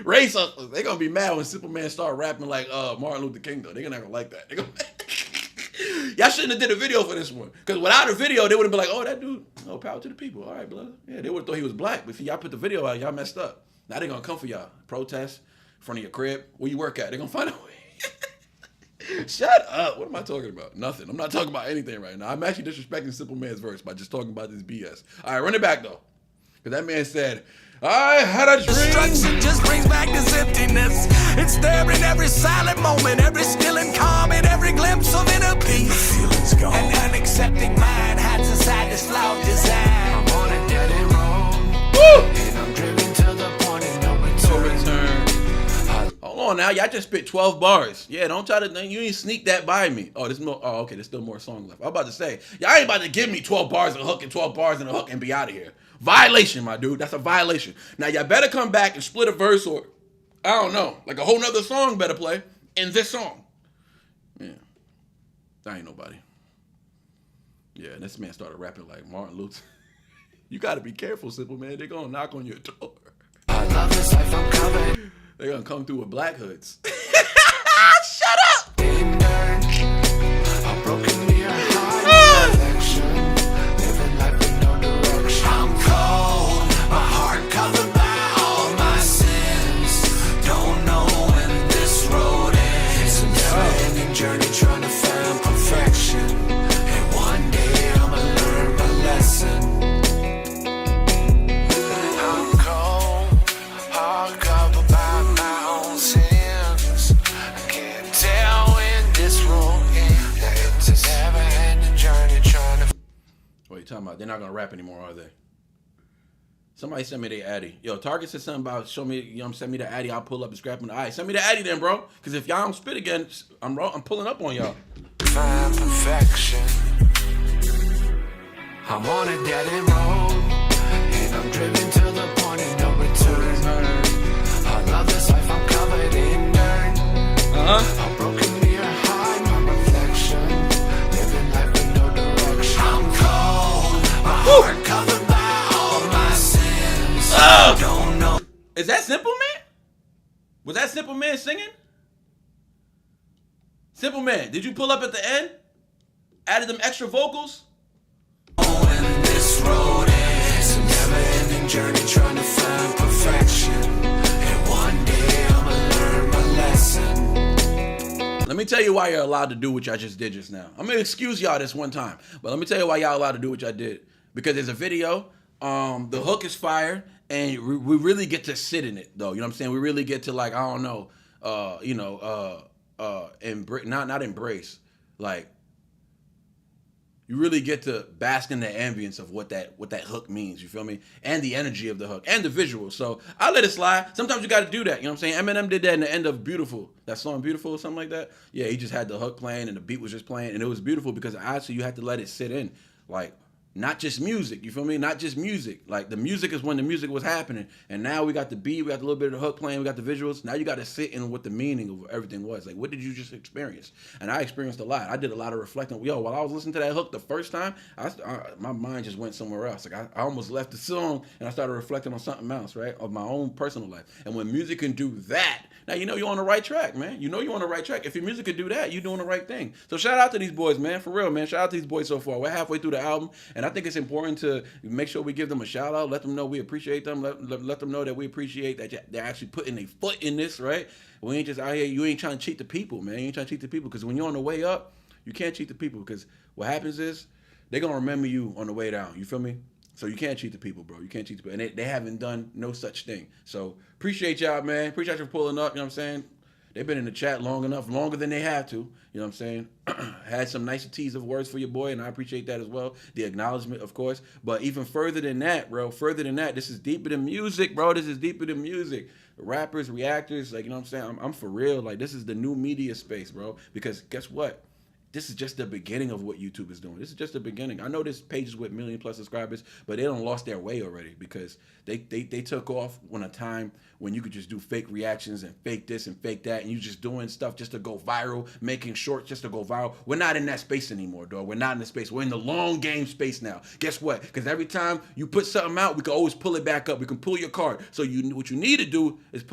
Race hustlers, they gonna be mad when Simple Man start rapping like Martin Luther King though. They're not gonna like that. Y'all shouldn't have did a video for this one. Because without a video, they would have been like, oh, that dude, oh, power to the people. All right, brother. Yeah, they would have thought he was black. But see, y'all put the video out, y'all messed up. Now they gonna come for y'all. Protest in front of your crib. Where you work at? They gonna find a way. Shut up. What am I talking about? Nothing. I'm not talking about anything right now. I'm actually disrespecting Simple Man's verse by just talking about this BS. All right, run it back though. Because that man said, I had a dream. Destruction just brings back this emptiness. It's there in every silent moment, every still and calm, and every glimpse of inner peace. Feelings gone. An unaccepting mind hides inside this flawed design. I'm on a dead end road. Woo! And I'm driven to the point of no return. Hold on now, y'all just spit 12 bars. Yeah, don't try to, you ain't sneak that by me. Oh, there's more, oh, okay, there's still more songs left. I was about to say, y'all ain't about to give me 12 bars and a hook and 12 bars and a hook and be out of here. Violation, my dude. That's a violation. Now, y'all better come back and split a verse or, I don't know, like a whole nother song better play in this song. Yeah. That ain't nobody. Yeah, this man started rapping like Martin Luther. You got to be careful, Simple Man. They're going to knock on your door. I love this life I'm coming. They're going to come through with black hoods. Shut up! In dirt, a broken mirror, high reflection. Living life with no direction. I'm cold, my heart covered by all my sins. Don't know when this road ends. It's a never-ending journey trying to find perfection. And one day I'ma learn my lesson. I'm cold, heart covered by my own sins. I can't tell when this road ends. It's a never-ending journey trying to. What are you talking about? They're not going to rap anymore, are they? Somebody send me their Addy. Yo, Target said something about show me, send me the Addy. I'll pull up and scrap them. All right, send me the Addy then, bro. Because if y'all don't spit again, I'm pulling up on y'all. Find perfection. I'm on a dead end road, and I'm driven to the point of no return. A broken mirror, hide my reflection. Living life with no direction. I'm cold, my heart covered by all my sins. I don't know. Is that Simple Man? Was that Simple Man singing? Simple Man, did you pull up at the end? Added them extra vocals? When this road is a never-ending journey trying to find perfection. And one day I'ma learn my lesson. Let me tell you why you're allowed to do what y'all just did just now. I'm gonna excuse y'all this one time, but let me tell you why y'all allowed to do what y'all did. Because there's a video, the hook is fire, and we really get to sit in it, though. You know what I'm saying? We really get to, like, I don't know, not embrace, like, you really get to bask in the ambience of what that hook means, you feel me? And the energy of the hook and the visuals. So I let it slide. Sometimes you got to do that, you know what I'm saying? Eminem did that in the end of Beautiful, that song Beautiful or something like that. Yeah, he just had the hook playing and the beat was just playing, and it was beautiful because actually you had to let it sit in, like, not just music, you feel me? Not just music. Like, the music is when the music was happening. And now we got the beat, we got a little bit of the hook playing, we got the visuals. Now you got to sit in what the meaning of everything was. Like, what did you just experience? And I experienced a lot. I did a lot of reflecting. Yo, while I was listening to that hook the first time, my mind just went somewhere else. Like, I almost left the song and I started reflecting on something else, right? Of my own personal life. And when music can do that, now you know you're on the right track, man. You know you're on the right track. If your music could do that, you're doing the right thing. So shout out to these boys, man. For real, man. Shout out to these boys so far. We're halfway through the album, and I think it's important to make sure we give them a shout out. Let them know we appreciate them. Let them know that we appreciate that they're actually putting a foot in this, right? We ain't just out here. You ain't trying to cheat the people, man. You ain't trying to cheat the people, because when you're on the way up, you can't cheat the people, because what happens is they're gonna remember you on the way down. You feel me? So you can't cheat the people, bro. You can't cheat the people. And they haven't done no such thing. So appreciate y'all, man. Appreciate you for pulling up, you know what I'm saying? They've been in the chat long enough, longer than they have to. You know what I'm saying? Had some niceties of words for your boy, and I appreciate that as well. The acknowledgement, of course. But even further than that, bro, this is deeper than music, bro. This is deeper than music. Rappers, reactors, like, you know what I'm saying? I'm for real. Like, this is the new media space, bro. Because guess what? This is just the beginning of what YouTube is doing. This is just the beginning. I know there's pages with 1 million+ subscribers, but they done lost their way already, because they took off when a time when you could just do fake reactions and fake this and fake that, and you just doing stuff just to go viral, making shorts just to go viral. We're not in that space anymore, dog. We're not in the space. We're in the long game space now. Guess what? Because every time you put something out, we can always pull it back up. We can pull your card. So what you need to do is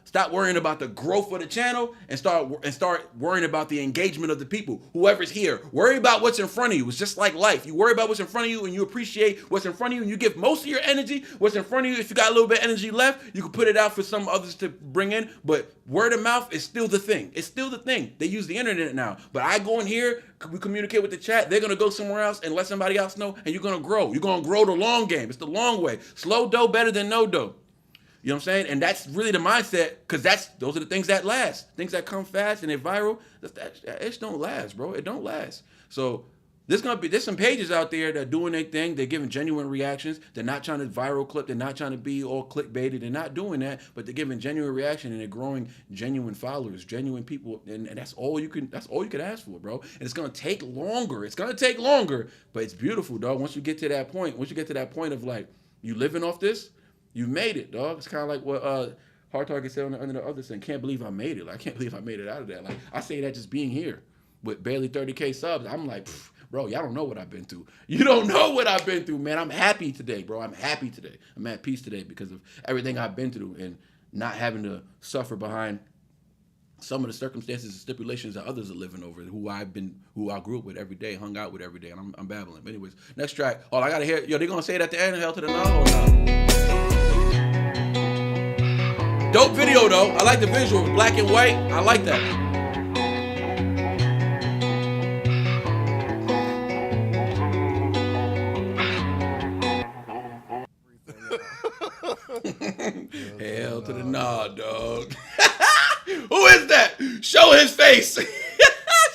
stop worrying about the growth of the channel and start worrying about the engagement of the people. Whoever's here, worry about what's in front of you. It's just like life. You worry about what's in front of you, and you appreciate what's in front of you, and you give most of your energy what's in front of you. If you got a little bit of energy left, you can put it out for some others to bring in. But word of mouth is still the thing. It's still the thing. They use the internet now. But I go in here, we communicate with the chat. They're gonna go somewhere else and let somebody else know, and you're gonna grow. You're gonna grow the long game. It's the long way. Slow dough better than no dough. You know what I'm saying? And that's really the mindset, because those are the things that last. Things that come fast and they're viral, it don't last, bro. It don't last. So there's some pages out there that are doing their thing. They're giving genuine reactions. They're not trying to viral clip. They're not trying to be all clickbaited. They're not doing that, but they're giving genuine reaction, and they're growing genuine followers, genuine people, and that's all you can ask for, bro. And it's gonna take longer. It's gonna take longer, but it's beautiful, dog. Once you get to that point of, like, you living off this, you made it, dog. It's kind of like what Hard Target said under the other thing. Can't believe I made it. Like, I can't believe I made it out of that. Like, I say that just being here with barely 30K subs. I'm like, bro, y'all don't know what I've been through. You don't know what I've been through, man. I'm happy today, bro. I'm happy today. I'm at peace today because of everything I've been through and not having to suffer behind some of the circumstances and stipulations that others are living over, who I grew up with every day, hung out with every day, and I'm babbling. But anyways, next track. Oh, I gotta hear. Yo, they gonna say it at the end. Hell to the no or no? Dope video though. I like the visual, black and white. I like that. Hell to the nah, dog. Who is that? Show his face.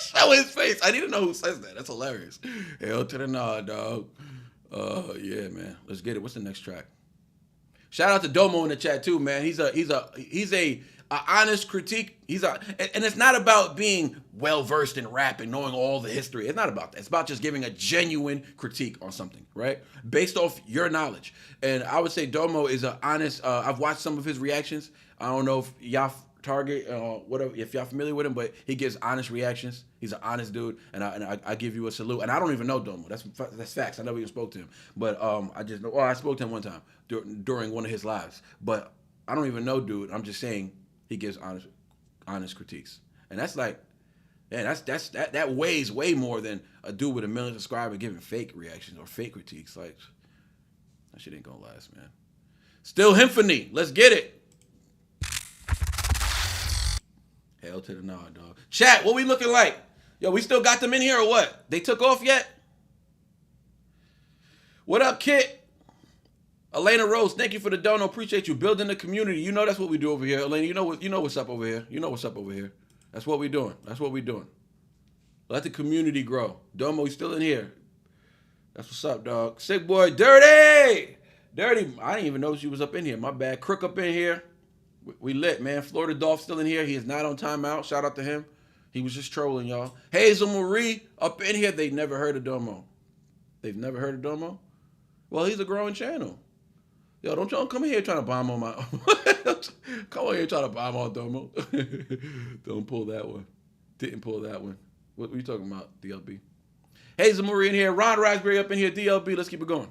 Show his face. I need to know who says that. That's hilarious. Hell to the nah, dog. Yeah, man. Let's get it. What's the next track? Shout out to Domo in the chat too, man. He's a honest critique. And it's not about being well versed in rap and knowing all the history. It's not about that. It's about just giving a genuine critique on something, right? Based off your knowledge. And I would say Domo is an honest. I've watched some of his reactions. I don't know if y'all Target, whatever. If y'all familiar with him, but he gives honest reactions. He's an honest dude, and I give you a salute. And I don't even know Domo. That's facts. I never even spoke to him, but I just know. Well, I spoke to him one time during one of his lives, but I don't even know dude. I'm just saying he gives honest critiques, and that's like, man, that weighs way more than a dude with 1 million subscribers giving fake reactions or fake critiques. Like, that shit ain't gonna last, man. Still Hymphony. Let's get it. Hell to the nod, dog. Chat, what we looking like? Yo, we still got them in here or what? They took off yet? What up, Kit? Elena Rose, thank you for the dono. Appreciate you building the community. You know that's what we do over here. Elena, you know what's up over here. You know what's up over here. That's what we doing. That's what we doing. Let the community grow. Domo, you still in here. That's what's up, dog. Sick boy, Dirty! Dirty, I didn't even know she was up in here. My bad. Crook up in here. We lit, man. Florida Dolph still in here. He is not on timeout. Shout out to him. He was just trolling, y'all. Hazel Marie up in here. They never heard of Domo. They've never heard of Domo? Well, he's a growing channel. Yo, don't y'all come in here trying to bomb on my... Come on here trying to bomb on Domo. Don't pull that one. Didn't pull that one. What are you talking about, DLB? Hazel Marie in here. Ron Raspberry up in here. DLB. Let's keep it going.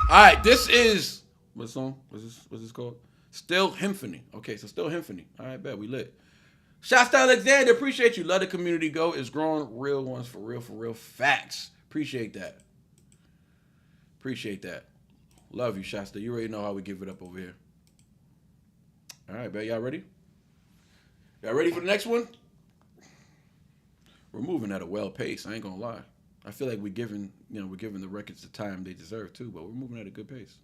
All right, this is... What song? What's this called? Still Hymphony. Okay, so Still Hymphony. All right, bet we lit. Shouts to Alexander. Appreciate you. Let the community go. It's growing. Real ones for real facts. Appreciate that. Appreciate that. Love you, Shasta. You already know how we give it up over here. All right, bet. Y'all ready? Y'all ready for the next one? We're moving at a well pace. I ain't gonna lie. I feel like we're giving the records the time they deserve too, but we're moving at a good pace.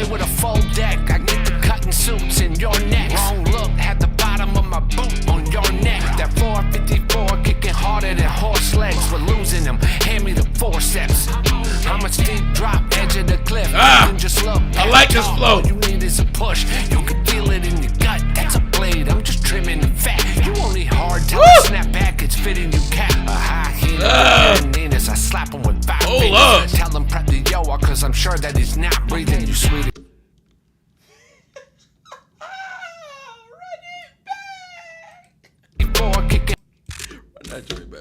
With a full deck, I get the cutting suits in your neck. Wrong look, had the bottom of my boot on your neck. That 454 kicking harder than horse legs. We're losing them. Hand me the forceps. I'm a steep drop, edge of the cliff. You can just look. I like this flow. All you need is a push. You can feel it in your gut. That's a blade. I'm just trimming the fat. You only hard till I snap back. It's fitting you cap. A high heel. I slap him with 5 fingers. Tell him prep the yo, cause I'm sure that he's not breathing. You sweet.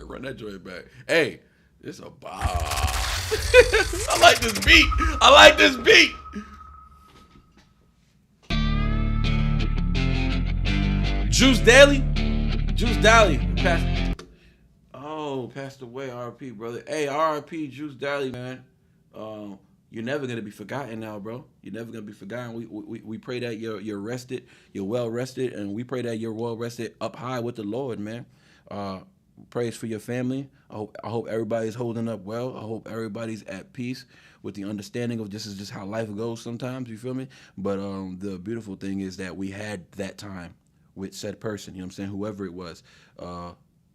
Run that joint back. Hey, this is a bomb. I like this beat. I like this beat. Juice Daly passed away. RIP, brother. Hey, RIP, Juice Daly, man. You're never gonna be forgotten now, bro. You're never gonna be forgotten. We pray that you're rested, you're well rested, and we pray that you're well rested up high with the Lord, man. Praise for your family. I hope everybody's holding up well. I hope everybody's at peace with the understanding of this is just how life goes sometimes, you feel me? But the beautiful thing is that we had that time with said person, you know what I'm saying, whoever it was.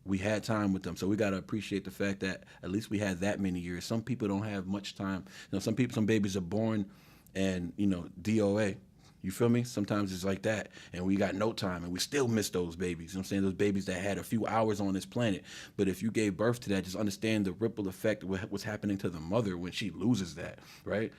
We had time with them, so we gotta appreciate the fact that at least we had that many years. Some people don't have much time. You know, some babies are born and, you know, DOA. You feel me? Sometimes it's like that, and we got no time, and we still miss those babies. You know what I'm saying? Those babies that had a few hours on this planet. But if you gave birth to that, just understand the ripple effect of what's happening to the mother when she loses that, right?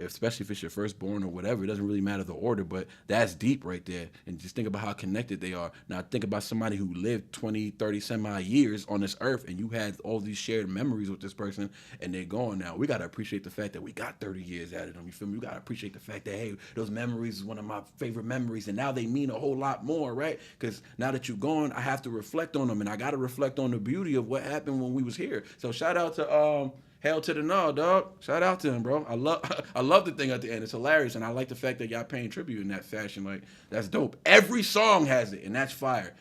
Especially if it's your firstborn or whatever. It doesn't really matter the order, but that's deep right there. And just think about how connected they are. Now think about somebody who lived 20, 30 semi years on this earth, and you had all these shared memories with this person, and they're gone now. We got to appreciate the fact that we got 30 years out of them. You feel me? We got to appreciate the fact that, hey, those memories is one of my favorite memories, and now they mean a whole lot more, right? Because now that you're gone, I have to reflect on them, and I got to reflect on the beauty of what happened when we was here. So shout out to Hell to the no, dog. Shout out to him, bro. I love the thing at the end. It's hilarious, and I like the fact that y'all paying tribute in that fashion. Like, that's dope. Every song has it, and that's fire.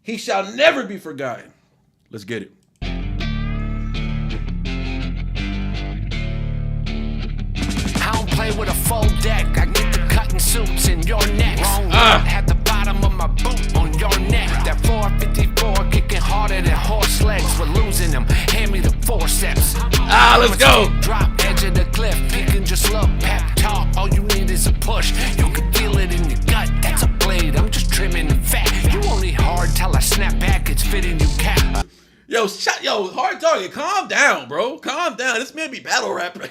He shall never be forgotten. Let's get it. I don't play with a full deck. I get the cutting suits in your neck. Wrong look, had the bottom of my boot on your neck. That 454 kicking harder than horse legs. We're losing them. Hand me the forceps. Let's go. Drop, edge of the cliff. You can just look, pep talk. All you need is a push. You can feel it in your gut. That's a blade. I'm just trimming the fat. yo, Hard Target, calm down, bro. Calm down. This man be battle rapping.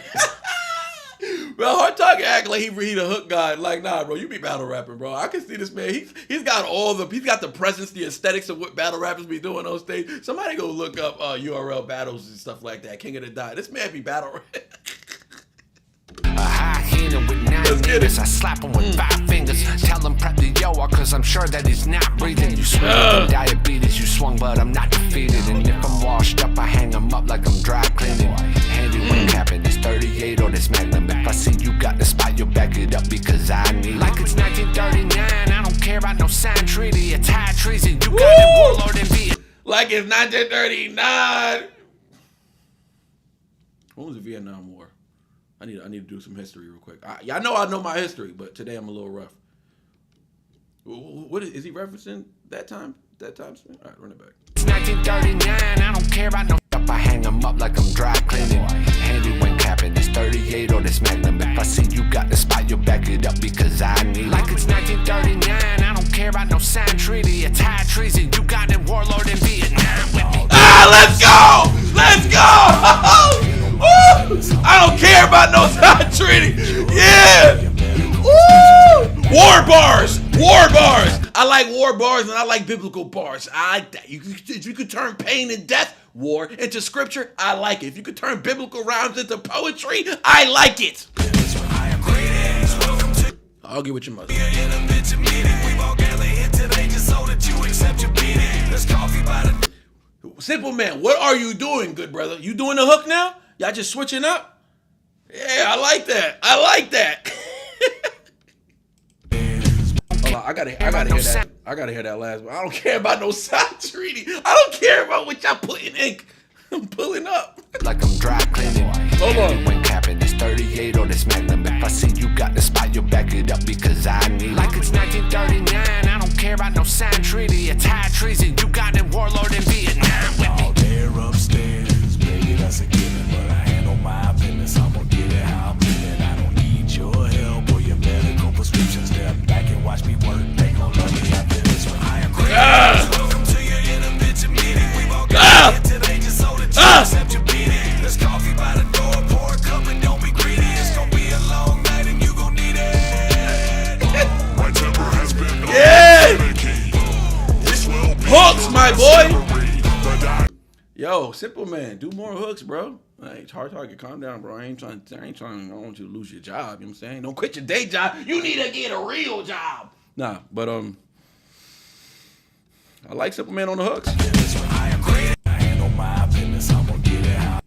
Bro, Hard Target act like he the hook guy. Like, nah, bro, you be battle rapping, bro. I can see this man. He's got the presence, the aesthetics of what battle rappers be doing on stage. Somebody go look up URL battles and stuff like that. King of the Dot. This man be battle rapping. A high hitter with 9 niggas, I slap him with 5 fingers. Tell him prep the yo-a, cause I'm sure that he's not breathing. You swing with diabetes, you swung, but I'm not defeated. And if I'm washed up, I hang him up like I'm dry cleaning. Handy when capping this 38 or this Magnum. If I see you got the spot, you'll back it up because I need like it's 1939. I don't care about no signed treaty. It's high treason. You got it, warlord and be it. Like it's 1939. When was the Vietnam War? I need to do some history real quick. I know my history, but today I'm a little rough. What is he referencing that time? All right, run it back. It's 1939. I don't care about no up. I hang him up like I'm dry cleaning. Handy when capping this 38 or this Magnum. If I see you got the spot, you'll back it up because I need like it's 1939. I don't care about no signed treaty. It's high treason. You got it, warlord in Vietnam with me. Let's go! Let's go! I don't care about no side treaty. Yeah. Woo! War bars. I like war bars and I like biblical bars. I like that. If you could turn pain and death, war, into scripture, I like it. If you could turn biblical rhymes into poetry, I like it. I'll get with your mother. Simple Man, what are you doing, good brother? You doing the hook now? Y'all just switching up? Yeah, I like that. Hold on, I gotta hear that. I gotta hear that last one. I don't care about no side treaty. I don't care about what y'all put in ink. I'm pulling up. Like I'm dry cleaning. Hold on. When capping this 38 or this Magnum. If I see you got the spot, you'll back it up because I need like it's 1939. I don't care about no signed treaty. It's high treason. You got it, warlord in Vietnam with me. All there upstairs, baby, that's a given. But I handle my business. I'm gonna get it how I'm feeling. I don't need your help or your medical prescriptions. Step back and watch me work. They gon' love me after this one. I am crazy. Welcome to your intervention meeting. We've all got here today just so that you accept your beating. There's coffee by the door, pour a cup and don't be greedy. It's gonna be a long night and you gon' need it. My temper has been Hooks, my boy. Yo, Simple Man, do more hooks, bro. Like, Hard Target, calm down, bro. I don't want you to lose your job. You know what I'm saying? Don't quit your day job. You need to get a real job. Nah, but I like Simple Man on the hooks.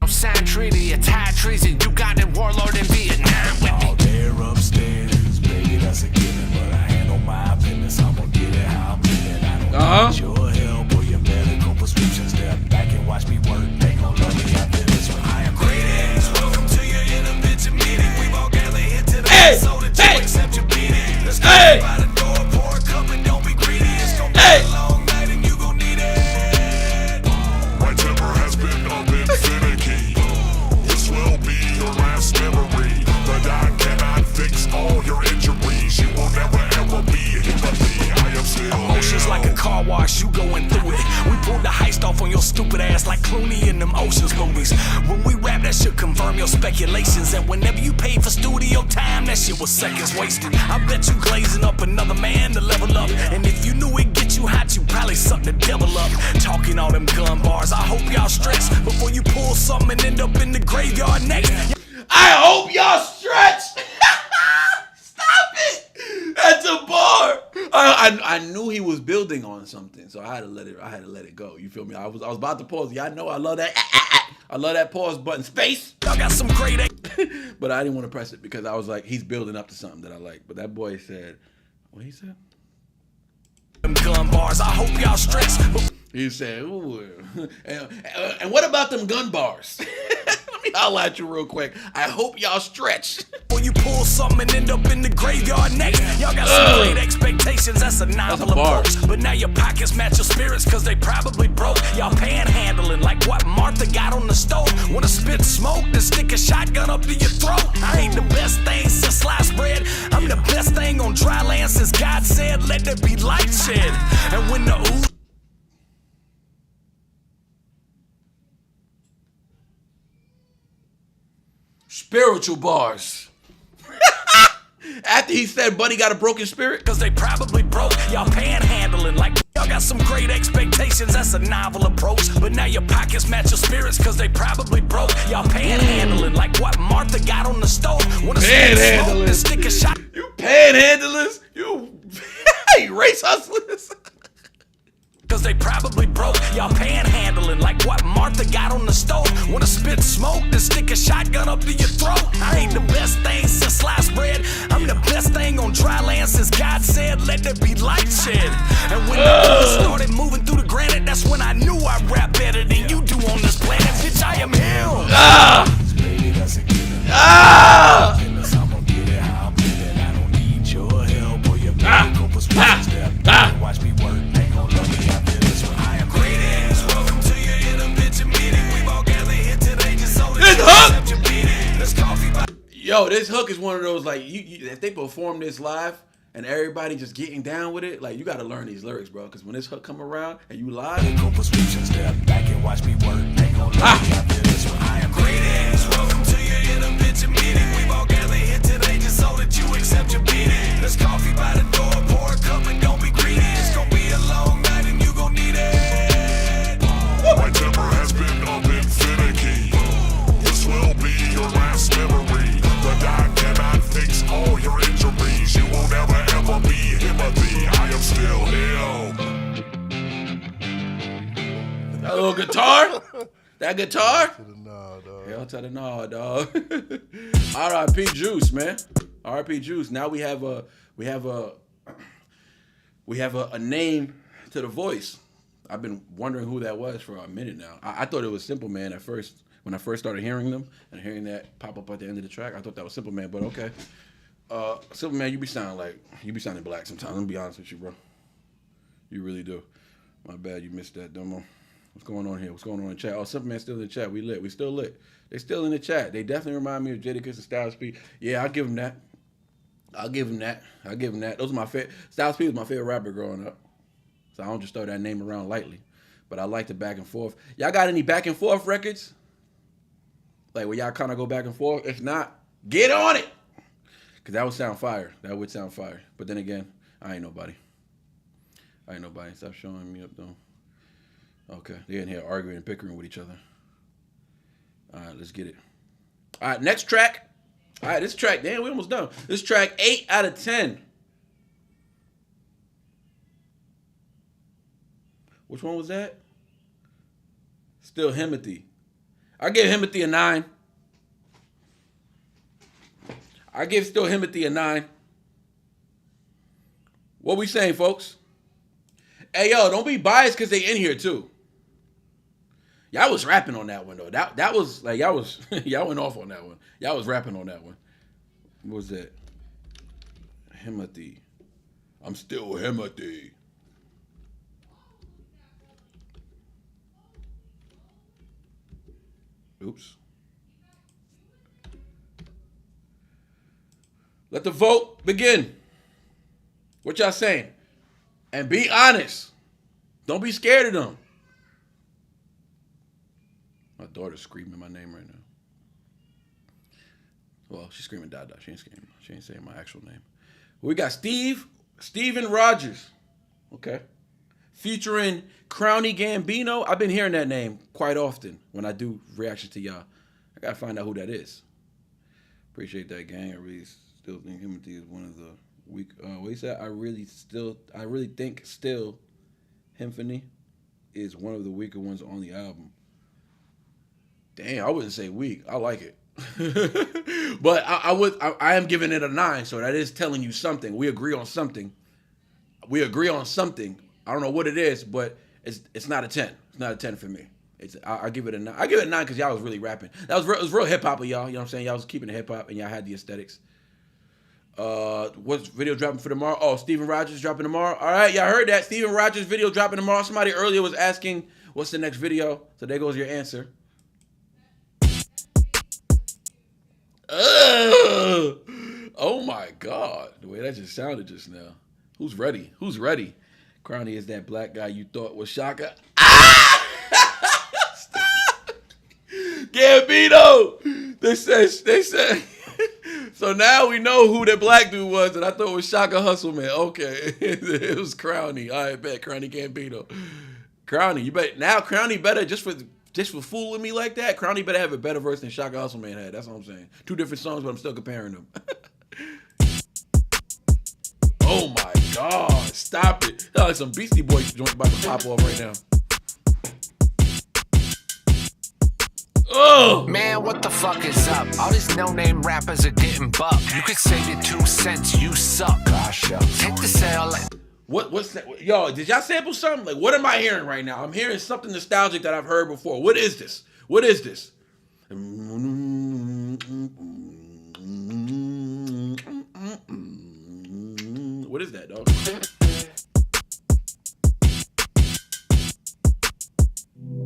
No signed treaty, it's high treason. You got it, warlord in Vietnam with me. all there upstairs, baby, that's a given. But I handle my business. I'm gonna get it how I'm feeling. I don't need your help or your medical prescriptions. Step back and watch me work. They gon' love me after this one. I am greetings. Welcome to your intervention meeting. We've all gathered here today so that you accept your beating. Let's go by the door, pour a cup and don't be greedy. It's gonna be a long night and you gon' need it. My temper has been a bit finicky. This will be your last memory. But I cannot fix all your injuries. You will never ever be empathy. I am still Emotions like a car wash, you going through it. We pulled the heist off on your stupid ass like Clooney in them Oceans movies. When we rap, that should confirm your speculations. And whenever you paid for studio time, that shit was seconds wasted. I bet you glazing up another man to level up. And if you knew it get you hot, you probably sucked the devil up. Talking all them gun bars, I hope y'all stress before you pull something and end up in the graveyard next. I hope y'all stretch. Stop it. That's a bar. I knew he was building on something, so I had to let it go. You feel me? I was about to pause. Y'all know I love that. I love that pause button. Space. Y'all got some great But I didn't want to press it because I was like, he's building up to something that I like. But that boy said, what he said? them gun bars. I hope y'all stress. He said, ooh. And what about them gun bars? Let me holler at you real quick. I hope y'all stretch. When you pull something and end up in the graveyard next. Y'all got some great expectations, that's a novel approach. But now your pockets match your spirits cause they probably broke. Y'all panhandling like what Martha got on the stove. Wanna spit smoke, then stick a shotgun up to your throat. I ain't the best thing since sliced bread. I'm the best thing on dry land since God said let there be light shed. And when the ooze Spiritual bars. After he said Buddy got a broken spirit. Cause they probably broke. Y'all panhandling like y'all got some great expectations. That's a novel approach. But now your pockets match your spirits cause they probably broke. Y'all panhandling like what Martha got on the stove. Wanna smoke and stick a shot. You panhandlers. You race hustlers. Cause they probably broke. Y'all panhandling like what Martha got on the stove. Wanna spit smoke and stick a shotgun up to your throat. I ain't the best thing since sliced bread. I'm the best thing on dry land since God said let there be light shed. And when the earth started moving through the granite, that's when I knew I rap better than you do on this planet. Bitch, I am him. Baby, that's a given. I'm gonna get it how I'm feeling. I don't need your help or your medical prescription step. Watch me work. Yo, this hook is one of those like if they perform this live and everybody just getting down with it, like you gotta learn these lyrics, bro. Because when this hook come around and you live, prescription step back and watch me work. Ain't gonna after this one. I am greetings. Welcome to your intervention meeting. We've all gathered here today just so that you accept your beating. There's coffee by the door, pour a cup and don't be greedy. It's gonna be a long night and you gon' need it. My temper has been a bit finicky. This will be your last memory. The dime cannot fix all your injuries. You won't ever be Timothy. I am still him. that little guitar, that guitar. Hell to the nah, dog. R.I.P. Juice, man. R.I.P. Juice. Now we have a name to the voice. I've been wondering who that was for a minute now. I thought it was Simple Man at first. When I first started hearing them and hearing that pop up at the end of the track, I thought that was Simple Man, but okay. Simple Man, you be sounding black sometimes. I'm gonna be honest with you, bro. You really do. My bad, you missed that, Domo. What's going on here? What's going on in the chat? Oh, Simple Man's still in the chat. We lit. We still lit. They still in the chat. They definitely remind me of Jadakiss and Styles P. Yeah, I'll give him that. Those are my favorite. Styles P was my favorite rapper growing up. So I don't just throw that name around lightly. But I like the back and forth. Y'all got any back and forth records? Like where y'all kind of go back and forth? If not, get on it. Because that would sound fire. But then again, I ain't nobody. Stop showing me up, though. Okay, they're in here arguing and bickering with each other. All right, let's get it. All right, next track. All right, this track, damn, we almost done. This track, 8 out of 10. Which one was that? Still Himothy. I give Himothy a 9. I give Still Himothy a 9. What we saying, folks? Hey, yo, don't be biased because they in here, too. Y'all was rapping on that one, though. That was, like, y'all went off on that one. Y'all was rapping on that one. What was that? Himothy. I'm still Himothy. Oops. Let the vote begin. What y'all saying? And be honest. Don't be scared of them. My daughter's screaming my name right now. Well, she's screaming Dada. She ain't screaming. She ain't saying my actual name. We got Steven Rogers. Okay. Featuring Crowny Gambino. I've been hearing that name quite often when I do reactions to y'all. I gotta find out who that is. Appreciate that, gang. I really still think Himothy is one of the weak. What he said? I really think Still Hymphony is one of the weaker ones on the album. Damn, I wouldn't say weak. I like it. But I am giving it a 9, so that is telling you something. We agree on something. I don't know what it is, but it's not a 10. It's not a 10 for me. I give it a 9. I give it a 9 because y'all was really rapping. It was real hip hop of y'all. You know what I'm saying? Y'all was keeping the hip hop and y'all had the aesthetics. What's video dropping for tomorrow? Oh, Steven Rogers dropping tomorrow. All right, y'all heard that. Steven Rogers video dropping tomorrow. Somebody earlier was asking what's the next video. So there goes your answer. Oh my God. The way that just sounded just now. Who's ready? Crowny is that black guy you thought was Shaka. Ah! Stop! Gambino! They said. So now we know who that black dude was, and I thought it was Shaka Hustle Man. Okay, it was Crowny. I bet Crowny can't beat him. Crowny, you bet now. Crowny better just for fooling me like that. Crowny better have a better verse than Shaka Hustle Man had. That's what I'm saying. Two different songs, but I'm still comparing them. Oh my God! Stop it! That's like some Beastie Boys joint about to pop off right now. Oh man, what the fuck is up? All these no-name rappers are getting bucked. You could say your 2 cents, you suck. Gosh, take the sale. What's that? Yo, did y'all sample something? Like, what am I hearing right now? I'm hearing something nostalgic that I've heard before. What is this? What is this? What is that, dog?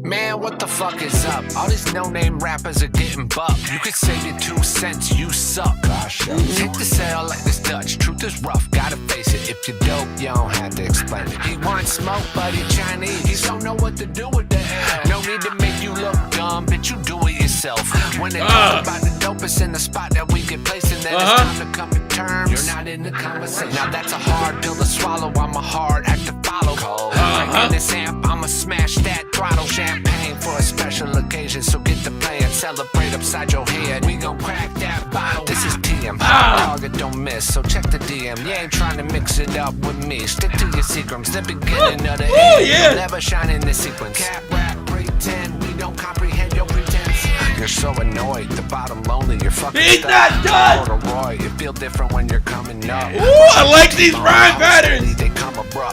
Man, what the fuck is up? All these no-name rappers are getting bucked. You could say your 2 cents, you suck. Gosh, take the sale like this Dutch. Truth is rough, gotta face it. If you're dope, you don't have to explain it. He wants smoke, but he Chinese. He don't know what to do with the hell. No need to make you look dumb, bitch, you do it yourself. When they talk about the dopest in the spot that we get placed in, then it's time to come to terms. You're not in the conversation. Now that's a hard pill to swallow. I'm a hard act to follow. Like in this amp, I'ma smash that throttle. Champagne for a special occasion, so get to play and celebrate upside your head. We gon' crack that bottle. This is TM. Target don't miss, so check the DM. You ain't trying to mix it up with me. Stick to your secrets, the beginning of the end. You'll never shine in this sequence. Cap rap, pretend we don't comprehend your pretense. You're so annoyed, the bottom lonely, you're fucking He's not done! Corduroy, you feel different when you're coming up. Ooh, I like these rhyme patterns!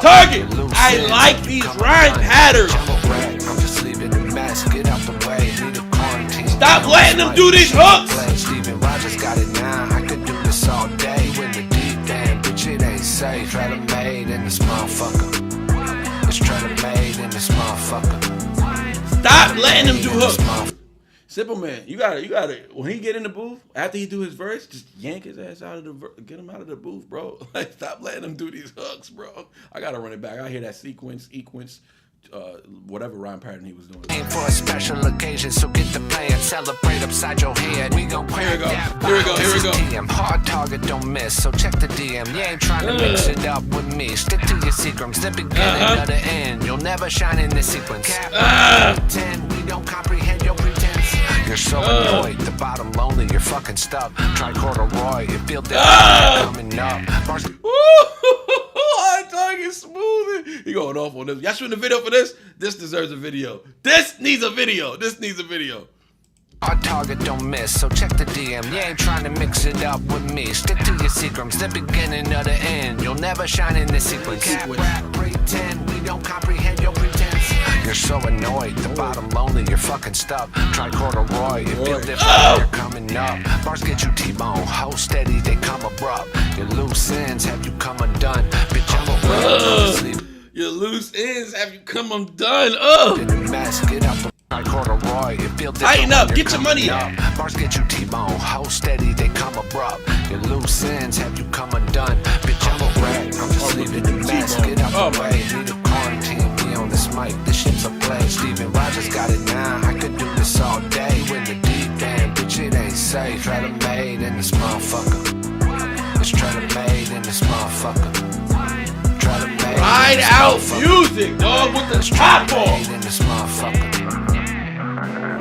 Target! I like these rhyme patterns! I'm just leaving a mess, get out the way, need a quarantine. Stop letting them do these hooks! Steven Rogers got it now, I could do this all day with the deep end, bitch it ain't safe. Try to made in this motherfucker. It's try to made in this motherfucker. Stop letting them do hooks. Simple Man, you gotta. When he get in the booth, after he do his verse, just yank his ass out of the, get him out of the booth, bro. Like, stop letting him do these hooks, bro. I gotta run it back. I hear that sequence, whatever rhyme pattern he was doing. For a special occasion, so get to play and celebrate upside your head. We gon' here we go. Here we go. Here we go. TM. Hard target, don't miss. So check the DM. You ain't trying to mix it up with me. Stick to your secrets, the beginning of the end. You'll never shine in this sequence. Cap 10, we don't comprehend your pretense. You're so annoyed, the bottom lonely, you're fucking stuck. Try corduroy, you feel different coming up. I target smooth. He going off on this. Y'all shooting a video for this? This deserves a video. This needs a video. This needs a video. Our target don't miss, so check the DM. You ain't trying to mix it up with me. Stick to your secrets, the beginning of the end. You'll never shine in this sequence. Cap rap, pretend we don't comprehend your pretense. You're so annoyed, the bottom lonely, you're fucking stuck. Try corduroy, you feel different when you're coming up. Bars get you T-bone, hold steady, they come abrupt. Your loose ends have you come undone. Bitch, I'm a your loose ends have you come undone. In the mess, get out the corduroy, you feel different. Tighten up, get your money up. Bars get you T-bone, hold steady, they come abrupt. Your loose ends have you come undone. Bitch, I'm a wreck, I'm just leaving the mess. Get out the way, need a quarantine, me on this mic, this shit's a play. Steven Rogers got it now, I could do this all day. With the deep end, bitch, it ain't safe. Try to made in this motherfucker. It's try to made in this motherfucker. Ride out music, dog, with the top on.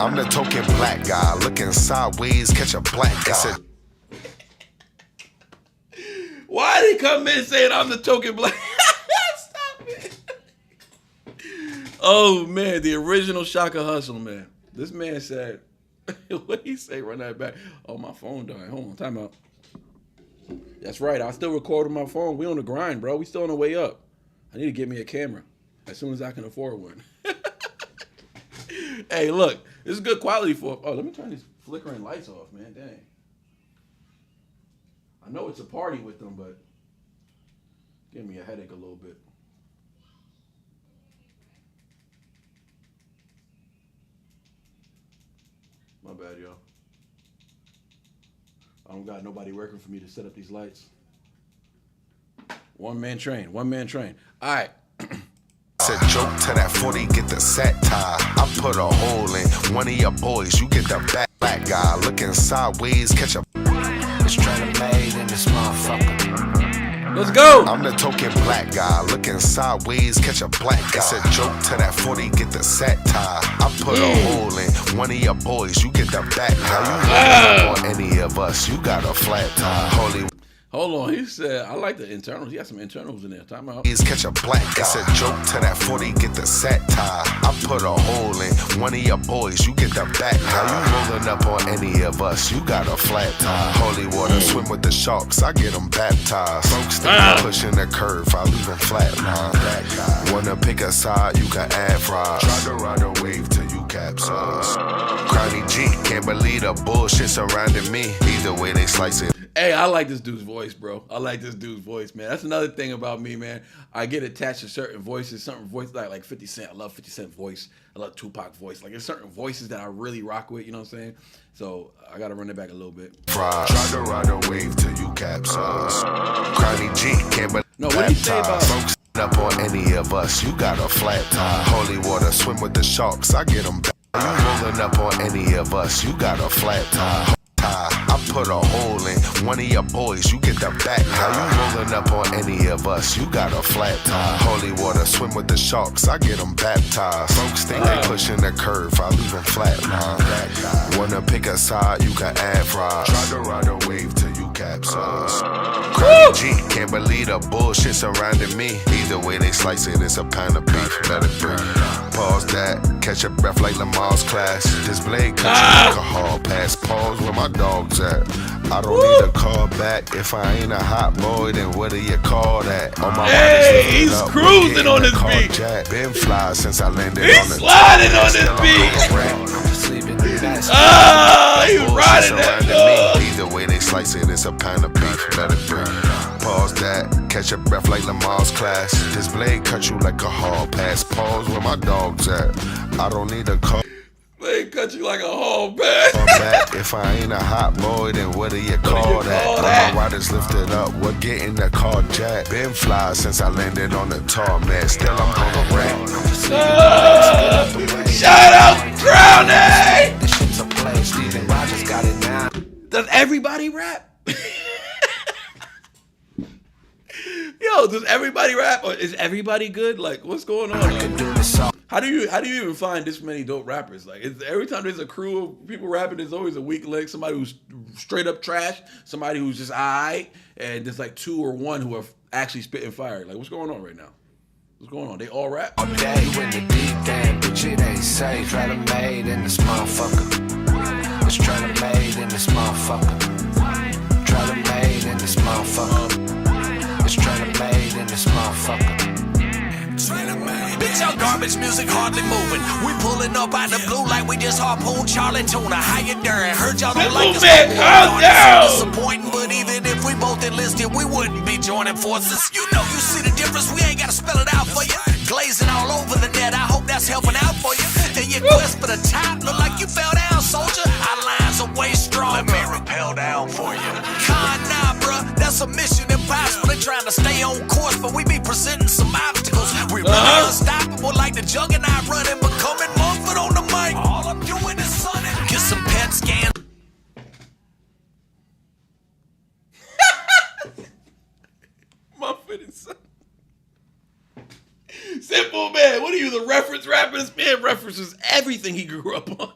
I'm the token black guy, looking sideways, catch a black guy. Why did he come in saying I'm the token black? Stop it. Oh man, the original Shaka Hustle, man. This man said, what he say? Run that back. Oh, my phone died. Hold on, time out. That's right. I still record on my phone. We on the grind, bro. We still on the way up. I need to get me a camera as soon as I can afford one. Hey, look, this is good quality for. Oh, let me turn these flickering lights off, man. Dang. I know it's a party with them, but give me a headache a little bit. My bad, y'all. I don't got nobody working for me to set up these lights. One man train. All right. Said joke to that 40, get the set tie. I put a hole in one of your boys, you get the back black guy looking sideways, catch a. It's TRAYLORPARK in this motherfucker. Let's go. I'm the token black guy looking sideways, catch a black guy. It's a joke to that 40, get the set tie. I put a hole in one of your boys, you get the back tie. You on any of us, you got a flat tie. Holy. Hold on, he said, I like the internals. He got some internals in there. Time out. Catch a black guy. It's a joke to that 40, get the set tie. I put a hole in one of your boys, you get the back tie. You rolling up on any of us, you got a flat tie. Holy water, swim with the sharks, I get them baptized. Folks think I'm pushing the curve, I leave them flat. Black guy. Wanna pick a side, you can add fries. Try to ride a wave till you capsize. Crowdy G, can't believe the bullshit surrounding me. Either way they slice it. Hey, I like this dude's voice, bro. I like this dude's voice, man. That's another thing about me, man. I get attached to certain voices, like 50 Cent. I love 50 Cent voice. I love Tupac voice. Like, there's certain voices that I really rock with, you know what I'm saying? So I got to run it back a little bit. Try to ride a wave till you capsize. Crowdy G, can't believe. No, what do you say about folks up on any of us, you got a flat tie. Holy water, swim with the sharks, I get them back. You rolling up on any of us, you got a flat tie. I put a hole in one of your boys, you get the back tie. You rolling up on any of us, you got a flat tie. Holy water, swim with the sharks, I get them baptized. Folks think they pushing the curve, I leave them flat. Wanna pick a side, you can add fries. Try to ride a wave till you capsize. Crowdy G, can't believe the bullshit surrounding me. Either way they slice it, it's a pound of beef. Let it breathe. Pause that, catch your breath like Lamar's class. This blade cut you like a hard pass. Pause where my dog's at. I don't need a call back. If I ain't a hot boy, then what do you call that? On my he's cruising on this beat. Jack. Been fly since I landed he's on the sliding on this beat. Ah, he's riding that. Either way they slice it, it's a pound of beef. Let it breathe. Pause that, catch your breath like Lamar's class. This blade cut you like a hard pass. Pause where my dog's at. I don't need a call. They cut you like a hall back. If I ain't a hot boy, then what do you call that? All my riders lifted up, we're getting the car jack. Been fly since I landed on the tar, man. Still I'm gonna rap. Shout out Crowdy! Does everybody rap? Yo, does everybody rap? Or is everybody good? Like, what's going on? How do you even find this many dope rappers? Like, every time there's a crew of people rapping, there's always a weak link. Somebody who's straight up trash, somebody who's just alright, and there's like 2 or 1 who are actually spitting fire. Like, what's going on right now? What's going on? They all rap? All day when the deep damn bitch it ain't safe. TRAYLORPARK in this motherfucker. It's TRAYLORPARK in this motherfucker. TRAYLORPARK in this motherfucker. It's TRAYLORPARK in this motherfucker. Bitch, our garbage music hardly moving. We pulling up out the blue like we just harpooned Charlie Tuna. How you doing? Heard y'all don't like this. Disappointing, but even if we both enlisted, we wouldn't be joining forces. You know, you see the difference. We ain't gotta spell it out for you. Glazing all over the net. I hope that's helping out for you. And your quest for the top look like you fell down, soldier. Our lines are way stronger. Let me rappel down for you. Nah, bruh, that's a mission impossible. They trying to stay on course, but we be presenting some obstacles. We really unstoppable like the juggernaut running, but coming Mumford on the mic. All I'm doing is sunning. Get some PET scans. Mumford and Son. Simple, man. What are you, the reference rapper? This man references everything he grew up on.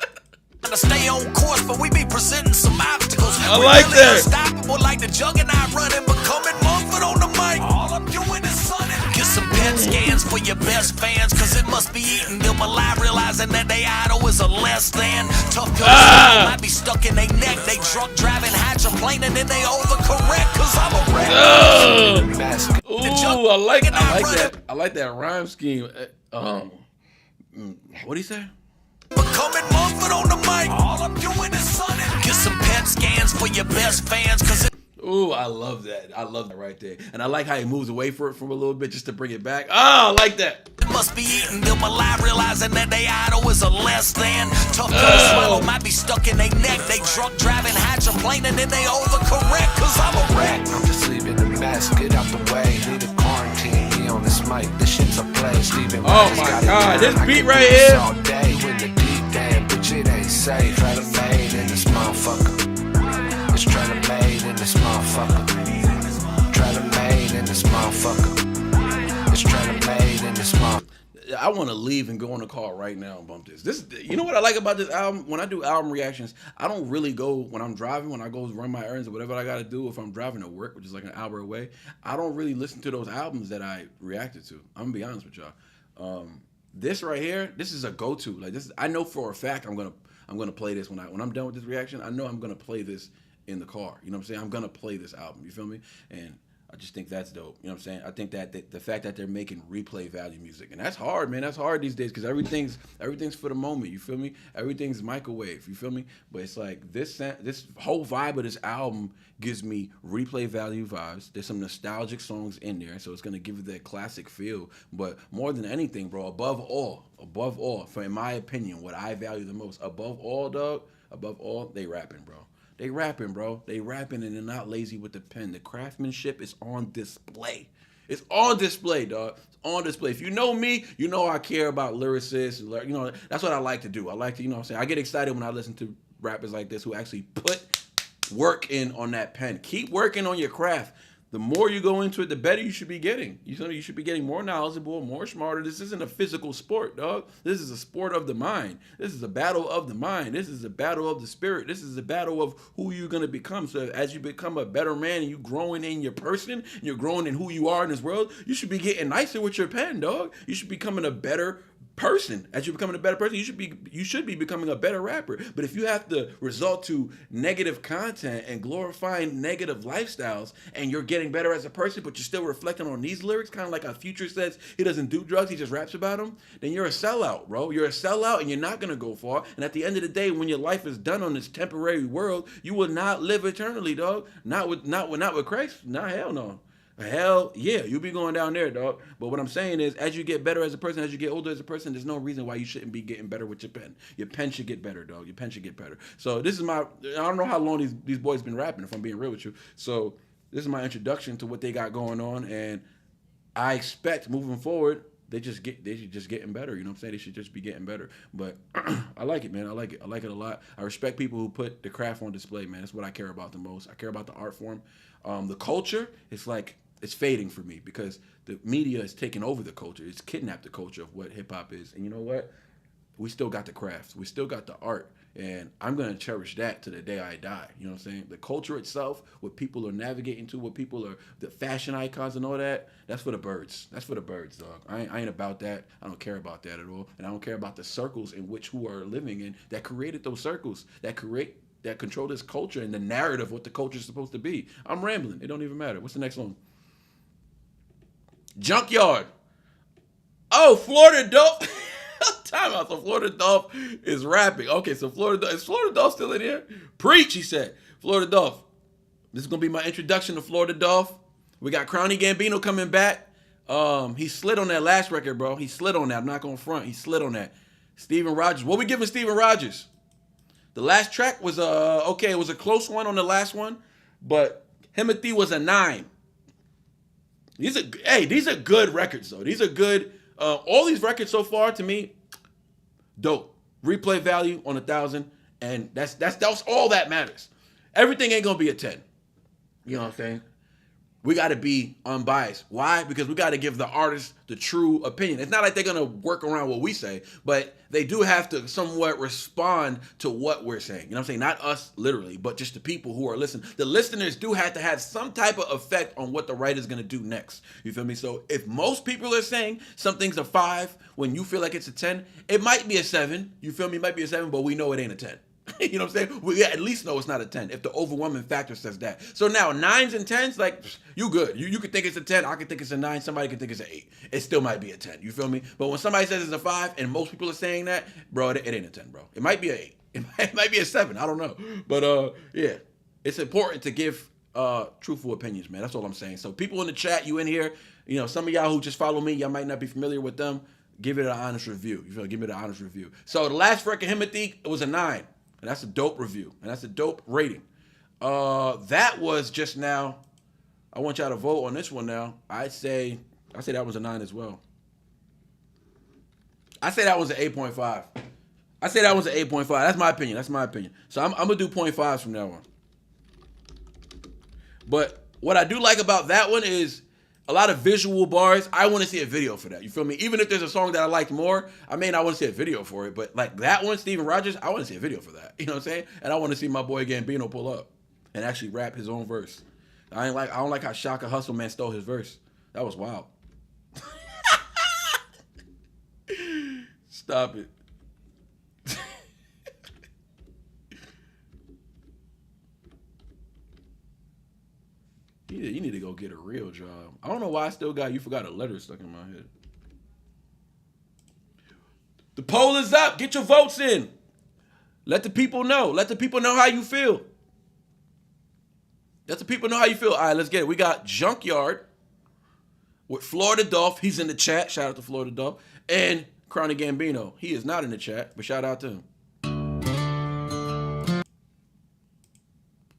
To stay on course, but we be presenting some obstacles. I like really that. Unstoppable like the juggernaut running, but coming Mumford on the mic. All I'm doing is sunning. Get some PET scans for your best fans, cause it must be eating them alive, realizing that they idol is a less than. Tough pills might be stuck in their neck. They drunk driving, hydroplaning, and they overcorrect, cause I'm a rap. Ooh, I like that. I like that rhyme scheme. What do you say? Coming Mumford on the mic. All I'm doing is sunning. Get some PET scans for your best fans, cause it. Ooh, I love that. I love that right there. And I like how he moves away from a little bit just to bring it back. Oh, I like that. Must be eating them alive, realizing that they idol is a less than. Tough to swallow might be stuck in their neck. They drunk driving, hydroplaning, and they overcorrect, cause I'm a wreck. I'm just leaving the mess, get out the way. Need a quarantine, me on this mic. This shit's a play. Steven oh my God, this beat right here. All day with the deep damn bitch, it ain't safe. TRAYLORPARK in this motherfucker. Trailer made in this motherfucker. It's trailer made in this motherfucker. I want to leave and go in the car right now and bump this. You know what I like about this album? When I do album reactions, I don't really go when I'm driving, when I go run my errands or whatever I got to do. If I'm driving to work, which is like an hour away, I don't really listen to those albums that I reacted to. I'm gonna be honest with y'all. This right here, this is a go-to. Like this, I know for a fact I'm gonna play this when I'm done with this reaction. I know I'm gonna play this in the car. You know what I'm saying? I'm gonna play this album. You feel me? And I just think that's dope. You know what I'm saying? I think that the fact that they're making replay value music, and that's hard, man. That's hard these days because everything's for the moment. You feel me? Everything's microwave. You feel me? But it's like this whole vibe of this album gives me replay value vibes. There's some nostalgic songs in there, so it's gonna give it that classic feel. But more than anything, bro, above all, for in my opinion, what I value the most, above all, they rapping, bro. They rapping, bro. They rapping and they're not lazy with the pen. The craftsmanship is on display. It's on display, dog. It's on display. If you know me, you know I care about lyricists. You know, that's what I like to do. I like to, you know what I'm saying? I get excited when I listen to rappers like this who actually put work in on that pen. Keep working on your craft. The more you go into it, the better you should be getting. You should be getting more knowledgeable, more smarter. This isn't a physical sport, dog. This is a sport of the mind. This is a battle of the mind. This is a battle of the spirit. This is a battle of who you're going to become. So as you become a better man and you're growing in your person, and you're growing in who you are in this world, you should be getting nicer with your pen, dog. You should be becoming a better person. As you're becoming a better person, you should be becoming a better rapper. But if you have to resort to negative content and glorifying negative lifestyles, and you're getting better as a person, but you're still reflecting on these lyrics, kind of like how Future says he doesn't do drugs, he just raps about them, then you're a sellout, bro. You're a sellout, and you're not gonna go far. And at the end of the day, when your life is done on this temporary world, you will not live eternally, dog. Not with Christ. Nah, hell no. Hell yeah, you'll be going down there, dog. But what I'm saying is, as you get better as a person, as you get older as a person, there's no reason why you shouldn't be getting better with your pen. Your pen should get better, dog. Your pen should get better. So this is I don't know how long these boys been rapping, if I'm being real with you. So this is my introduction to what they got going on, and I expect moving forward, they should just getting better. You know what I'm saying? They should just be getting better. But I like it, man. I like it a lot. I respect people who put the craft on display, man. That's what I care about the most. I care about the art form. The culture, it's fading for me because the media is taking over the culture. It's kidnapped the culture of what hip hop is. And you know what? We still got the crafts. We still got the art. And I'm going to cherish that to the day I die. You know what I'm saying? The culture itself, what people are navigating to, what people are, the fashion icons and all that, that's for the birds. That's for the birds, dog. I ain't about that. I don't care about that at all. And I don't care about the circles in which who are living in that created those circles, that control this culture and the narrative of what the culture is supposed to be. I'm rambling. It don't even matter. What's the next one? Junkyard. Oh, Florida Dope. Time out. So Florida Dolph is rapping. Okay, so is Florida Dolph still in here? Preach, he said. Florida Dolph. This is gonna be my introduction to Florida Dolph. We got Crowny Gambino coming back. He slid on that last record, bro. He slid on that. I'm not gonna front. He slid on that. Steven Rogers. What we giving Steven Rogers? The last track was okay. It was a close one on the last one, but Himothy was a 9. These are good records though. These are good. All these records so far to me, dope. Replay value on 1,000, and that's all that matters. Everything ain't gonna be a 10. You know what I'm saying? We got to be unbiased. Why? Because we got to give the artist the true opinion. It's not like they're gonna work around what we say, but they do have to somewhat respond to what we're saying. You know what I'm saying? Not us literally, but just the people who are listening. The listeners do have to have some type of effect on what the writer's gonna do next. You feel me? So if most people are saying something's a 5 when you feel like it's a 10, it might be a 7. You feel me? It might be a 7, but we know it ain't a 10. You know what I'm saying? We at least know it's not a 10 if the overwhelming factor says that. So now 9s and 10s, like, you good. You could think it's a 10, I could think it's a 9, somebody could think it's an 8. It still might be a 10. You feel me? But when somebody says it's a 5 and most people are saying that, bro, it ain't a 10, bro. It might be an 8. It might be a 7. I don't know. But yeah, it's important to give truthful opinions, man. That's all I'm saying. So people in the chat, you in here, you know, some of y'all who just follow me, y'all might not be familiar with them. Give it an honest review. You feel? Give it an honest review. So the last record, Himothy, it was a 9. And that's a dope review. And that's a dope rating. That was just now. I want y'all to vote on this one now. I say that was a 9 as well. I say that was an 8.5. I say that was an 8.5. That's my opinion. So I'm going to do 0.5s from now on. But what I do like about that one is a lot of visual bars. I want to see a video for that. You feel me? Even if there's a song that I liked more, I may not want to see a video for it. But like that one, Steven Rogers, I want to see a video for that. You know what I'm saying? And I want to see my boy Gambino pull up and actually rap his own verse. I don't like how Shaka Hustle Man stole his verse. That was wild. Stop it. You need to go get a real job. I don't know why I still got You Forgot a Letter stuck in my head. The poll is up. Get your votes in. Let the people know. Let the people know how you feel. Let the people know how you feel. All right, let's get it. We got Junkyard with Florida Dolph. He's in the chat. Shout out to Florida Dolph. And Chronic Gambino. He is not in the chat, but shout out to him.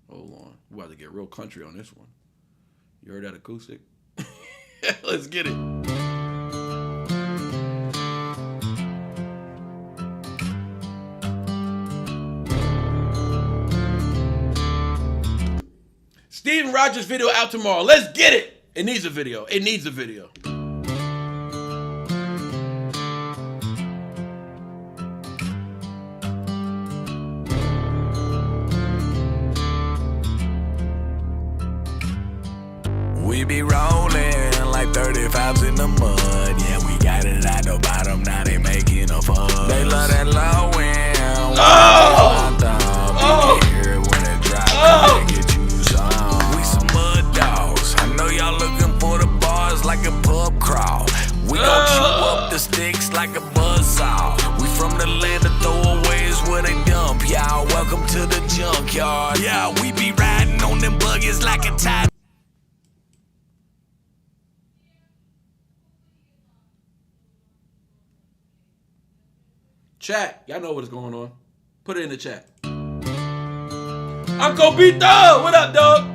Hold on. We're about to get real country on this one. You heard that acoustic? Let's get it. Steven Rogers video out tomorrow. Let's get it. It needs a video. It needs a video. We be rolling like 35s in the mud. Yeah, we got it at the bottom. Now they making a fuss. They love that low end. You can hear it when it drops. Come get you some. We some mud dogs. I know y'all looking for the bars like a pub crawl. We gon' chew up the sticks like a buzzsaw. We from the land of throwaways where they dump y'all. Welcome to the junkyard. Yeah, we be riding on them buggies like a tide. Chat, y'all know what is going on. Put it in the chat. Uncle Bito, what up, dog?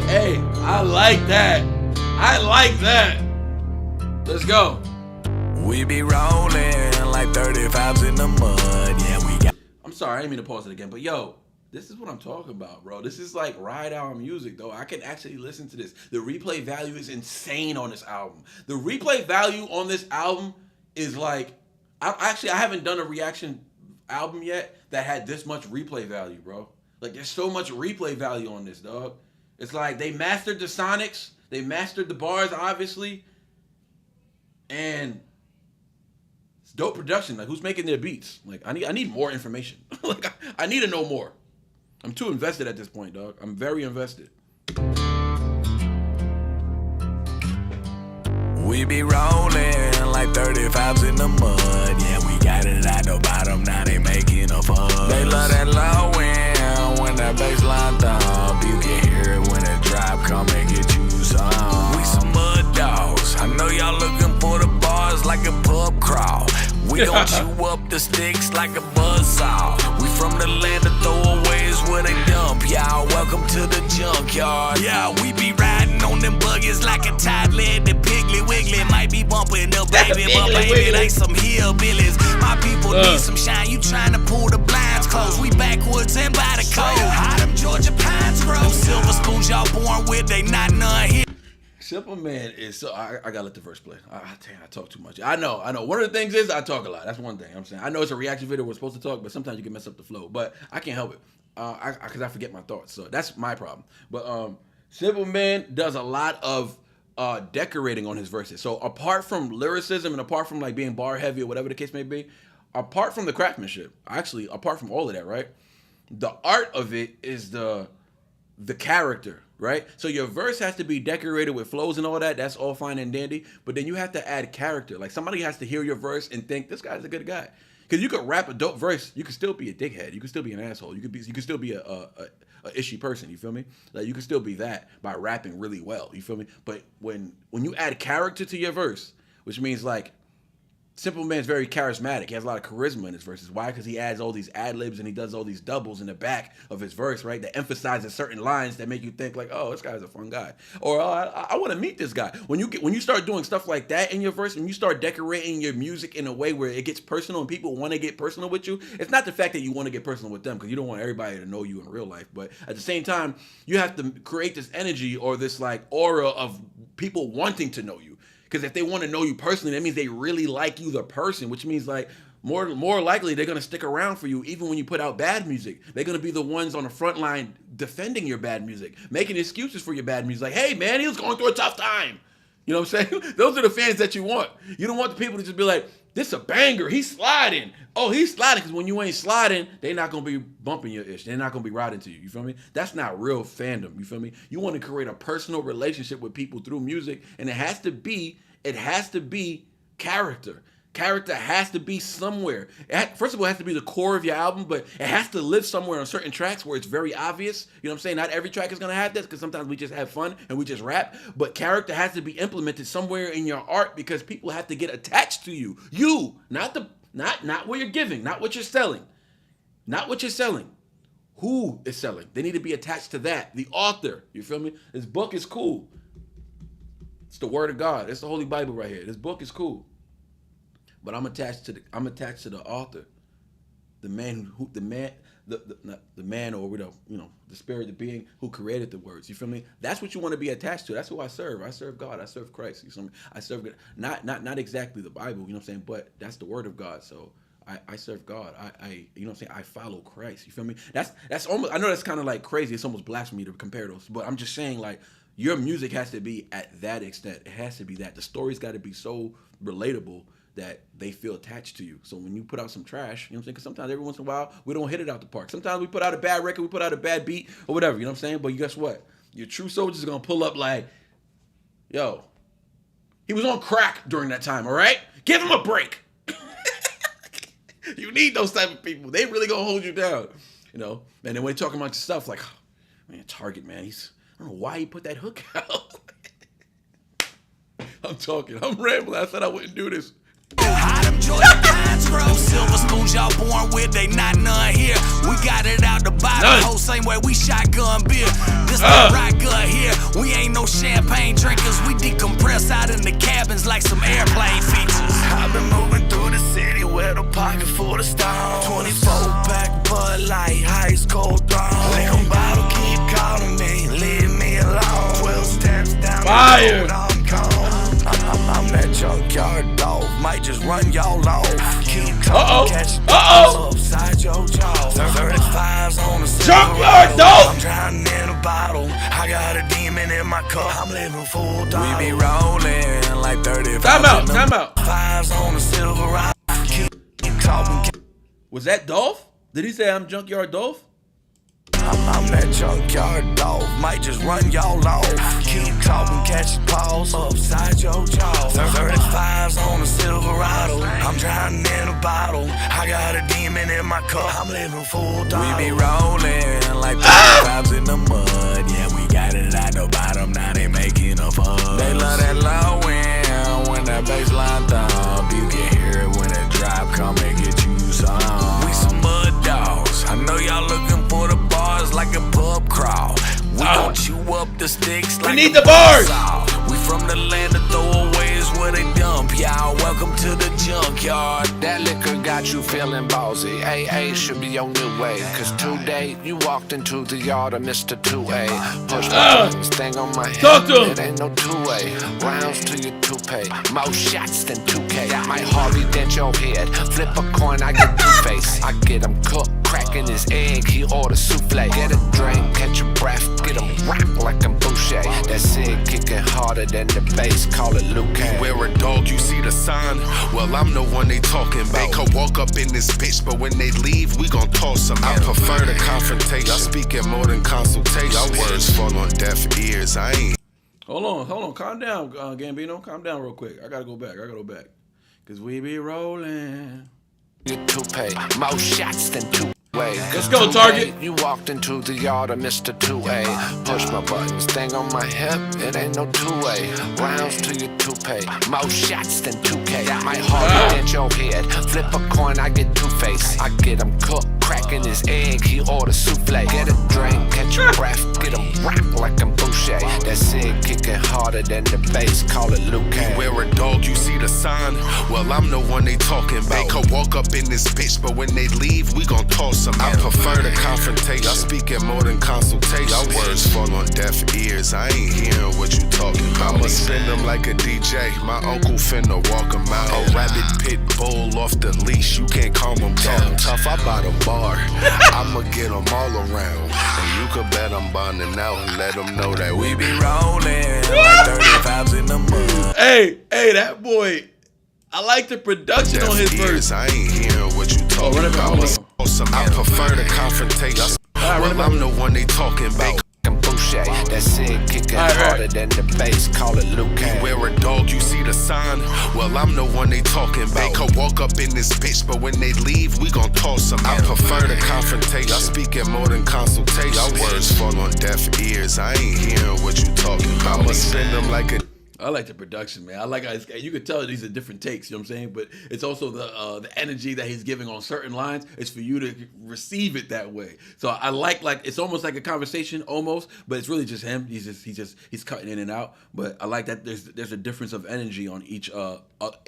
Hey, I like that. I like that. Let's go. We be rolling like 35s in the mud. Yeah, we got. I'm sorry, I didn't mean to pause it again, but yo, this is what I'm talking about, bro. This is like ride out music, though. I can actually listen to this. The replay value is insane on this album. The replay value on this album is like, I haven't done a reaction album yet that had this much replay value, bro. Like, there's so much replay value on this, dog. It's like they mastered the sonics, they mastered the bars, obviously, and it's dope production. Like, who's making their beats? Like, I need more information. Like, I need to know more. I'm too invested at this point, dog. I'm very invested. We be rolling like 35s in the mud. Yeah, we got it at the bottom. Now they making a fuss. They love that low end when that bass line thump. You can hear it when it drop. Come and get you some. We some mud dogs. I know y'all looking for the bars like a pub crawl. We gon' chew up the sticks like a buzzsaw. We from the land of throwaways where they dump y'all. Welcome to the junkyard. Yeah, we be riding on them buggies like a tight-legged Piggly Wiggly. Might be bumping the baby, but baby, they some hillbillies. My people need some shine. You trying to pull the blinds close. We backwards and by the code. How them Georgia pines grow. Them silver spoons y'all born with, they not none here. Simple Man is so. I gotta let the verse play. Damn, I talk too much. I know. One of the things is I talk a lot. That's one thing I'm saying. I know it's a reaction video. We're supposed to talk, but sometimes you can mess up the flow. But I can't help it. Because I forget my thoughts. So that's my problem. But Simple Man does a lot of decorating on his verses. So apart from lyricism and apart from like being bar heavy or whatever the case may be, apart from the craftsmanship, actually apart from all of that, right? The art of it is the character. Right? So your verse has to be decorated with flows and all that. That's all fine and dandy. But then you have to add character. Like somebody has to hear your verse and think this guy's a good guy. Because you could rap a dope verse, you could still be a dickhead. You could still be an asshole. You could still be a ishy person. You feel me? Like you could still be that by rapping really well. You feel me? But when you add character to your verse, which means like Simple Man's very charismatic. He has a lot of charisma in his verses. Why? Because he adds all these ad libs and he does all these doubles in the back of his verse, right? That emphasizes certain lines that make you think like, oh, this guy's a fun guy, or oh, I want to meet this guy. When you start doing stuff like that in your verse, and you start decorating your music in a way where it gets personal and people want to get personal with you, it's not the fact that you want to get personal with them because you don't want everybody to know you in real life, but at the same time, you have to create this energy or this like aura of people wanting to know you. Because if they want to know you personally, that means they really like you, the person, which means like more likely they're going to stick around for you even when you put out bad music. They're going to be the ones on the front line defending your bad music, making excuses for your bad music. Like, hey, man, he was going through a tough time. You know what I'm saying? Those are the fans that you want. You don't want the people to just be like, this a banger. He's sliding. Oh, he's sliding. Because when you ain't sliding, they're not going to be bumping your ish. They're not going to be riding to you. You feel me? That's not real fandom. You feel me? You want to create a personal relationship with people through music, and it has to be character. Character has to be somewhere. First of all, it has to be the core of your album, but it has to live somewhere on certain tracks where it's very obvious. You know what I'm saying? Not every track is going to have this because sometimes we just have fun and we just rap, but character has to be implemented somewhere in your art because people have to get attached to you. You, not what you're giving, not what you're selling. Not what you're selling. Who is selling? They need to be attached to that. The author, you feel me? This book is cool. It's the word of God. It's the Holy Bible right here. This book is cool. But I'm attached to the author, the man or the spirit, the being who created the words. You feel me? That's what you want to be attached to. That's who I serve. I serve God. I serve Christ. You feel me? I serve God. Not exactly the Bible. You know what I'm saying? But that's the word of God. So I serve God. I you know what I'm saying? I follow Christ. You feel me? That's almost. I know that's kind of like crazy. It's almost blasphemy to compare those. But I'm just saying like your music has to be at that extent. It has to be that. The story's got to be so relatable that they feel attached to you. So when you put out some trash, you know what I'm saying? Because sometimes every once in a while, we don't hit it out the park. Sometimes we put out a bad record, we put out a bad beat, or whatever, you know what I'm saying? But guess what? Your true soldiers are going to pull up like, yo, he was on crack during that time, all right? Give him a break. You need those type of people. They really going to hold you down, you know? And then when you're talking about your stuff, like, oh, man, Target, man, I don't know why he put that hook out. I'm rambling. I said I wouldn't do this. How them Georgia pines grow. Them silver spoons y'all born with, they not none here. We got it out the bottom, whole same way we shotgun beer. This the rock gut here. We ain't no champagne drinkers. We decompress out in the cabins like some airplane features. I've been moving through the city with a pocket full of stone. 24-pack Bud Light, ice cold throne. Liquor bottle keep calling me, leave me alone. 12 steps down Fire. the road, I'm gone. I'm that junkyard dog, might just run y'all off. Keep talking, catch upside your jaw. 35s on the junkyard dog. I'm drowning in a bottle. I got a demon in my cup. I'm living full dog. We be rolling like 35. Time out. 5s on the Silverado. Keep talking. Was that Dolph? Did he say I'm junkyard Dolph? I'm that junkyard dog, might just run y'all off. Keep talking, catch your paws upside your jaw. 35s on a Silverado, I'm drowning in a bottle. I got a demon in my cup, I'm living full dog. We be rolling like 35s in the mud. Yeah, we got it at the bottom, now they making a fuss. They love that low end when that bass line thump. You can hear it when it drop, come and get you some. We some mud dogs, I know y'all looking for the bars like a pub crawl. We gon' chew up the sticks like we need the bars. We from the land of throwaways where they dump y'all. Welcome to the junkyard. That liquor got you feeling ballsy. AA should be your new way. Cause today you walked into the yard of Mr. 2A. Push my buttons, thing on my head. It ain't no 2A. Rounds to your toupee. More shots than 2K. My Harvey dent your head. Flip a coin, I get two-face. I get him cooked, cracking his egg. He order souffle. Get a drink, catch a breath. Get him rock like I'm Boucher. That's it, kicking harder than the bass. Call it Luke. Wear a dog, you see the sign? Well, I'm the one they talking about. They could walk up in this bitch, but when they leave, we gon' toss them. I prefer the confrontation. Y'all speaking more than consultation. Y'all words fall on deaf ears. I ain't. Hold on. Calm down, Gambino. Calm down real quick. I gotta go back. Cause we be rolling. Your toupee. More shots than 2. Let's go, Target. You walked into the yard of Mr. 2A. Push my buttons, thing on my hip, it ain't no two-way. Rounds to your toupee, more shots than 2K. My heart hit your head, flip a coin, I get two-face. I get him cooked, cracking his egg, he order souffle. Get a drink, catch your breath, get him rock like I'm Boucher. That's it, kicking harder than the bass, call it Luke. Wear a dog, you see the sign? Well, I'm the one they talking about. They could walk up in this bitch, but when they leave, we gon' toss them out. I prefer the confrontation. Y'all speaking more than consultation. Y'all words fall on deaf ears. I ain't hearing what you talking about. I'ma spin them like a DJ. My uncle finna walk him out. A rabid pit bull off the leash. You can't calm him down. Tough, I bought a bar. I'ma get them all around. And you could bet I'm bonding out and let them know that we be rolling like 35s in the mud. Hey, that boy. I like the production on his verse. I ain't hearing what you talking about. I prefer the confrontation. Well, I'm the one they talking about. Boucher, that's it, kicking harder than the bass, call it Luke. Wear a dog, you see the sign? Well, I'm the one they talking about. They could walk up in this bitch, but when they leave, we gon' toss them out. I prefer the confrontation. Y'all speaking more than consultation. Y'all words fall on deaf ears. I ain't hearing what you talking about. I'ma spin them like a... I like the production, man. I like how you could tell these are different takes, you know what I'm saying? But it's also the energy that he's giving on certain lines. It's for you to receive it that way. So I like it's almost like a conversation almost, but it's really just him. He's cutting in and out. But I like that there's a difference of energy on each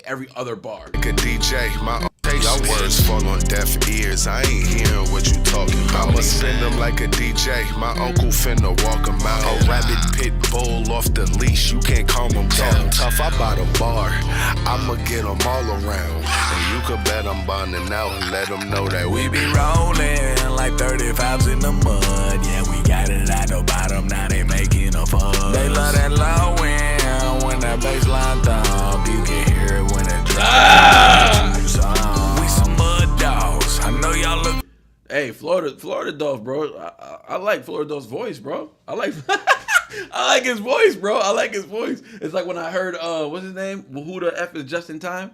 every other bar. Like a DJ, my y'all words fall on deaf ears. I ain't hearing what you talking about. I'ma spin them like a DJ. My uncle finna walk him out. A rabid pit bull off the leash. You can't calm him down. Tough, I bought a bar. I'ma get them all around. And you could bet I'm bonding out and let them know that we be rolling like 35s in the mud. Yeah, we got it at the bottom. Now they making a fuss. They love that low end when that bass line thump. You can hear it when it drops. We some mud dogs. I know y'all look. Hey, Florida Dolph, bro. I like Florida Dolph's voice, bro. I like his voice, bro. I like his voice. It's like when I heard what's his name? Who the F is Just in Time?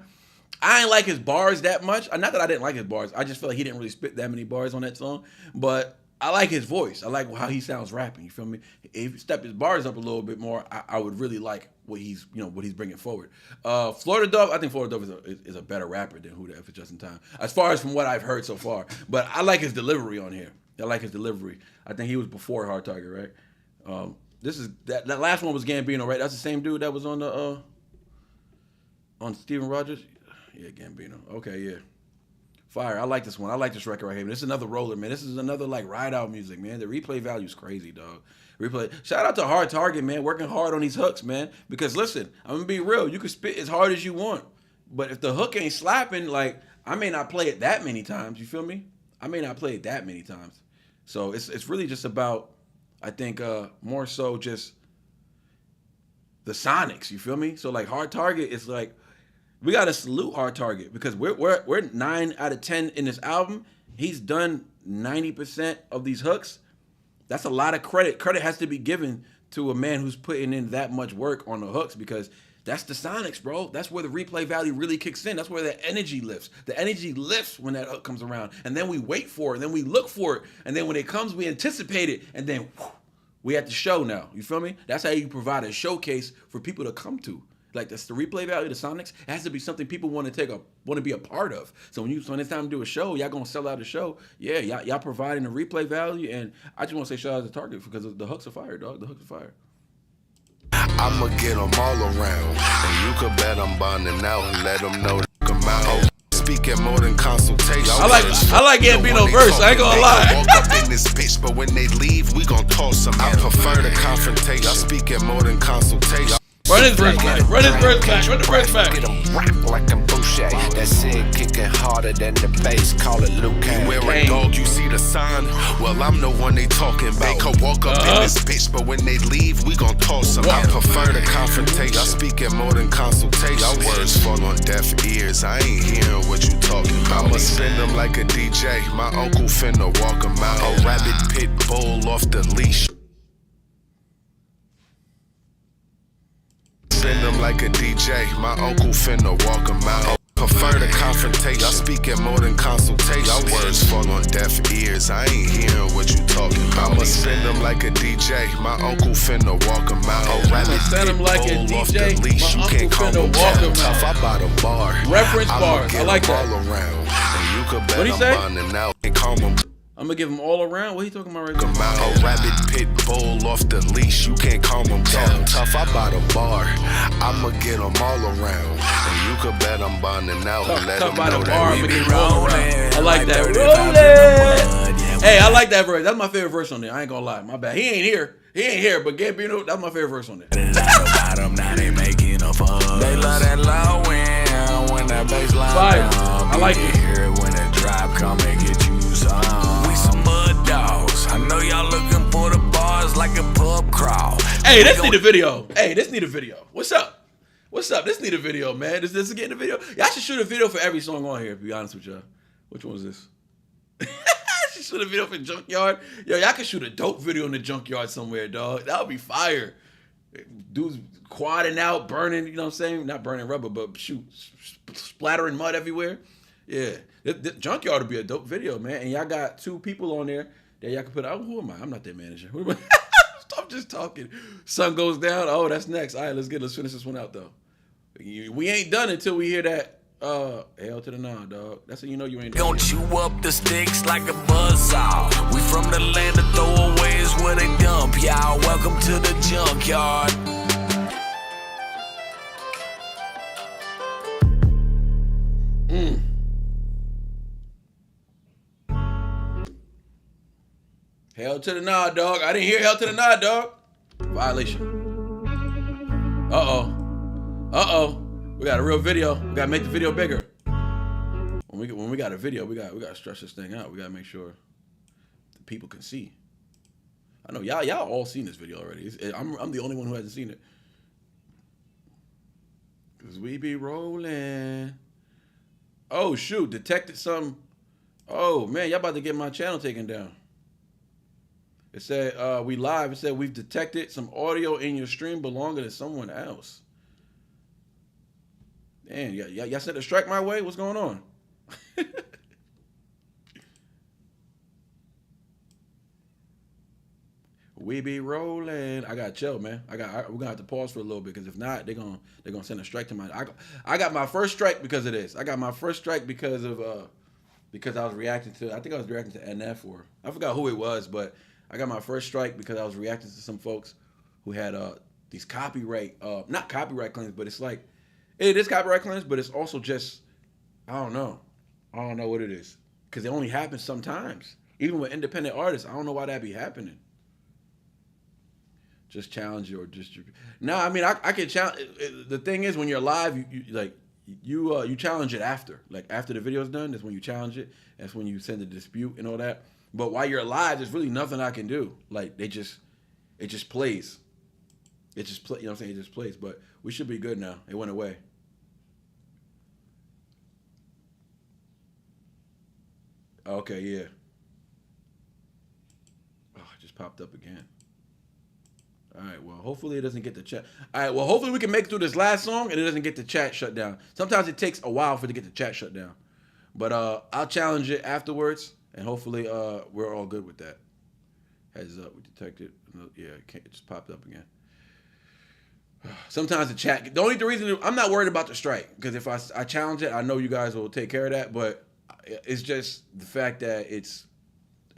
I ain't like his bars that much. Not that I didn't like his bars. I just feel like he didn't really spit that many bars on that song. But I like his voice. I like how he sounds rapping. You feel me? If he step his bars up a little bit more, I would really like what he's bringing forward. Florida Dolph, I think Florida Dolph is a better rapper than Who the F is Just in Time, as far as from what I've heard so far. But I like his delivery on here. I like his delivery. I think he was before Hard Target, right? This is that last one was Gambino, right? That's the same dude that was on the on Steven Rogers. Yeah, Gambino. Okay, yeah. Fire. I like this one. I like this record right here. This is another roller, man. This is another like ride out music, man. The replay value is crazy, dog. Replay. Shout out to Hard Target, man. Working hard on these hooks, man. Because listen, I'm gonna be real. You can spit as hard as you want, but if the hook ain't slapping, like I may not play it that many times. You feel me? I may not play it that many times. So it's really just about, I think, more so just the sonics. You feel me? So like Hard Target is like. We gotta salute Hard Target because we're 9 out of 10 in this album. He's done 90% of these hooks. That's a lot of credit. Credit has to be given to a man who's putting in that much work on the hooks because that's the sonics, bro. That's where the replay value really kicks in. That's where the energy lifts. The energy lifts when that hook comes around, and then we wait for it, and then we look for it, and then when it comes, we anticipate it, and then we at the show now. You feel me? That's how you provide a showcase for people to come to. Like that's the replay value, the sonics. It has to be something people want to be a part of. So when it's time to do a show, y'all gonna sell out a show. Yeah, y'all providing the replay value, and I just want to say shout out to Target because the hooks are fire, dog. The hooks are fire. I'ma get them all around, and you could bet I'm bonding out and let them know that I'm out. Speaking more than consultation. I like Gambino verse. I ain't gonna lie. Walk up in this bitch, but when they leave, we gon' toss them out. I prefer the confrontation. Y'all speaking more than consultation. Run his verse back. Run his verse back. Run the verse back. Get him rock like I'm Boucher. That's it, kicking harder than the bass. Call it Luke. Wear a dog, you see the sign? Well, I'm the one they talking about. They could walk up in this bitch, but when they leave, we gon' toss them. I prefer the confrontation. Y'all speaking more than consultation. Y'all words fall on deaf ears. I ain't hearing what you talking about. I'ma spin them like a DJ. My uncle finna walk him out. A rabid pit bull off the leash. Spin them like a DJ. My uncle finna walk him out. prefer the confrontation. Y'all speaking more than consultation. Y'all words fall on deaf ears. I ain't hearing what you talking about. I'ma spin them like a DJ. My uncle finna walk him out. Oh, rabbit send him like a off DJ. the leash. My You can't uncle call finna him walk him tough. out. I bought a bar. Reference I'ma bars. get I like them that. all around. And you could bet What'd he I'm say? bonding out. And calm him. I'm gonna give him all around. What he talking about right now? A rabbit pit bull off the leash. You can't calm him down. Tough, I bought a bar. I'ma get them all around. And you could bet I'm bonding out. And let them Tough by the know bar. that I'm we gonna be get him all rolling. around. I like that. Rolling. Hey, I like that verse. That's my favorite verse on there. I ain't gonna lie. My bad. He ain't here. But Gambino, that's my favorite verse on there. Now they making a fuss. They love that low end when that bass line Fire. come. I like it. Hear it when the drop come and get you some. We some mud dogs. I know y'all looking for the bars like a pub crawl. Hey, this need a video. What's up? This need a video, man. This is getting a video. Y'all should shoot a video for every song on here, to be honest with y'all. Which one is this? I should shoot a video for Junkyard. Yo, y'all can shoot a dope video in the Junkyard somewhere, dog. That would be fire. Dudes quadding out, burning, you know what I'm saying? Not burning rubber, but shoot, splattering mud everywhere. Yeah. The Junkyard would be a dope video, man. And y'all got 2 people on there that y'all can put out. Who am I? I'm not their manager. Who am I? I'm just talking. Sun goes down. Oh, that's next. All right, let's finish this one out, though. We ain't done until we hear that. Hell to the nah, dog. That's how you know you ain't done. Gon' chew up the sticks like a buzzsaw. We from the land of throwaways where they dump y'all. Welcome to the junkyard. Hell to the nah, dog. I didn't hear hell to the nah, dog. Violation. Uh-oh. We got a real video. We gotta make the video bigger. When we got a video, we gotta stretch this thing out. We gotta make sure the people can see. I know y'all all seen this video already. I'm the only one who hasn't seen it. Cause we be rolling. Oh shoot, detected some. Oh man, y'all about to get my channel taken down. It said we live. It said we've detected some audio in your stream belonging to someone else. Damn, y'all sent a strike my way? What's going on? We be rolling. I got chill, man. We're gonna have to pause for a little bit because if not, they're gonna send a strike to my. I got my first strike because of this. I got my first strike because I was reacting to. I think I was reacting to NF or I forgot who it was, but I got my first strike because I was reacting to some folks who had these copyright, not copyright claims, but it's like it is copyright claims, but it's also just I don't know what it is because it only happens sometimes. Even with independent artists, I don't know why that be happening. Just challenge your distribute. No, I mean I can challenge. The thing is, when you're live, you challenge it after. Like after the video's done, that's when you challenge it. That's when you send a dispute and all that. But while you're live, there's really nothing I can do. Like it just plays. It just play. You know what I'm saying? It just plays. But we should be good now. It went away. Okay, yeah. Oh, it just popped up again. All right, well, hopefully it doesn't get the chat. All right, well, hopefully we can make it through this last song and it doesn't get the chat shut down. Sometimes it takes a while for it to get the chat shut down. But I'll challenge it afterwards, and hopefully we're all good with that. Heads up, we detected. Yeah, it just popped up again. Sometimes the chat, the reason I'm not worried about the strike, because if I challenge it, I know you guys will take care of that, but it's just the fact that it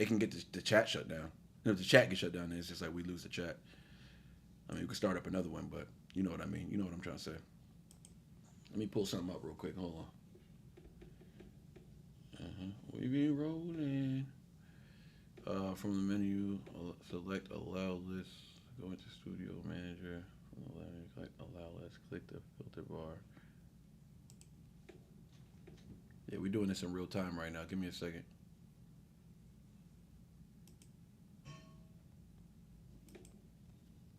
can get the chat shut down. And if the chat gets shut down, then it's just like we lose the chat. I mean, we could start up another one, but you know what I mean. You know what I'm trying to say. Let me pull something up real quick. Hold on. We be rolling. From the menu, select allow list. Go into studio manager. From the menu, click allow list. Click the filter bar. Yeah, we're doing this in real time right now. Give me a second.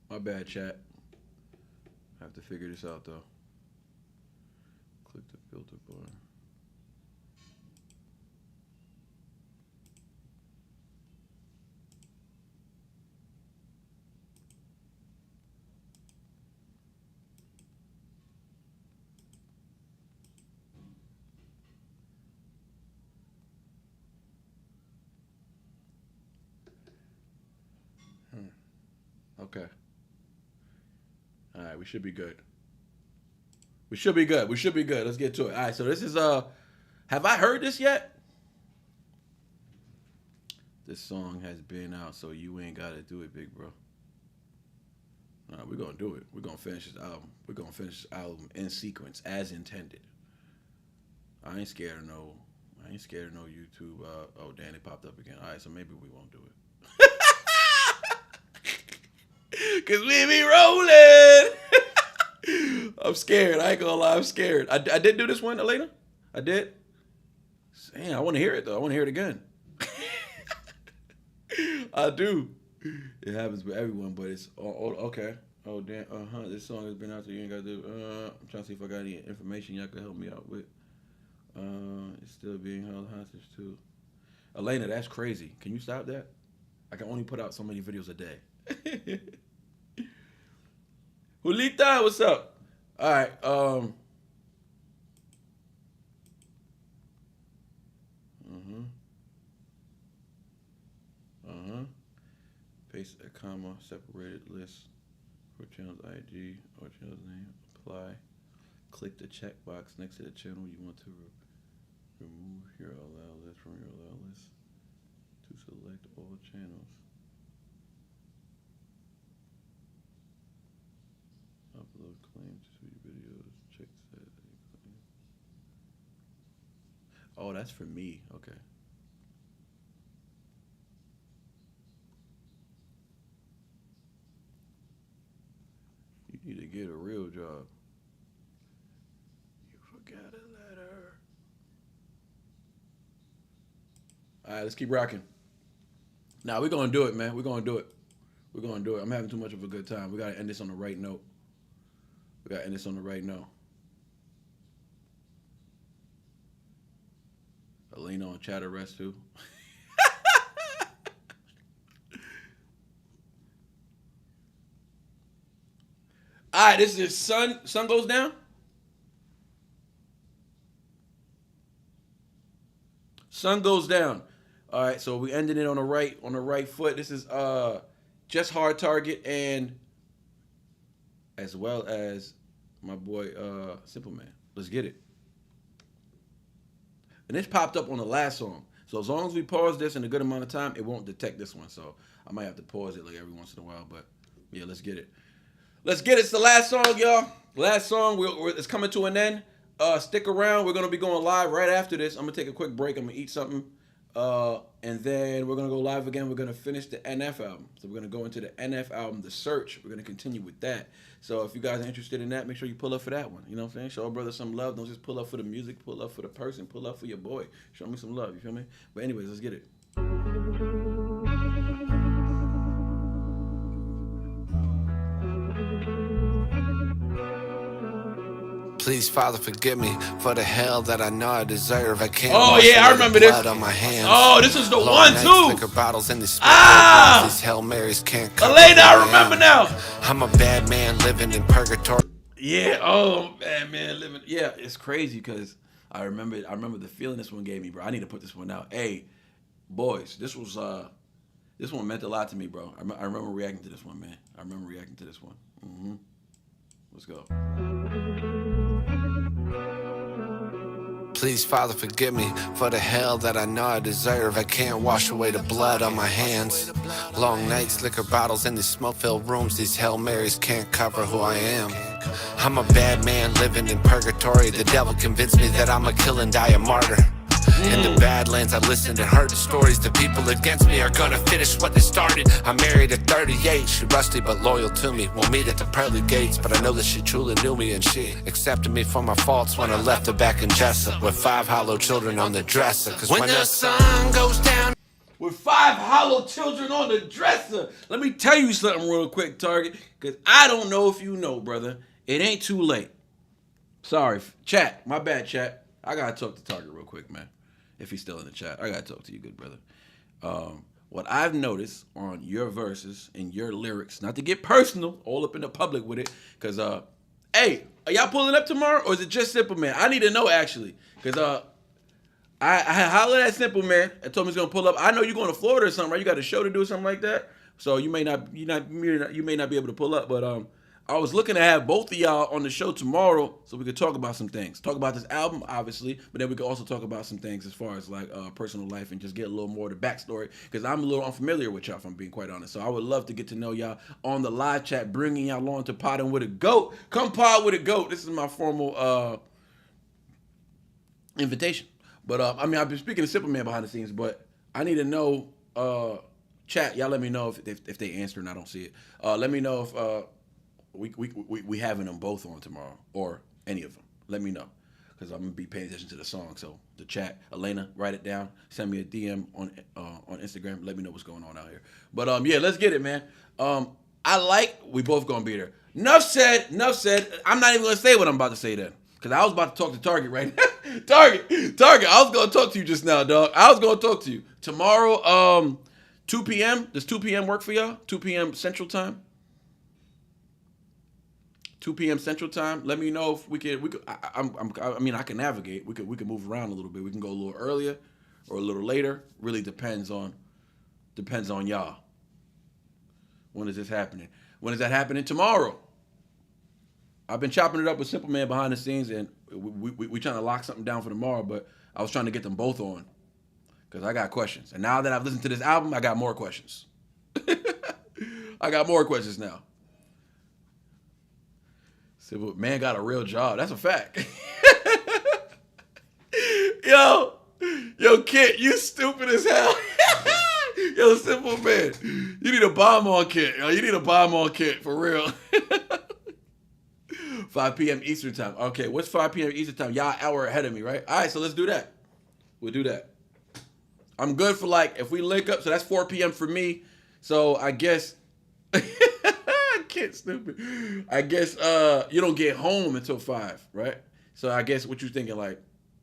My bad, chat. I have to figure this out, though. Click the filter bar. Okay. All right, we should be good. We should be good. We should be good. Let's get to it. All right, so this is have I heard this yet? This song has been out, so you ain't gotta do it, big bro. Nah, we're gonna do it. We're gonna finish this album. We're gonna finish this album in sequence, as intended. I ain't scared of no YouTube. Oh, damn, it popped up again. All right, so maybe we won't do it. Cause we be rolling. I'm scared. I ain't gonna lie. I'm scared. I did do this one, Elena. I did. Damn, I want to hear it though. I want to hear it again. I do. It happens with everyone, but it's okay. Oh damn. This song has been out, so you ain't gotta do. I'm trying to see if I got any information y'all can help me out with. It's still being held hostage too. Elena, that's crazy. Can you stop that? I can only put out so many videos a day. Julita, what's up? All right. Paste a comma, separated list for channel's ID or channel's name. Apply. Click the checkbox next to the channel you want to remove your allow list from your allow list to select all channels. Upload claims to your videos. Check that. Oh, that's for me. Okay. You need to get a real job. You forgot a letter. All right, let's keep rocking. Now we're gonna do it, man. We're gonna do it. We're gonna do it. I'm having too much of a good time. We gotta end this on the right note. We gotta end this on the right note. Elena on chat arrest too. All right, this is Sun Goes Down. Sun Goes Down. All right, so we ended it on the right foot. This is Just Hard Target and as well as my boy Simple Man. Let's get it. And this popped up on the last song. So as long as we pause this in a good amount of time, it won't detect this one. So I might have to pause it like every once in a while. But yeah, let's get it. Let's get it. It's the last song, y'all. Last song. It's coming to an end. Stick around. We're going to be going live right after this. I'm going to take a quick break. I'm going to eat something. And then we're going to go live again. We're going to finish the NF album. So we're going to go into the NF album, The Search. We're going to continue with that. So if you guys are interested in that, make sure you pull up for that one. You know what I'm saying? Show a brother some love. Don't just pull up for the music. Pull up for the person. Pull up for your boy. Show me some love. You feel me? But anyways, let's get it. Please, Father, forgive me for the hell that I know I deserve. I can't. Oh yeah, I remember this. On my hands. Oh, this is the Long one nights, too. Liquor bottles in these These Hail Marys can't cover. Elena, I remember now. I'm a bad man living in purgatory. Yeah. Oh, man, living. Yeah, it's crazy because I remember the feeling this one gave me, bro. I need to put this one out. Hey, boys, this one meant a lot to me, bro. I remember reacting to this one, man. I remember reacting to this one. Let's go. Please, Father, forgive me for the hell that I know I deserve. I can't wash away the blood on my hands. Long nights, liquor bottles in these smoke-filled rooms. These Hail Marys can't cover who I am. I'm a bad man living in purgatory. The devil convinced me that I'm a kill and die a martyr. In the Badlands, I listened and heard the stories. The people against me are gonna finish what they started. I'm married at 38, she rusty but loyal to me. We'll meet at the pearly gates, but I know that she truly knew me. And she accepted me for my faults when I left her back in Jessup with 5 hollow children on the dresser. Cause when the sun goes down, with 5 hollow children on the dresser. Let me tell you something real quick, Target, because I don't know if you know, brother. It ain't too late. Sorry, chat. My bad, chat. I gotta talk to Target real quick, man. If he's still in the chat, I gotta talk to you, good brother. What I've noticed on your verses and your lyrics, not to get personal, all up in the public with it, because hey, are y'all pulling up tomorrow, or is it just Simple Man? I need to know actually, because I hollered at Simple Man and told him he's gonna pull up. I know you're going to Florida or something, right? You got a show to do or something like that. So you may not be able to pull up, but I was looking to have both of y'all on the show tomorrow so we could talk about some things. Talk about this album, obviously, but then we could also talk about some things as far as like personal life and just get a little more of the backstory because I'm a little unfamiliar with y'all, if I'm being quite honest. So I would love to get to know y'all on the live chat, bringing y'all along to Podding with a Goat. Come pod with a Goat. This is my formal invitation. But I mean, I've been speaking to Simple Man behind the scenes, but I need to know, chat, y'all let me know if they answer and I don't see it. Let me know if we having them both on tomorrow or any of them. Let me know because I'm gonna be paying attention to the song. So the chat, Elena, write it down. Send me a DM on Instagram. Let me know what's going on out here. But yeah, let's get it, man. We both gonna be there. Enough said. I'm not even gonna say what I'm about to say then because I was about to talk to Target right now. Target. I was gonna talk to you just now, dog. I was gonna talk to you tomorrow. 2 p.m. Does 2 p.m. work for y'all? 2 p.m. Central Time. 2 p.m. Central Time. Let me know if we could. I mean, I can navigate. We could move around a little bit. We can go a little earlier or a little later. Really depends on y'all. When is this happening? When is that happening? Tomorrow. I've been chopping it up with Simple Man behind the scenes, and we trying to lock something down for tomorrow. But I was trying to get them both on because I got questions. And now that I've listened to this album, I got more questions. I got more questions now. Simple Man got a real job. That's a fact. Yo, Kit, you stupid as hell. Yo, Simple Man, you need a bomb on Kit. Yo, you need a bomb on Kit, for real. 5 p.m. Eastern Time. Okay, what's 5 p.m. Eastern Time? Y'all an hour ahead of me, right? All right, so let's do that. We'll do that. I'm good for like, if we link up, so that's 4 p.m. for me. So I guess... Kid stupid. I guess you don't get home until 5, right? So I guess what you thinking, like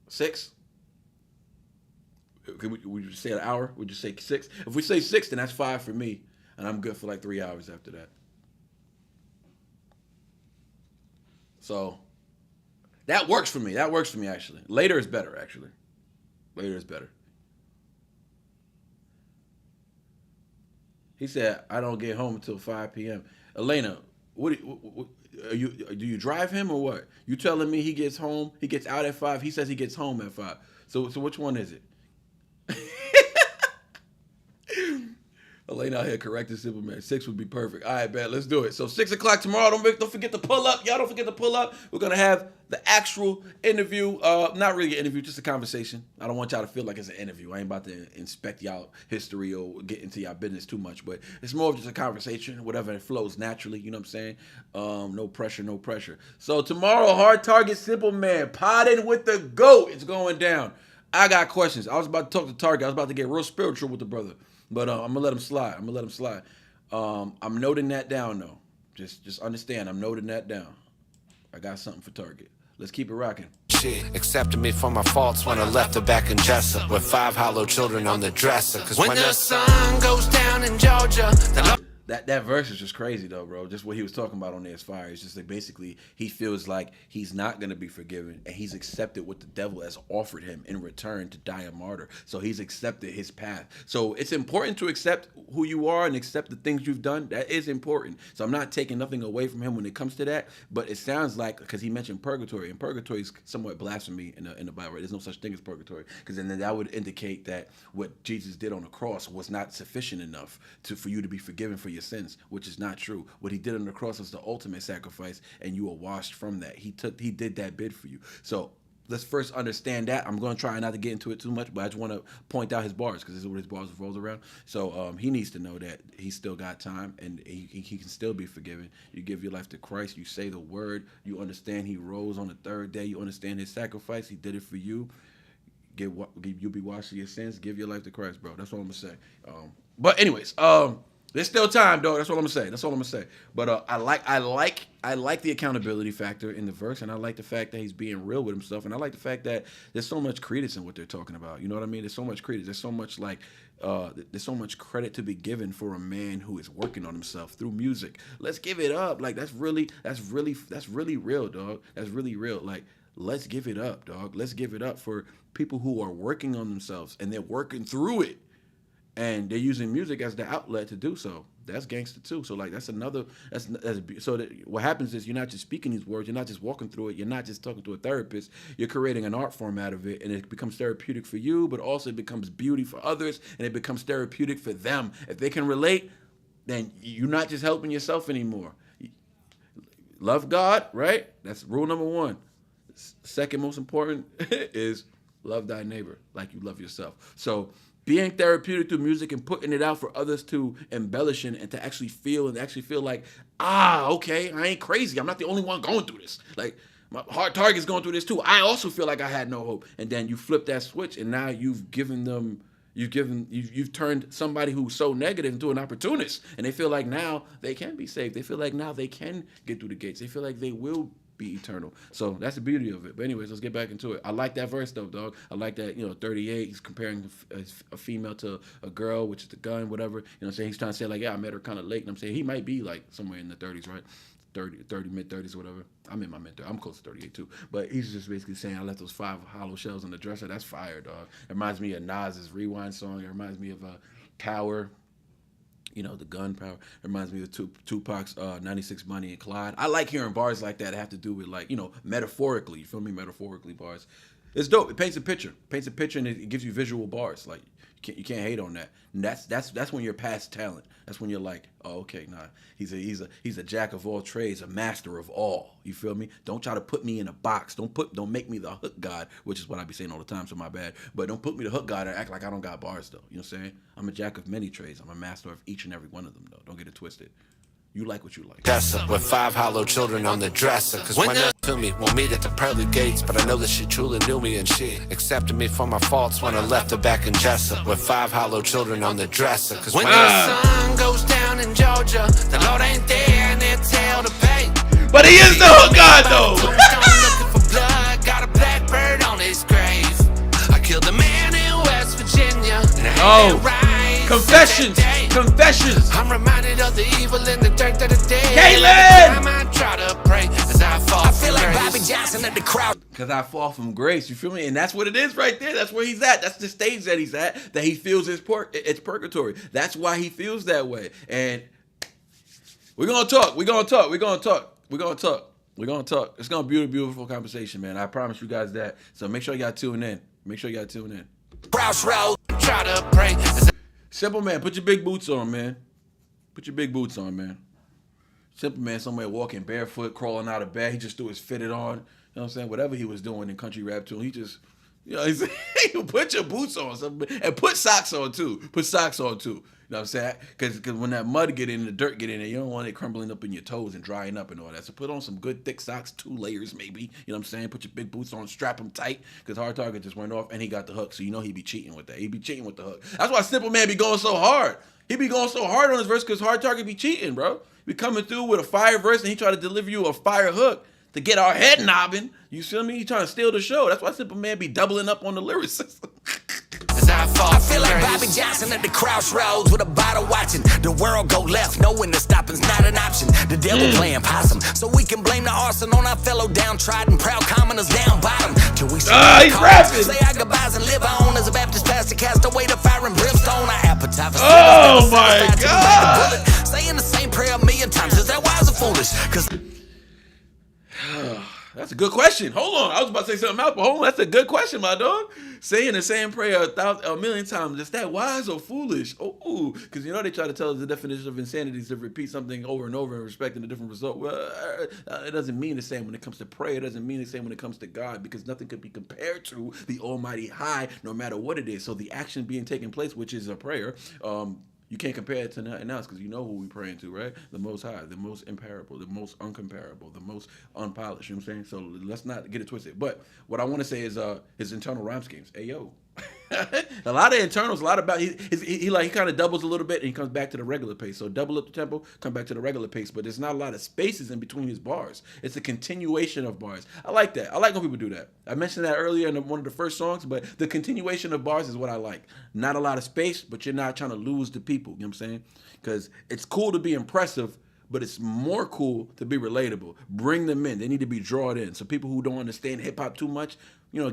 6? Would you say an hour? Would you say 6? If we say 6, then that's 5 for me, and I'm good for like 3 hours after that. So that works for me. Actually. Later is better, actually. Later is better. He said, I don't get home until 5 p.m. Elena, do you drive him or what? You telling me he gets out at 5, he says he gets home at 5. So which one is it? Elena out here correcting Simple Man. 6 would be perfect. All right, man, let's do it. So 6 o'clock tomorrow. Don't forget to pull up. Y'all don't forget to pull up. We're gonna have the actual interview. Not really an interview, just a conversation. I don't want y'all to feel like it's an interview. I ain't about to inspect y'all history or get into y'all business too much, but it's more of just a conversation, whatever it flows naturally. You know what I'm saying? No pressure. So tomorrow, Hard Target, Simple Man, Podding with the Goat. It's going down. I got questions. I was about to talk to Target. I was about to get real spiritual with the brother. But I'm gonna let him slide. I'm noting that down though. Just understand. I'm noting that down. I got something for Target. Let's keep it rocking. Shit, accepted me for my faults when I left her back in Jessup with 5 hollow children on the dresser. Cause when the sun goes down in Georgia, That verse is just crazy though, bro. Just what he was talking about on there is fire. It's just like basically he feels like he's not gonna be forgiven, and he's accepted what the devil has offered him in return to die a martyr. So he's accepted his path. So it's important to accept who you are and accept the things you've done. That is important. So I'm not taking nothing away from him when it comes to that. But it sounds like, because he mentioned purgatory, and purgatory is somewhat blasphemy in the Bible. Right? There's no such thing as purgatory, because then that would indicate that what Jesus did on the cross was not sufficient enough for you to be forgiven for your sins, which is not true. What he did on the cross was the ultimate sacrifice, and you were washed from that. He did that bid for you. So let's first understand that. I'm going to try not to get into it too much, but I just want to point out his bars, because this is what his bars revolves around. So he needs to know that he's still got time, and he can still be forgiven. You give your life to Christ. You say the word. You understand he rose on the 3rd day. You understand his sacrifice. He did it for you. You'll be washed of your sins. Give your life to Christ, bro. That's what I'm going to say. But anyways, there's still time, dog. That's what I'm gonna say. But I like the accountability factor in the verse, and I like the fact that he's being real with himself, and I like the fact that there's so much credence in what they're talking about. You know what I mean? There's so much credence. There's so much there's so much credit to be given for a man who is working on himself through music. Let's give it up. Like that's really real, dog. That's really real. Like, let's give it up, dog. Let's give it up for people who are working on themselves, and they're working through it. And they're using music as the outlet to do so. That's gangster too. So like that's another. So that what happens is you're not just speaking these words. You're not just walking through it. You're not just talking to a therapist. You're creating an art form out of it, and it becomes therapeutic for you, but also it becomes beauty for others, and it becomes therapeutic for them. If they can relate, then you're not just helping yourself anymore. Love God, right? That's rule number 1. Second most important is love thy neighbor like you love yourself. So being therapeutic through music and putting it out for others to embellish in and to actually feel like, okay, I ain't crazy. I'm not the only one going through this. Like, my Hard Target's going through this too. I also feel like I had no hope. And then you flip that switch, and now you've turned somebody who's so negative into an opportunist. And they feel like now they can be saved. They feel like now they can get through the gates. They feel like they will be eternal. So that's the beauty of it. But anyways, let's get back into it. I like that verse though, dog. I like that, 38, he's comparing a female to a girl, which is the gun, whatever. I'm saying? He's trying to say like, I met her kind of late. And I'm saying he might be like somewhere in the 30s, right? 30, mid-30s or whatever. I'm in my mid-30s. I'm close to 38 too. But he's just basically saying, I left those 5 hollow shells on the dresser. That's fire, dog. It reminds me of Nas's Rewind song. It reminds me of Power. The gun power. It reminds me of Tupac's 96 Bonnie and Clyde. I like hearing bars like that have to do with like, metaphorically. You feel me? Metaphorically bars. It's dope. It paints a picture. And it gives you visual bars. Like you can't hate on that. And that's when you're past talent. That's when you're like, oh, okay, nah. He's a jack of all trades, a master of all. You feel me? Don't try to put me in a box. Don't make me the hook god, which is what I be saying all the time, so my bad. But don't put me the hook god and act like I don't got bars though. You know what I'm saying? I'm a jack of many trades. I'm a master of each and every one of them though. Don't get it twisted. You like what you like. Dresser with 5 hollow children on the dresser. Cause when they to me, won't meet at the pearly gates. But I know that she truly knew me and she accepted me for my faults when I left her back in Jessup. With 5 hollow children on the dresser. Cause when the sun goes down in Georgia, the Lord ain't there and it's hell to pay. But he is the hook god though. Looking for blood, got a blackbird on his grave. I killed a man in West Virginia. Confessions. I'm reminded of the evil in the dirt of the day. Caitlin! I try to pray as I fall. I feel like Bobby Johnson at the crowd. Because I fall from grace, you feel me? And that's what it is right there. That's where he's at. That's the stage that he's at, that he feels it's purgatory. That's why he feels that way. And we're going to talk. It's going to be a beautiful conversation, man. I promise you guys that. So make sure you got to tune in. Crossroads. Try to pray. Simple man, put your big boots on, man. Simple man, somewhere walking barefoot, crawling out of bed. He just threw his fitted on. You know what I'm saying? Whatever he was doing in country rap tune, he just, he's put your boots on, and put socks on too. You know what I'm saying? Because when that mud get in, the dirt get in there, you don't want it crumbling up in your toes and drying up and all that. So put on some good thick socks, 2 layers maybe. You know what I'm saying? Put your big boots on, strap them tight, because Hard Target just went off and he got the hook. So you know he be cheating with that. He be cheating with the hook. That's why Simple Man be going so hard. He be going so hard on his verse because Hard Target be cheating, bro. Be coming through with a fire verse and he try to deliver you a fire hook to get our head knobbing. You feel me? He trying to steal the show. That's why Simple Man be doubling up on the lyrics. I feel like Bobby Johnson at the crossroads with a bottle watching the world go left, knowing that stopping's not an option. The devil playing possum, so we can blame the arson on our fellow downtrodden, proud commoners down bottom. Till we he's rapping. Say our goodbyes and live on as a Baptist pastor cast away the fire and brimstone. Our appetite for oh my God! Saying the same prayer 1,000,000 times. Is that wise or foolish? Cause that's a good question. Hold on. I was about to say something else, but hold on. That's a good question, my dog. Saying the same prayer 1,000,000 times, is that wise or foolish? Oh, because they try to tell us the definition of insanity is to repeat something over and over and expecting a different result. Well, it doesn't mean the same when it comes to prayer. It doesn't mean the same when it comes to God, because nothing could be compared to the Almighty High, no matter what it is. So the action being taken place, which is a prayer, you can't compare it to nothing else, because you know who we praying to, right? The Most High, the most imparable, the most uncomparable, the most unpolished. You know what I'm saying? So let's not get it twisted. But what I want to say is his internal rhyme schemes. Hey, yo. A lot of internals, a lot about he kind of doubles a little bit and he comes back to the regular pace. So double up the tempo, come back to the regular pace, but there's not a lot of spaces in between his bars. It's a continuation of bars. I like that. I like when people do that. I mentioned that earlier in one of the first songs, but the continuation of bars is what I like. Not a lot of space, but you're not trying to lose the people. You know what I'm saying? Because it's cool to be impressive, but it's more cool to be relatable. Bring them in. They need to be drawn in. So people who don't understand hip hop too much,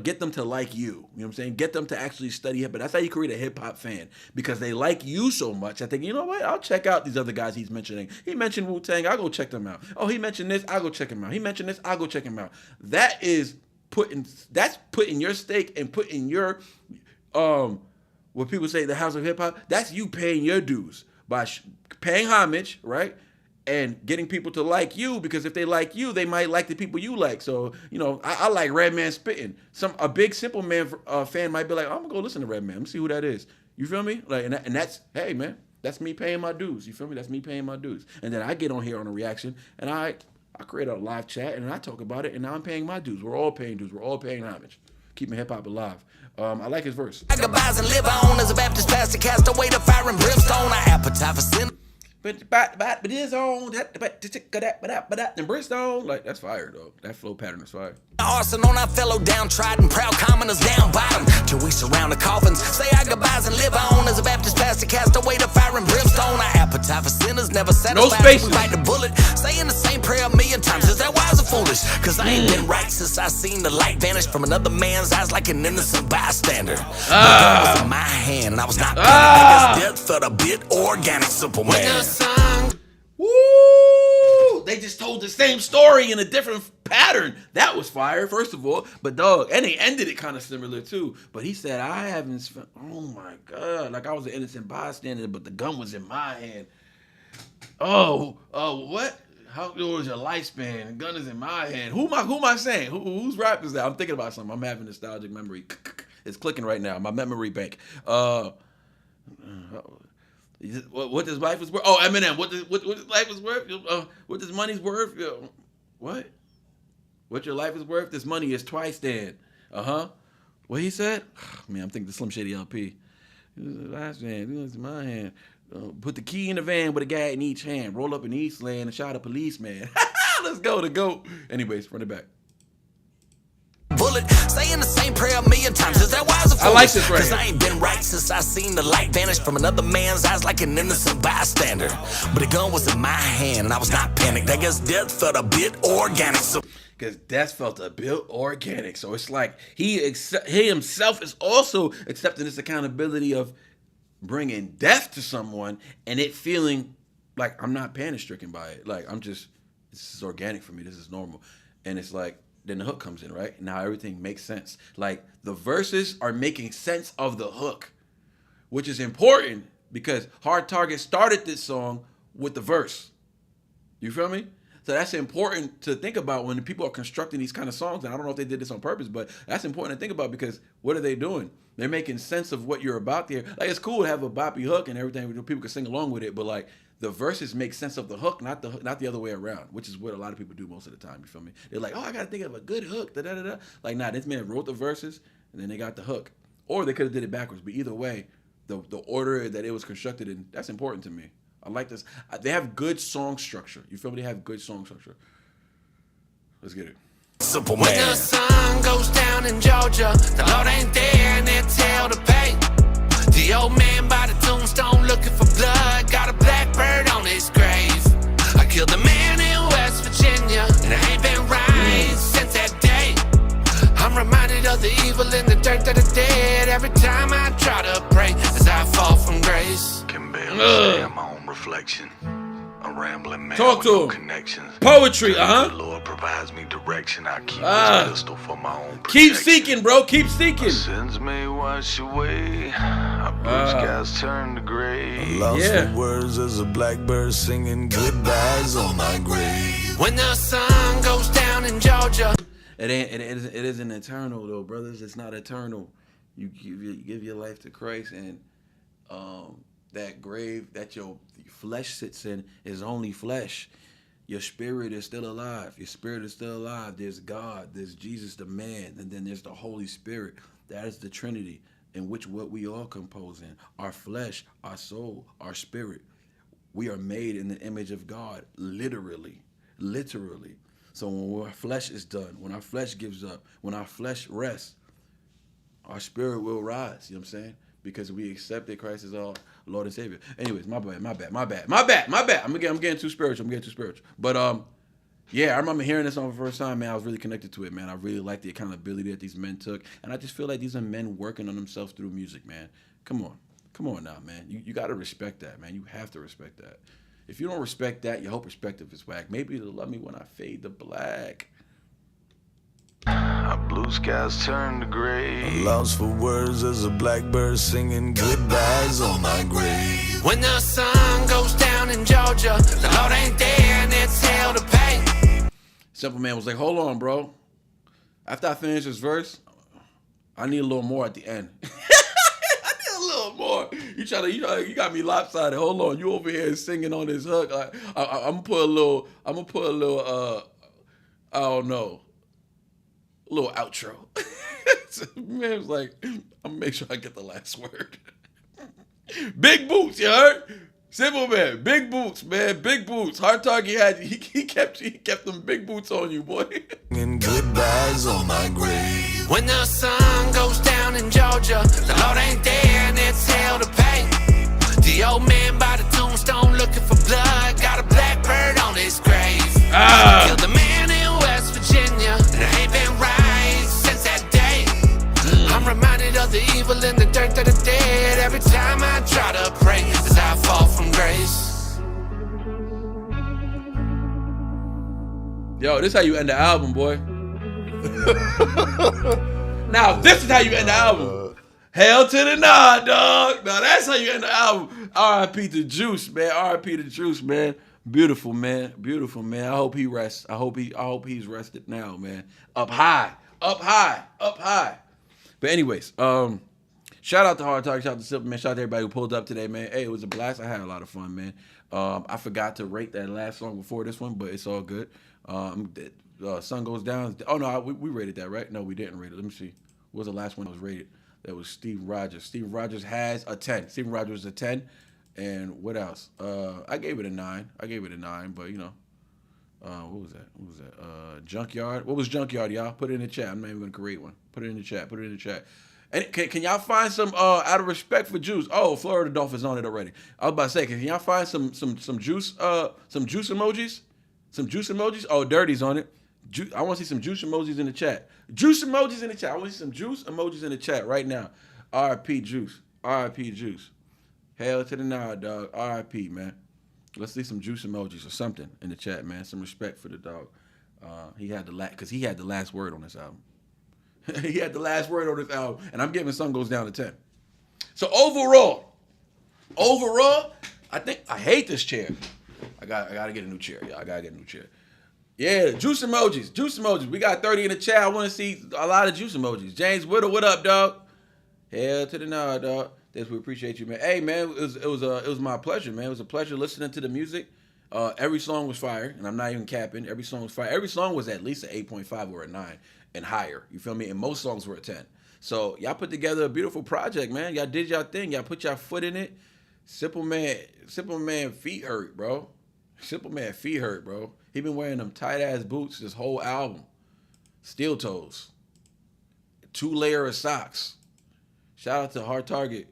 get them to like you. You know what I'm saying? Get them to actually study hip hop. That's how you create a hip hop fan, because they like you so much. I think, you know what? I'll check out these other guys he's mentioning. He mentioned Wu-Tang. I'll go check them out. Oh, he mentioned this. I'll go check him out. He mentioned this. I'll go check him out. That's putting your stake and putting your what people say the house of hip hop. That's you paying your dues by paying homage, right? And getting people to like you, because if they like you, they might like the people you like. So, I like Redman spitting. A big Simple Man fan might be like, I'm gonna go listen to Redman. Let me see who that is. You feel me? Like, and that's, hey man, that's me paying my dues. You feel me? That's me paying my dues. And then I get on here on a reaction, and I create a live chat, and I talk about it, and now I'm paying my dues. We're all paying dues. We're all paying homage. Keeping hip hop alive. I like his verse. Vagabonds and live on as a Baptist pastor, cast away the fire and brimstone. Our appetite for sin. But this on that and brimstone, like, that's fire though. That flow pattern is fire. Arson on our fellow downtrodden, proud commoners down bottom. Till we surround the coffins, say our goodbyes and live on as a Baptist pastor, cast away the fire and brimstone. Our appetite for sinners never satisfied. No spaces. We bite the bullet, saying the same prayer a million times. Is that wise or foolish? Cause I ain't been right since I seen the light vanish from another man's eyes like an innocent bystander. The gun was in my hand and I was not panicked. I guess death felt a bit organic, Simple Man. Woo! They just told the same story in a different pattern. That was fire, first of all. But dog, and they ended it kind of similar too. But he said, I haven't spent, oh my God, like I was an innocent bystander, but the gun was in my hand. Oh, what? How old is your lifespan? The gun is in my hand. Who am I saying? Whose rap is that? I'm thinking about something. I'm having nostalgic memory. It's clicking right now. My memory bank. What does life is worth? Oh, Eminem. What does life is worth? What does money's worth? What? What your life is worth? This money is twice then. What he said? Man, I'm thinking the Slim Shady LP. Last man, it's my hand. Put the key in the van with a guy in each hand. Roll up in Eastland and shot a policeman. Let's go to go. Anyways, run it back. Bullet, saying the same prayer a million times. Is that wise or foolish? I like this right Cause here. I ain't been right since I seen the light vanish from another man's eyes like an innocent bystander. But the gun was in my hand and I was not panicked. I guess death felt a bit organic. So because death felt a bit organic. So it's like he himself is also accepting this accountability of bringing death to someone and it feeling like I'm not panic stricken by it. Like this is organic for me. This is normal. And it's like, then the hook comes in, right? Now everything makes sense. Like the verses are making sense of the hook, which is important because Hard Target started this song with the verse. You feel me? So that's important to think about when people are constructing these kind of songs. And I don't know if they did this on purpose, but that's important to think about because what are they doing? They're making sense of what you're about there. Like it's cool to have a boppy hook and everything, people can sing along with it, but like the verses make sense of the hook, not the other way around, which is what a lot of people do most of the time. You feel me? They're like, oh, I gotta think of a good hook. Da da da da. Like, nah, this man wrote the verses and then they got the hook, or they could have did it backwards. But either way, the order that it was constructed in, that's important to me. I like this. They have good song structure. You feel me? They have good song structure. Let's get it. Simple When Man. the sun goes down in Georgia, the Lord ain't there and it's hell to pay. The old man by the tombstone looking for blood, got a blackbird on his grave. I killed a man in West Virginia, and I ain't been right since that day. I'm reminded of the evil in the dirt that I did every time I try to pray as I fall from grace. Can barely stand my own reflection. A rambling man Talk with to no him. Connections. Poetry, The Lord provides me direction. I keep this pistol for my own protection. Keep seeking, bro. Keep seeking. Sins may wash away. Our blue skies turn to gray. Lost Yeah. for words as a blackbird singing goodbyes on my grave. When the sun goes down in Georgia. It isn't eternal though, brothers. It's not eternal. You give your life to Christ, and that grave that your flesh sits in is only flesh. Your spirit is still alive. Your spirit is still alive. There's God, there's Jesus the man, and then there's the Holy Spirit. That is the Trinity in which what we all compose in. Our flesh, our soul, our spirit. We are made in the image of God, literally. So when our flesh is done, when our flesh gives up, when our flesh rests, our spirit will rise. You know what I'm saying? Because we accepted Christ as our Lord and Savior. Anyways, my bad. I'm getting too spiritual. But Yeah, I remember hearing this song for the first time, man. I was really connected to it, man. I really like the accountability that these men took. And I just feel like these are men working on themselves through music, man. Come on. Come on now, man. You got to respect that, man. You have to respect that. If you don't respect that, your whole perspective is whack. Maybe they'll love me when I fade to black. Blue skies turn to gray. Lost for words as a blackbird singing goodbyes on my grave. When the sun goes down in Georgia, the Lord ain't there and it's hell to pay. Simple Man was like, hold on, bro. After I finish this verse, I need a little more at the end. I need a little more. You got me lopsided. Hold on, you over here singing on this hook. I'm gonna put a little, I don't know, a little outro. Man was like, I'm gonna make sure I get the last word. Big boots, you heard? Simple Man, big boots, man, big boots. Hard Target he kept them big boots on you, boy. Singing goodbyes on my grave. When the sun goes down in Georgia, the Lord ain't there and it's hell to pay. The old man by the tombstone looking for blood, got a blackbird on his grave. Killed the man in West Virginia, and it ain't been right since that day. I'm reminded of the evil in the dirt that I did every time I try to pray as I fall from grace. Yo, this is how you end the album, boy. Now, this is how you end the album. Hell to the nah, dog. Now, that's how you end the album. R.I.P. to Juice, man. R.I.P. to Juice, man. Beautiful, man. Beautiful, man. I hope he rests. I hope he's rested now, man. Up high. Up high. Up high. But anyways, shout out to Hard Talk, shout out to Simple Man, shout out to everybody who pulled up today, man. Hey, it was a blast. I had a lot of fun, man. I forgot to rate that last song before this one, but it's all good. Sun Goes Down. Oh, no, we rated that, right? No, we didn't rate it. Let me see. What was the last one that was rated? That was Steve Rogers. Steve Rogers has a 10. Steve Rogers is a 10. And what else? I gave it a 9. But, you know. What was that? Junkyard. What was Junkyard, y'all? Put it in the chat. I'm not even going to create one. Put it in the chat. And can y'all find some out of respect for Juice? Oh, Florida Dolphins on it already. I was about to say, can y'all find some juice emojis? Some juice emojis? Oh, Dirty's on it. I want to see some juice emojis in the chat. Juice emojis in the chat. I want to see some juice emojis in the chat right now. R.I.P. Juice. R.I.P. Juice. Hell to the nah, dog. R.I.P. man. Let's see some juice emojis or something in the chat, man. Some respect for the dog. He had the last word on this album. He had the last word on this album, and I'm giving Sun Goes Down to 10. So overall, I hate this chair. I gotta get a new chair, y'all. I gotta get a new chair. Yeah, juice emojis. We got 30 in the chat. I want to see a lot of juice emojis. James Whittle, what up, dog? Hell to the nah, dog. We appreciate you, man. Hey, man, it was my pleasure, man. It was a pleasure listening to the music. Every song was fire, and I'm not even capping. Every song was fire. Every song was at least an 8.5 or a 9 and higher. You feel me? And most songs were a 10. So y'all put together a beautiful project, man. Y'all did y'all thing. Y'all put y'all foot in it. Simple Man feet hurt, bro. He been wearing them tight-ass boots this whole album. Steel toes. 2-layer of socks. Shout out to Hard Target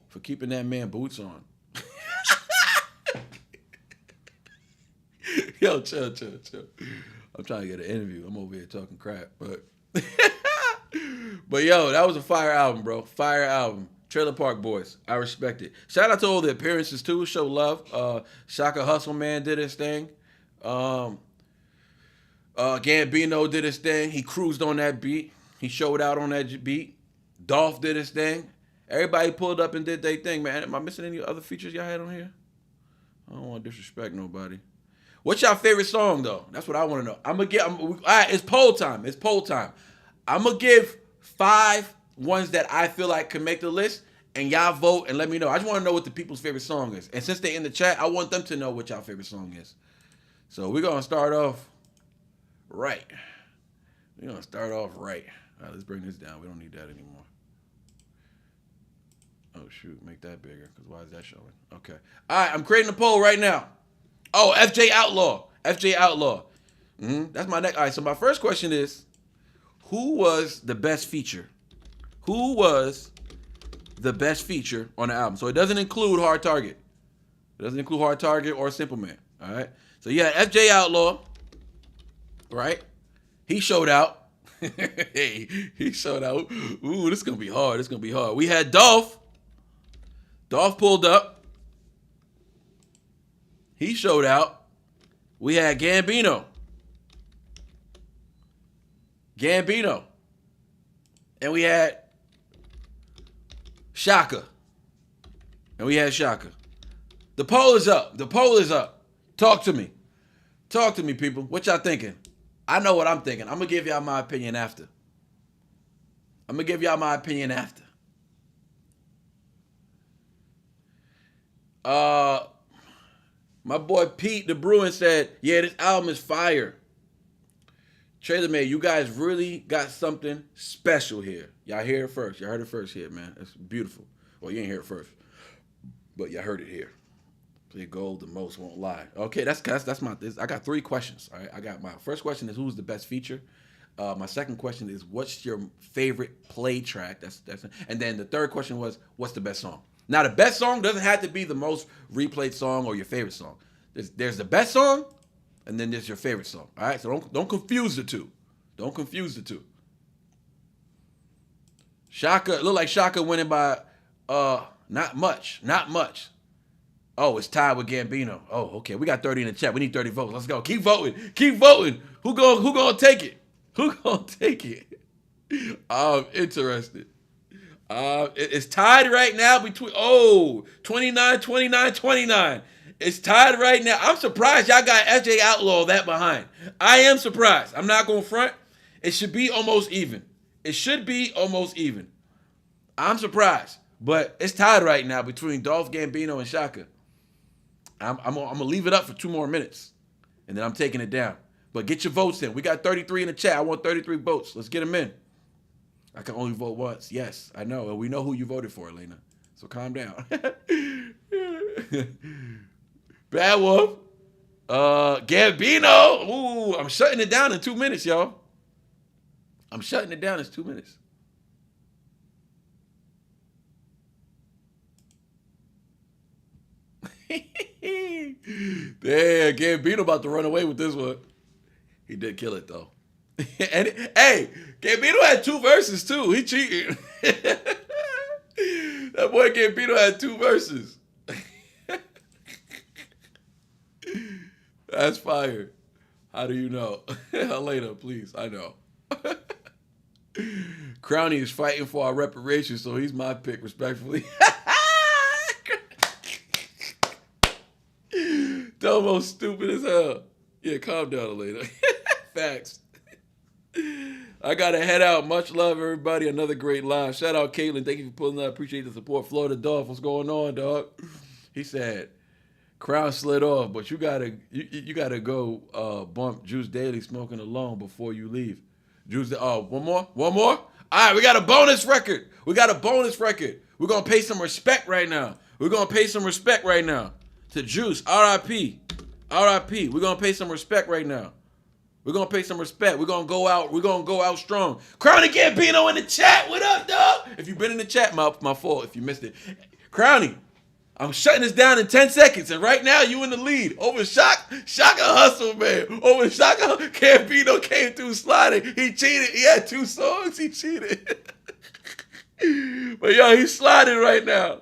for keeping that man boots on. Yo, chill. I'm trying to get an interview. I'm over here talking crap, but yo, that was a fire album, bro. Fire album. Trailer Park Boys. I respect it. Shout out to all the appearances too. Show love. Shaka Hustle Man did his thing. Gambino did his thing. He cruised on that beat. He showed out on that beat. Dolph did his thing. Everybody pulled up and did their thing, man. Am I missing any other features y'all had on here? I don't want to disrespect nobody. What's y'all favorite song, though? That's what I want to know. All right, it's poll time. I'm going to give 5 ones that I feel like can make the list, and y'all vote and let me know. I just want to know what the people's favorite song is. And since they're in the chat, I want them to know what y'all favorite song is. So we're going to start off right. All right, let's bring this down. We don't need that anymore. Oh, shoot. Make that bigger, because why is that showing? Okay. All right, I'm creating a poll right now. Oh, FJ Outlaw. That's my next. All right, so my first question is, who was the best feature? Who was the best feature on the album? So it doesn't include Hard Target. It doesn't include Hard Target or Simple Man. All right. So you had FJ Outlaw. right? He showed out. Hey, he showed out. Ooh, this is gonna be hard. This is gonna be hard. We had Dolph. Dolph pulled up. He showed out. We had Gambino. And we had Shaka. The poll is up. Talk to me. Talk to me, people. What y'all thinking? I know what I'm thinking. I'm going to give y'all my opinion after. My boy Pete the Bruin said, yeah, this album is fire. Trailer Man, you guys really got something special here. Y'all hear it first. Y'all heard it first here, man. It's beautiful. Well, you ain't hear it first, but y'all heard it here. Play gold the most, won't lie. Okay, that's my. I got 3 questions. All right, I got my first question is who's the best feature. My second question is what's your favorite play track. That's and then the third question was what's the best song. Now the best song doesn't have to be the most replayed song or your favorite song. There's the best song. And then there's your favorite song. All right, so don't confuse the two. Shaka, it looked like Shaka winning by not much. Oh, it's tied with Gambino. Oh, okay. We got 30 in the chat. We need 30 votes. Let's go. Keep voting. Who gonna take it? I'm interested. It's tied right now between 29. It's tied right now. I'm surprised y'all got SJ Outlaw that behind. I am surprised. I'm not going to front. It should be almost even. I'm surprised. But it's tied right now between Dolph Gambino and Shaka. I'm going to leave it up for 2 more minutes. And then I'm taking it down. But get your votes in. We got 33 in the chat. I want 33 votes. Let's get them in. I can only vote once. Yes, I know. And we know who you voted for, Elena. So calm down. Bad Wolf. Gambino. Ooh, I'm shutting it down in 2 minutes, y'all. I'm shutting it down in 2 minutes. Damn, Gambino about to run away with this one. He did kill it, though. And hey, Gambino had 2 verses, too. He cheated. That boy Gambino had 2 verses. That's fire. How do you know? Elena, please. I know. Crownie is fighting for our reparations, so he's my pick, respectfully. Domo stupid as hell. Yeah, calm down, Elena. Facts. I gotta head out. Much love, everybody. Another great live. Shout out, Caitlin. Thank you for pulling up. Appreciate the support. Florida Dolph, what's going on, dog? He said, Crown slid off, but you gotta go bump Juice Daily Smoking Alone before you leave. Juice, one more? All right, we got a bonus record. We're gonna pay some respect right now. To Juice, R.I.P. We're gonna pay some respect right now. We're gonna go out strong. Crownie Gambino in the chat. What up, dog? If you've been in the chat, my fault if you missed it. Crownie, I'm shutting this down in 10 seconds, and right now you in the lead. Over Shaka hustle, man. Over Shaka, Gambino came through sliding. He cheated. He had 2 songs. He cheated. But yo, he's sliding right now.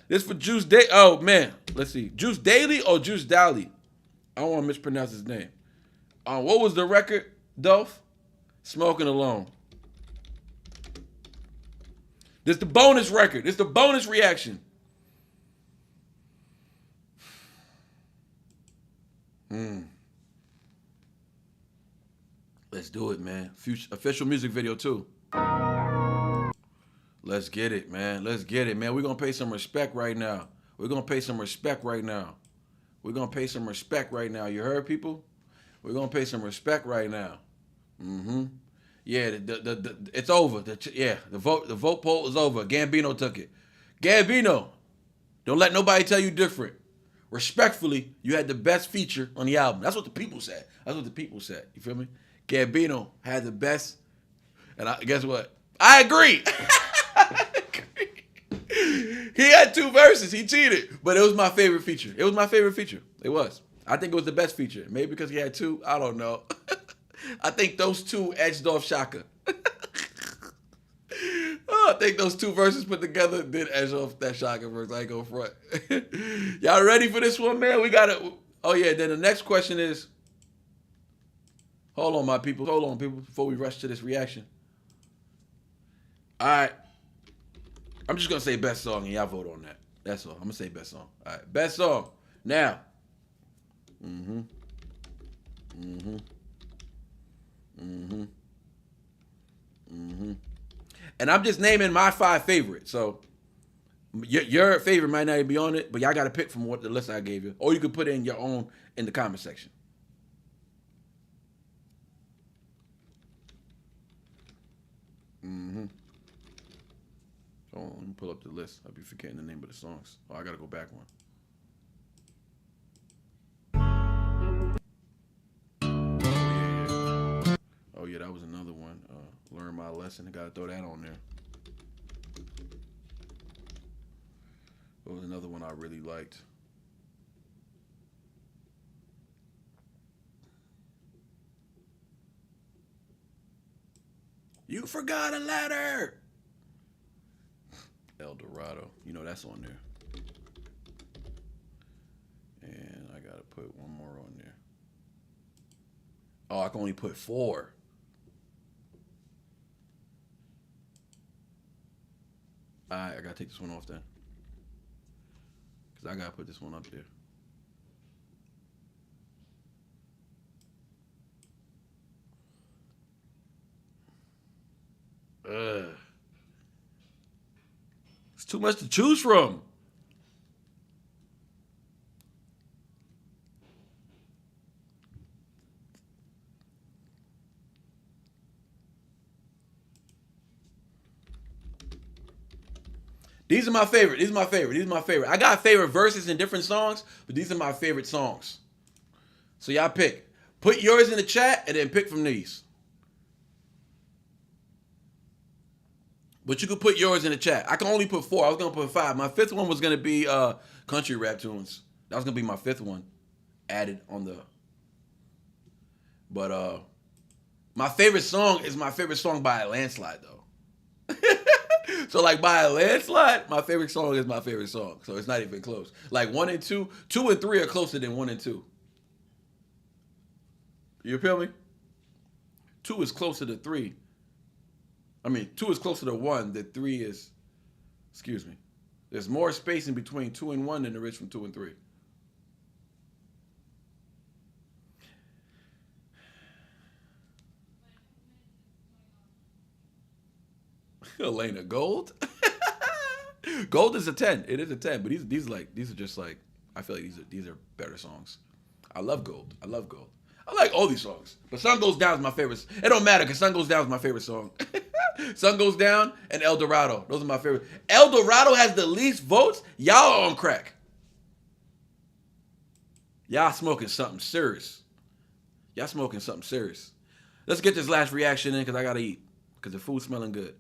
This for Juice Daily. Oh man, let's see. Juice Daily or Juice Dally? I don't want to mispronounce his name. What was the record, Dolph? Smoking Alone. This the bonus record. This the bonus reaction. Let's do it, man. Official music video, too. Let's get it, man. We're going to pay some respect right now. You heard, people? We're going to pay some respect right now. Yeah, it's over. The vote poll is over. Gambino took it. Gambino, don't let nobody tell you different. Respectfully, you had the best feature on the album. That's what the people said. You feel me? Gambino had the best. And guess what? I agree. He had 2 verses. He cheated. But it was my favorite feature. It was. I think it was the best feature. Maybe because he had two. I don't know. I think those two edged off Shaka. I think those two verses put together did edge off that Shaka verse. I ain't go front. Y'all ready for this one, man? We got it. Oh, yeah. Then the next question is, hold on, my people. Hold on, people, before we rush to this reaction. All right. I'm just going to say best song, and y'all vote on that. That's all. I'm going to say best song. All right. Best song. Now. And I'm just naming my 5 favorites. So your favorite might not even be on it, but y'all got to pick from what the list I gave you. Or you could put in your own in the comment section. Hold on, let me pull up the list. I'll be forgetting the name of the songs. Oh, I got to go back one. Oh, yeah, that was another one. Learn My Lesson. I got to throw that on there. There was another one I really liked. You forgot a letter. El Dorado. You know that's on there. And I got to put one more on there. Oh, I can only put 4. All right, I got to take this one off then. Because I got to put this one up there. It's too much to choose from. These are my favorite. These are my favorite. These are my favorite. I got favorite verses in different songs, but these are my favorite songs. So y'all pick. Put yours in the chat and then pick from these. But you could put yours in the chat. I can only put 4. I was going to put 5. My 5th one was going to be country rap tunes. That was going to be my 5th one added on the... But my favorite song is my favorite song by a landslide, though. So, like, by a landslide, my favorite song is my favorite song. So, it's not even close. Like, 1 and 2. 2 and 3 are closer than 1 and 2. You feel me? 2 is closer to 3. I mean, 2 is closer to 1 than 3 is... Excuse me. There's more space in between 2 and 1 than there is from 2 and 3. Elena, gold? Gold is a 10. It is a 10, but these are just like, I feel like these are better songs. I love gold. I love gold. I like all these songs. But Sun Goes Down is my favorite. It don't matter because Sun Goes Down is my favorite song. Sun Goes Down and El Dorado. Those are my favorite. El Dorado has the least votes. Y'all are on crack. Y'all smoking something serious. Y'all smoking something serious. Let's get this last reaction in because I got to eat. Because the food's smelling good.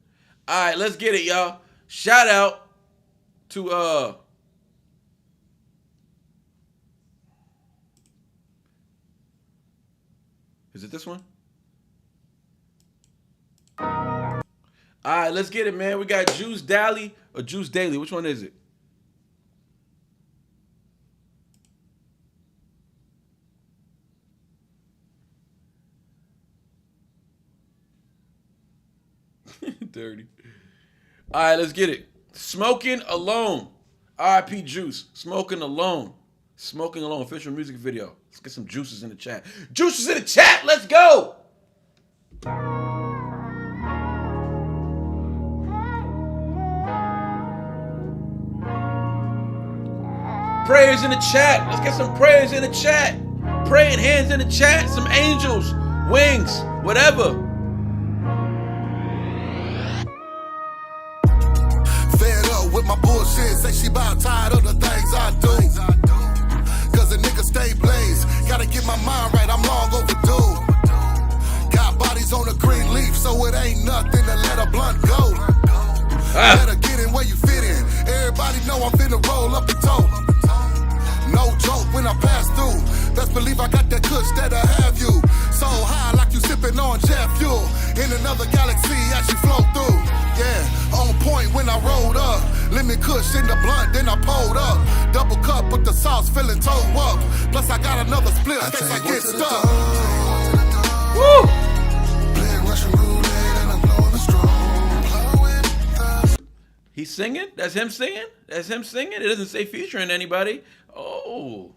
All right, let's get it, y'all. Shout out to is it this one? All right, let's get it, man. We got Juice Daily or Juice Daily. Which one is it? Dirty. All right, let's get it. Smoking Alone. R.I.P. Juice. Smoking Alone. Smoking Alone. Official music video. Let's get some juices in the chat. Juices in the chat. Let's go. Prayers in the chat. Let's get some prayers in the chat. Praying hands in the chat. Some angels. Wings. Whatever. With my bullshit, say she about tired of the things I do. Cause a nigga stay blaze. Gotta get my mind right, I'm long overdue. Got bodies on a green leaf, so it ain't nothing to let a blunt go. Better get in where you fit in. Everybody know I'm finna roll up the toe. No joke when I pass through. kush that'll have you so high like you sipping on jet fuel. In another galaxy as you float through. Yeah, on point when I rolled up. Lemon kush in the blunt, then I pulled up. Double cup with the sauce, feeling toe up. Plus I got another split in case I get stuck. Woo! He's singing? That's him singing? That's him singing? It doesn't say featuring anybody. Oh.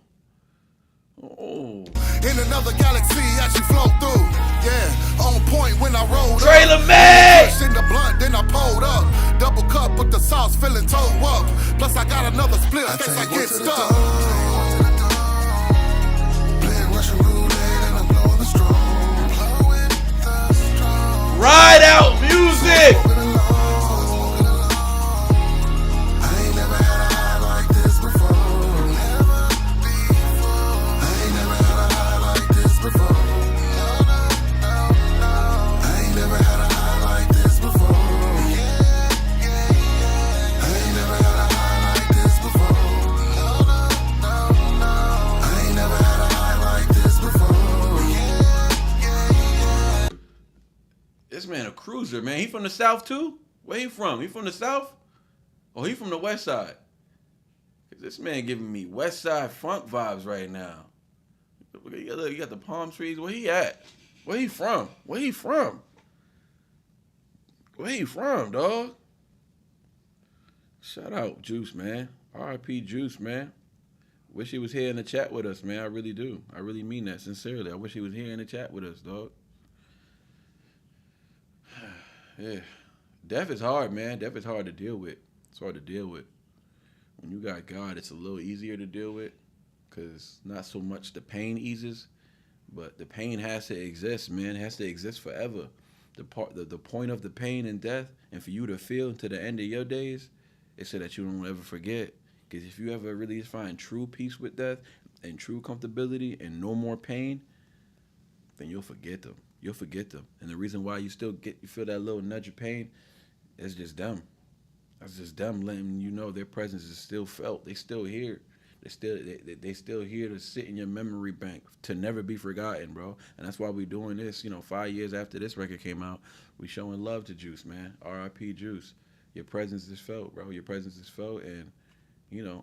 In another galaxy as you float through. Yeah, on point when I rolled Trailer up. Man! In the blunt, then I pulled up. Double cup with the sauce, feeling toe up. Plus I got another split in case I get stuck. Ride out music! This man a cruiser, man. He from the South too? Where he from? He from the South? Or he from the West Side? Cause this man giving me West Side funk vibes right now. You got the palm trees. Where he at? Where he from? Where he from? Where he from, dog? Shout out Juice, man. R.I.P. Juice, man. Wish he was here in the chat with us, man. I really do. I really mean that sincerely. I wish he was here in the chat with us, dog. Yeah, death is hard, man. Death is hard to deal with. It's hard to deal with. When you got God, it's a little easier to deal with because not so much the pain eases, but the pain has to exist, man. It has to exist forever. The point of the pain and death, and for you to feel to the end of your days, is so that you don't ever forget. Because if you ever really find true peace with death and true comfortability and no more pain, then you'll forget them. You'll forget them. And the reason why you feel that little nudge of pain is just them. That's just them letting you know their presence is still felt. They still here. They still here to sit in your memory bank to never be forgotten, bro. And that's why we doing this. 5 years after this record came out, we showing love to Juice, man. R.I.P. Juice. Your presence is felt, bro. Your presence is felt, and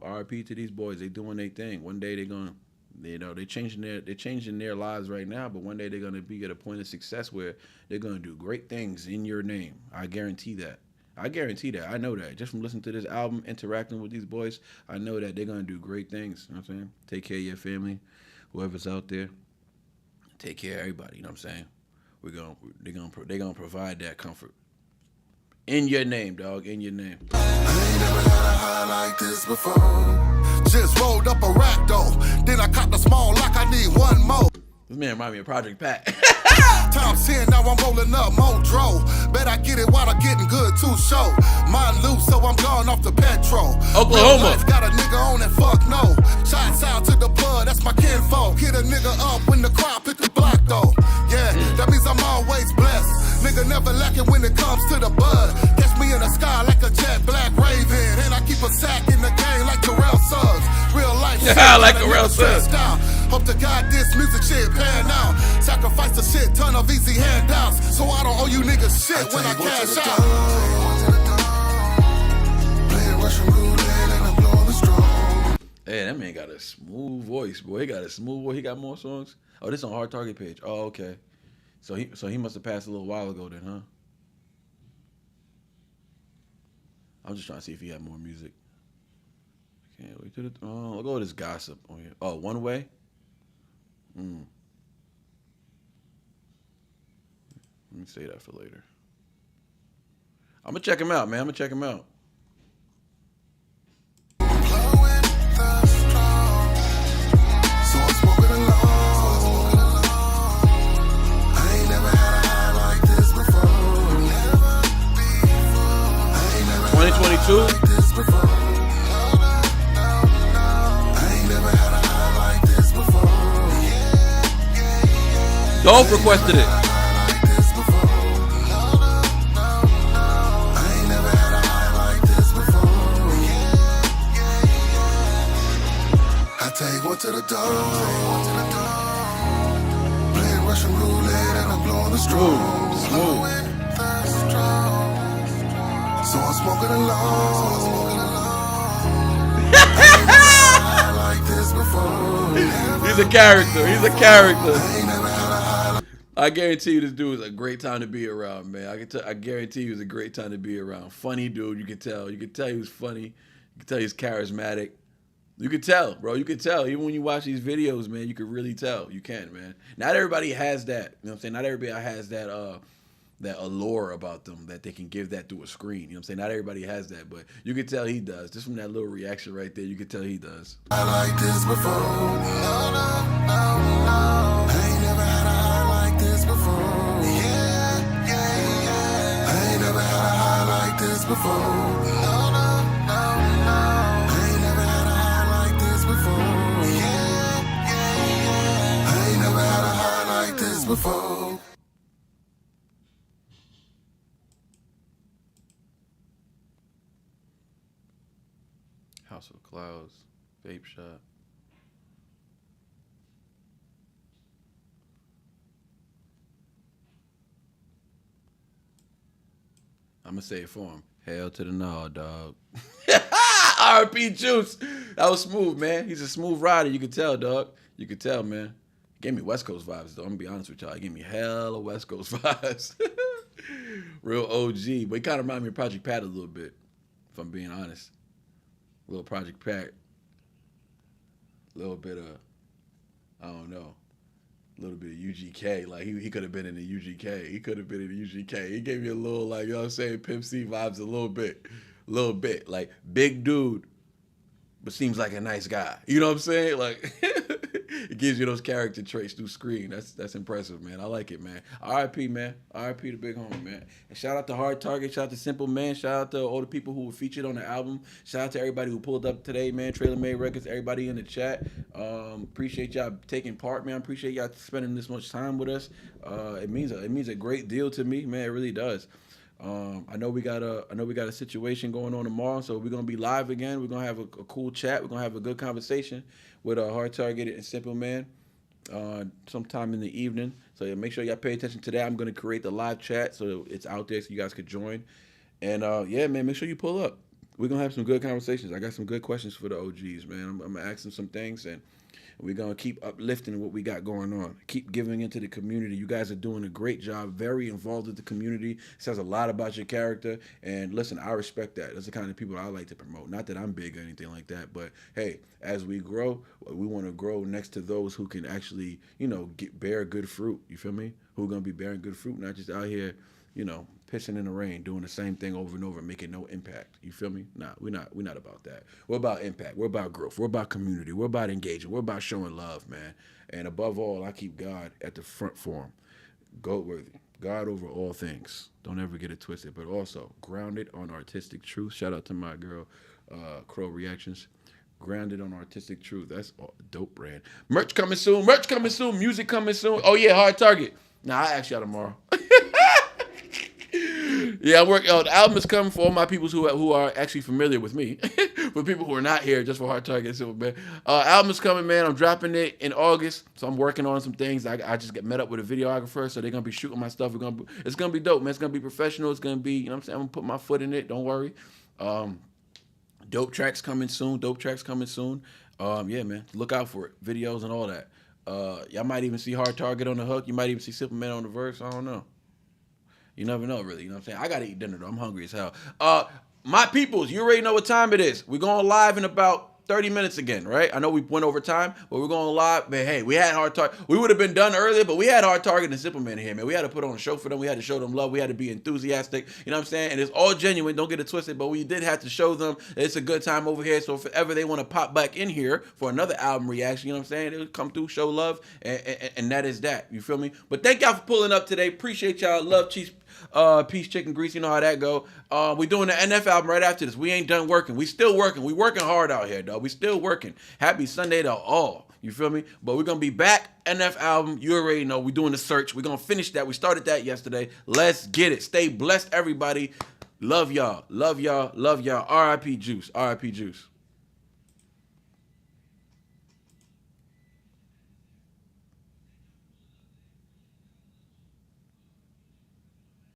R.I.P. to these boys. They doing their thing. One day they're gonna. They're changing their lives right now, but one day they're gonna be at a point of success where they're gonna do great things in your name. I guarantee that. I know that. Just from listening to this album, interacting with these boys, I know that they're gonna do great things. You know what I'm saying? Take care of your family, whoever's out there. Take care of everybody. You know what I'm saying? They're gonna provide that comfort. In your name, dog. In your name. I ain't never had a high like this before. Just rolled up a rack though. Then I caught the small like I need one more. This man remind me of Project Pat. Times 10, now I'm rolling up more dro. Bet I get it while I'm getting good too, show. Mine loose, so I'm gone off the petrol. Oklahoma. Got a nigga on that fuck no. Shots out to the blood, that's my kinfolk. Hit a nigga up when the crowd hit the block though. Yeah, that means I'm always blessed. Nigga never lacking when it comes to the bud. Catch me in the sky like a jet black raven. And I keep a sack in the game like Terrell Suggs. Real life shit, like Terrell Suggs. Hope to God this music shit pan out. Sacrifice a shit ton of easy handouts. So I don't owe you niggas shit when I cash out. Hey, that man got a smooth voice, boy. He got a smooth voice. He got more songs. Oh, this on Hard Target page. Oh, okay. So he must have passed a little while ago then, huh? I'm just trying to see if he had more music. Can't wait to look at this gossip on here. Oh, One Way? Let me say that for later. I'm gonna check him out, man. So I'm smoking alone. I ain't never had a high like this before. 2022? I ain't never had a high like this before. Dolph requested it. Take one to the door. Russian roulette and I'm blowing the strong. Smooth. So I'm smoking alone. Like this before. He's a character. He's a character. I guarantee you this dude is a great time to be around, man. I guarantee you it's a great time to be around. Funny dude, you can tell. You can tell he was funny. You can tell he's charismatic. You can tell, bro. You can tell. Even when you watch these videos, man, you can really tell. You can, man. Not everybody has that. You know what I'm saying? Not everybody has that that allure about them that they can give that through a screen. You know what I'm saying? Not everybody has that, but you can tell he does. Just from that little reaction right there, you can tell he does. I like this before. I ain't never had a high like this before. Yeah. I ain't never had a high like this before. I ain't never had a high like this before. Yeah. I ain't never had a high like this before. House of Clouds, Vape Shop. I'm gonna say it for him. Hell to the no, dog. RP Juice. That was smooth, man. He's a smooth rider. You can tell, dog. You can tell, man. Gave me West Coast vibes, though. I'm gonna be honest with y'all. He gave me hella West Coast vibes. Real OG. But he kind of reminded me of Project Pat a little bit, if I'm being honest. A little Project Pat. A little bit of, I don't know, a little bit of UGK. Like, he could have been in the UGK. He could have been in the UGK. He gave me a little, like, you know what I'm saying, Pimp C vibes a little bit. A little bit. Like, big dude, but seems like a nice guy. You know what I'm saying? Like, it gives you those character traits through screen. That's impressive, man. I like it, man. R.I.P., man. R.I.P. to Big Homie, man. And shout out to Hard Target. Shout out to Simple Man. Shout out to all the people who were featured on the album. Shout out to everybody who pulled up today, man. Trailer Made Records, everybody in the chat. Appreciate y'all taking part, man. Appreciate y'all spending this much time with us. It means a great deal to me, man. It really does. I know we got a situation going on tomorrow, so we're gonna be live again. We're gonna have a cool chat. We're gonna have a good conversation with Hard Target and Simple Man sometime in the evening. So yeah, make sure y'all pay attention to that. I'm gonna create the live chat so it's out there so you guys could join. And yeah, man, make sure you pull up. We're gonna have some good conversations. I got some good questions for the OGs, man. I'm gonna ask them some things, and we're going to keep uplifting what we got going on. Keep giving into the community. You guys are doing a great job, very involved with the community. Says a lot about your character. And listen, I respect that. That's the kind of people I like to promote. Not that I'm big or anything like that, but hey, as we grow, we want to grow next to those who can actually, bear good fruit. You feel me? Who are going to be bearing good fruit, not just out here, pissing in the rain, doing the same thing over and over, making no impact. You feel me? Nah, we're not about that. We're about impact. We're about growth. We're about community. We're about engagement. We're about showing love, man. And above all, I keep God at the front for him. Goat worthy. God over all things. Don't ever get it twisted. But also, grounded on artistic truth. Shout out to my girl, Crow Reactions. Grounded on artistic truth. That's a dope brand. Merch coming soon. Music coming soon. Oh, yeah, Hard Target. Nah, I'll ask y'all tomorrow. Yeah, the album is coming for all my people who are actually familiar with me. For people who are not here, just for Hard Target, Simple Man. Album is coming, man. I'm dropping it in August, so I'm working on some things. I just met up with a videographer, so they're gonna be shooting my stuff. It's gonna be dope, man. It's gonna be professional. It's gonna be, I'm saying, I'm gonna put my foot in it. Don't worry. Dope tracks coming soon. Yeah, man. Look out for it. Videos and all that. Y'all might even see Hard Target on the hook. You might even see Simple Man on the verse. I don't know. You never know, really. You know what I'm saying? I got to eat dinner, though. I'm hungry as hell. My peoples, you already know what time it is. We're going live in about 30 minutes again, right? I know we went over time, but we're going live. But, hey, we had Hard Target. We would have been done earlier, but we had Hard Target and Simple Man here, man. We had to put on a show for them. We had to show them love. We had to be enthusiastic. You know what I'm saying? And it's all genuine. Don't get it twisted, but we did have to show them that it's a good time over here. So if ever they want to pop back in here for another album reaction, you know what I'm saying? They'll come through, show love, and that is that. You feel me? But thank y'all for pulling up today. Appreciate y'all. Love Cheese. Peace, Chicken Grease, you know how that go. We doing the NF album right after this. We ain't done working. We still working. We working hard out here, dog. We still working. Happy Sunday to all. You feel me? But we're going to be back. NF album. You already know. We're doing the search. We're going to finish that. We started that yesterday. Let's get it. Stay blessed, everybody. Love y'all. Love y'all. Love y'all. R.I.P. Juice. R.I.P. Juice.